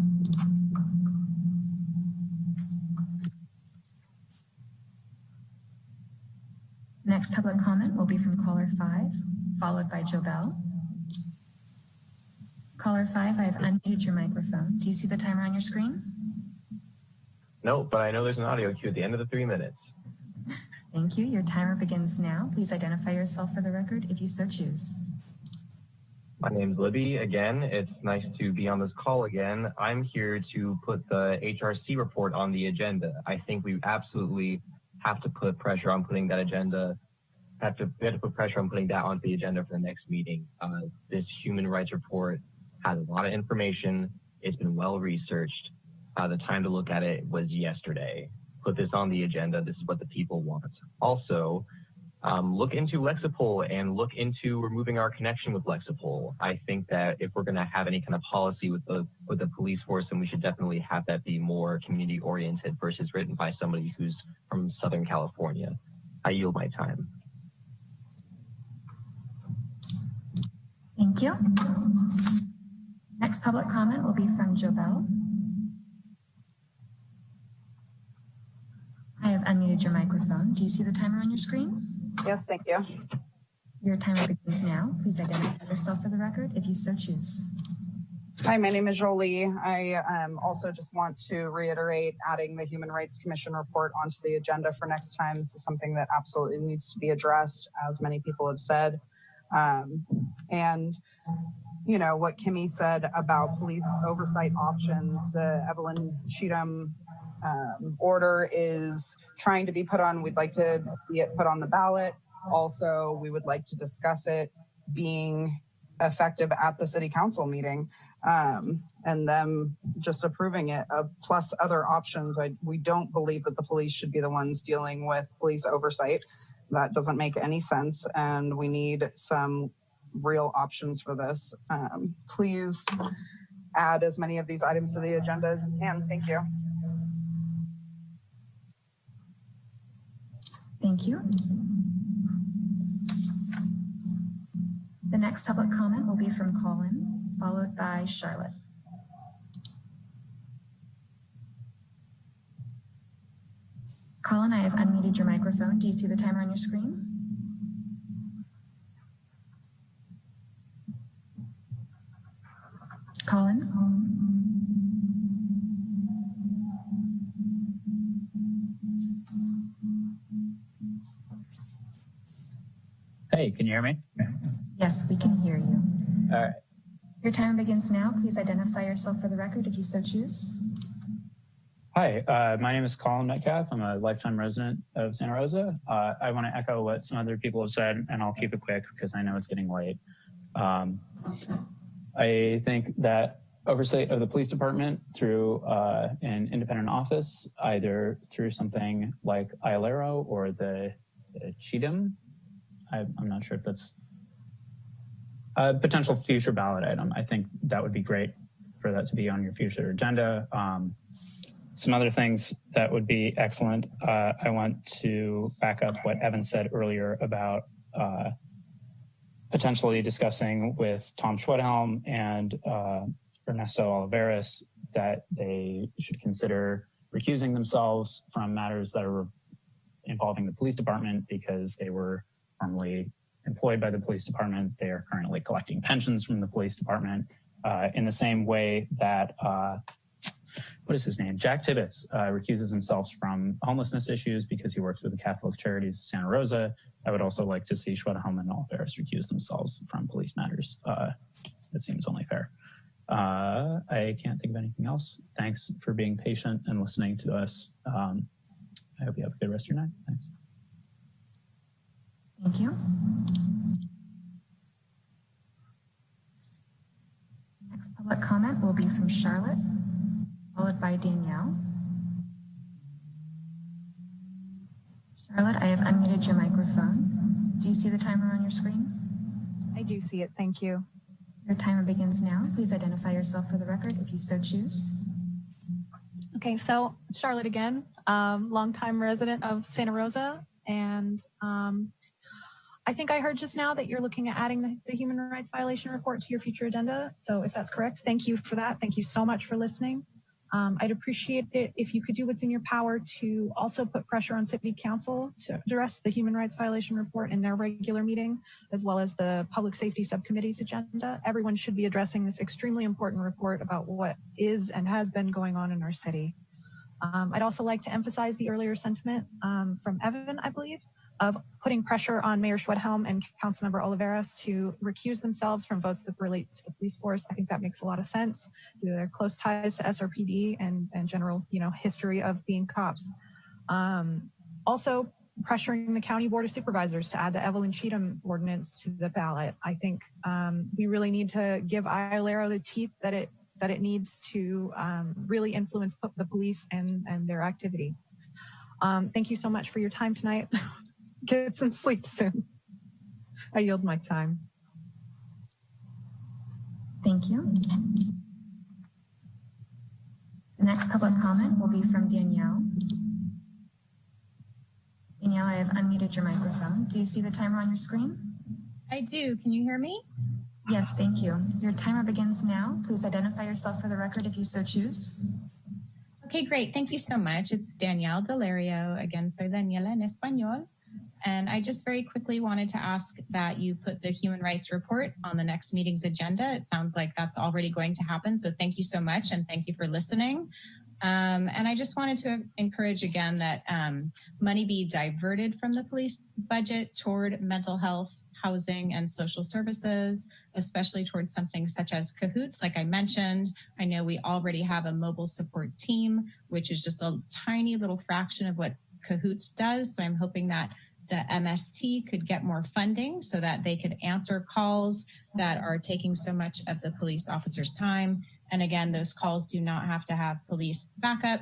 Next public comment will be from caller 5, followed by Jobel. Caller 5, I have unmuted your microphone. Do you see the timer on your screen? No, but I know there's an audio cue at the end of the 3 minutes. Thank you. Your timer begins now. Please identify yourself for the record if you so choose. My name's Libby. Again, it's nice to be on this call again. I'm here to put the HRC report on the agenda. I think we absolutely have to put pressure on putting that agenda, we have to put pressure on putting that onto the agenda for the next meeting. This human rights report has a lot of information. It's been well researched. The time to look at it was yesterday. Put this on the agenda. This is what the people want. Also, look into Lexipol and look into removing our connection with Lexipol. I think that if we're going to have any kind of policy with the police force, then we should definitely have that be more community oriented versus written by somebody who's from Southern California. I yield my time. Thank you. Next public comment will be from Jobel. I have unmuted your microphone. Do you see the timer on your screen? Yes, thank you. Your timer begins now. Please identify yourself for the record if you so choose. Hi, my name is Jolie. I also just want to reiterate adding the Human Rights Commission report onto the agenda for next time. This is something that absolutely needs to be addressed, as many people have said. And, you know, what Kimmy said about police oversight options, the Evelyn Cheatham order is trying to be put on. We'd like to see it put on the ballot. Also, we would like to discuss it being effective at the city council meeting, and them just approving it, plus other options. We don't believe that the police should be the ones dealing with police oversight. That doesn't make any sense, and we need some real options for this. Please add as many of these items to the agenda as you can. Thank you. Thank you. The next public comment will be from Colin, followed by Charlotte. Colin, I have unmuted your microphone. Do you see the timer on your screen? Colin? Hey, can you hear me? Yes, we can hear you. All right. Your timer begins now. Please identify yourself for the record if you so choose. Hi, my name is Colin Metcalf. I'm a lifetime resident of Santa Rosa. I want to echo what some other people have said, and I'll keep it quick because I know it's getting late. I think that oversight of the police department through an independent office, either through something like ILERO or the Cheatham, I'm not sure if that's a potential future ballot item. I think that would be great for that to be on your future agenda. Some other things that would be excellent. I want to back up what Evan said earlier about potentially discussing with Tom Schwedhelm and Ernesto Oliveras that they should consider recusing themselves from matters that are involving the police department because they were formerly employed by the police department. They are currently collecting pensions from the police department in the same way that what is his name? Jack Tibbetts recuses himself from homelessness issues because he works with the Catholic Charities of Santa Rosa. I would also like to see Schwedhelm and Oliveras recuse themselves from police matters. It seems only fair. I can't think of anything else. Thanks for being patient and listening to us. I hope you have a good rest of your night. Thanks. Thank you. Next public comment will be from Charlotte, followed by Danielle. Charlotte, I have unmuted your microphone. Do you see the timer on your screen? I do see it. Thank you. Your timer begins now. Please identify yourself for the record if you so choose. Okay, so Charlotte again, longtime resident of Santa Rosa, and I think I heard just now that you're looking at adding the human rights violation report to your future agenda. So if that's correct, thank you for that. Thank you so much for listening. I'd appreciate it if you could do what's in your power to also put pressure on City Council to address the human rights violation report in their regular meeting, as well as the Public Safety Subcommittee's agenda. Everyone should be addressing this extremely important report about what is and has been going on in our city. I'd also like to emphasize the earlier sentiment from Evan, I believe, of putting pressure on Mayor Schwedhelm and Councilmember Oliveras to recuse themselves from votes that relate to the police force. I think that makes a lot of sense due to their close ties to SRPD and general, history of being cops. Also, pressuring the County Board of Supervisors to add the Evelyn Cheatham ordinance to the ballot. I think we really need to give IOLERO the teeth that it needs to really influence the police and their activity. Thank you so much for your time tonight. Get some sleep soon. I yield my time. Thank you. The next public comment will be from Danielle. Danielle, I have unmuted your microphone. Do you see the timer on your screen? I do. Can you hear me? Yes, thank you. Your timer begins now. Please identify yourself for the record if you so choose. Okay, great. Thank you so much. It's Danielle Delario. Again, soy Daniela en español. And I just very quickly wanted to ask that you put the human rights report on the next meeting's agenda. It sounds like that's already going to happen. So thank you so much. And thank you for listening. And I just wanted to encourage again that money be diverted from the police budget toward mental health, housing, and social services, especially towards something such as Cahoots. Like I mentioned, I know we already have a mobile support team, which is just a tiny little fraction of what Cahoots does. So I'm hoping that the MST could get more funding so that they could answer calls that are taking so much of the police officers' time. And again, those calls do not have to have police backup.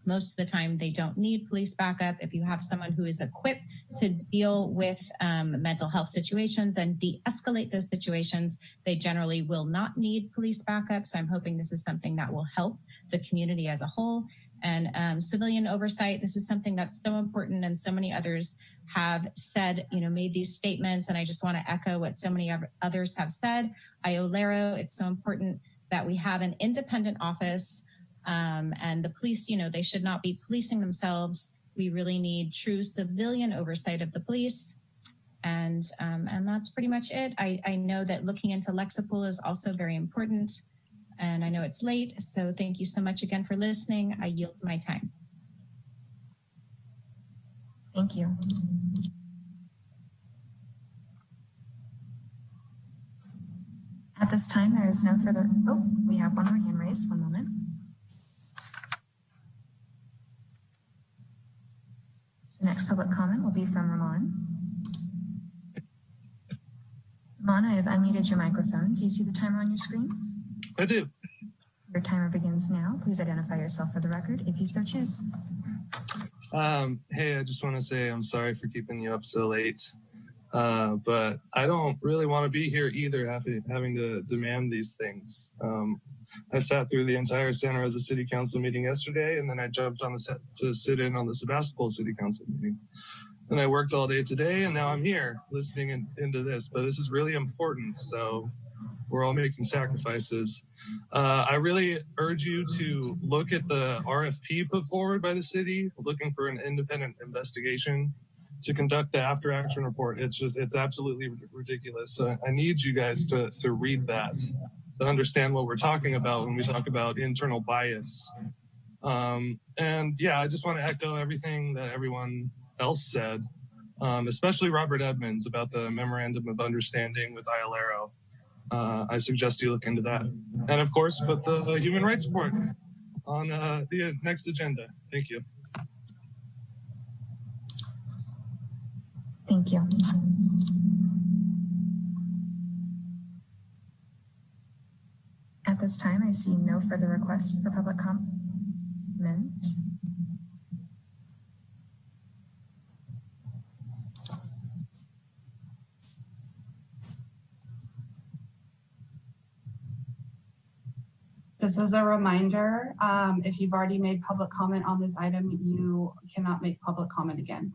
Most of the time, they don't need police backup. If you have someone who is equipped to deal with mental health situations and de-escalate those situations, they generally will not need police backup. So I'm hoping this is something that will help the community as a whole. And civilian oversight, this is something that's so important, and so many others have said, made these statements. And I just want to echo what so many others have said. IOLERO, it's so important that we have an independent office, and the police, they should not be policing themselves. We really need true civilian oversight of the police. And that's pretty much it. I know that looking into Lexapol is also very important. And I know it's late, so thank you so much again for listening. I yield my time. Thank you. At this time, there is no further, we have one more hand raised, one moment. The next public comment will be from Ramon. Ramon, I have unmuted your microphone. Do you see the timer on your screen? I do. Your timer begins now. Please identify yourself for the record if you so choose. Hey, I just want to say I'm sorry for keeping you up so late. But I don't really want to be here either, having to demand these things. I sat through the entire Santa Rosa City Council meeting yesterday, and then I jumped on the set to sit in on the Sebastopol City Council meeting. Then I worked all day today, and now I'm here listening into this. But this is really important, so we're all making sacrifices. I really urge you to look at the RFP put forward by the city, looking for an independent investigation to conduct the after action report. It's absolutely ridiculous. I need you guys to read that, to understand what we're talking about when we talk about internal bias. And yeah, I just want to echo everything that everyone else said, especially Robert Edmonds about the memorandum of understanding with IOLERO. I suggest you look into that. And of course, put the human rights report on the next agenda. Thank you. Thank you. At this time, I see no further requests for public comment. Just as a reminder, if you've already made public comment on this item, you cannot make public comment again.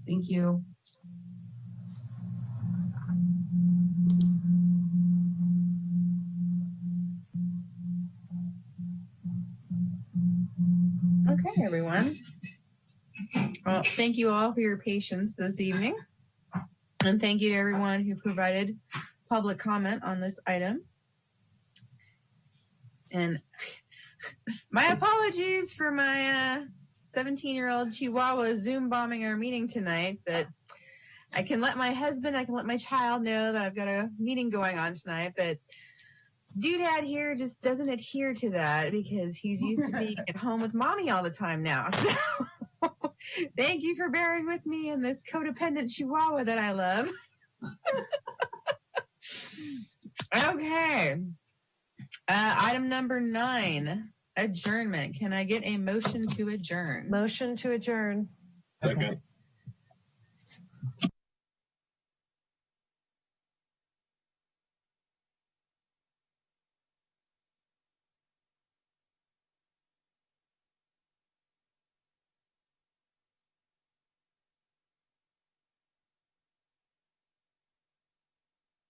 Thank you. Okay, everyone. Well, thank you all for your patience this evening. And thank you to everyone who provided public comment on this item. And my apologies for my 17-year-old Chihuahua Zoom bombing our meeting tonight, but I can let my husband, I can let my child know that I've got a meeting going on tonight, but Doodad here just doesn't adhere to that because he's used to being at home with mommy all the time now. So thank you for bearing with me in this codependent Chihuahua that I love. Okay. Item number 9, adjournment. Can I get a motion to adjourn? Motion to adjourn. Second.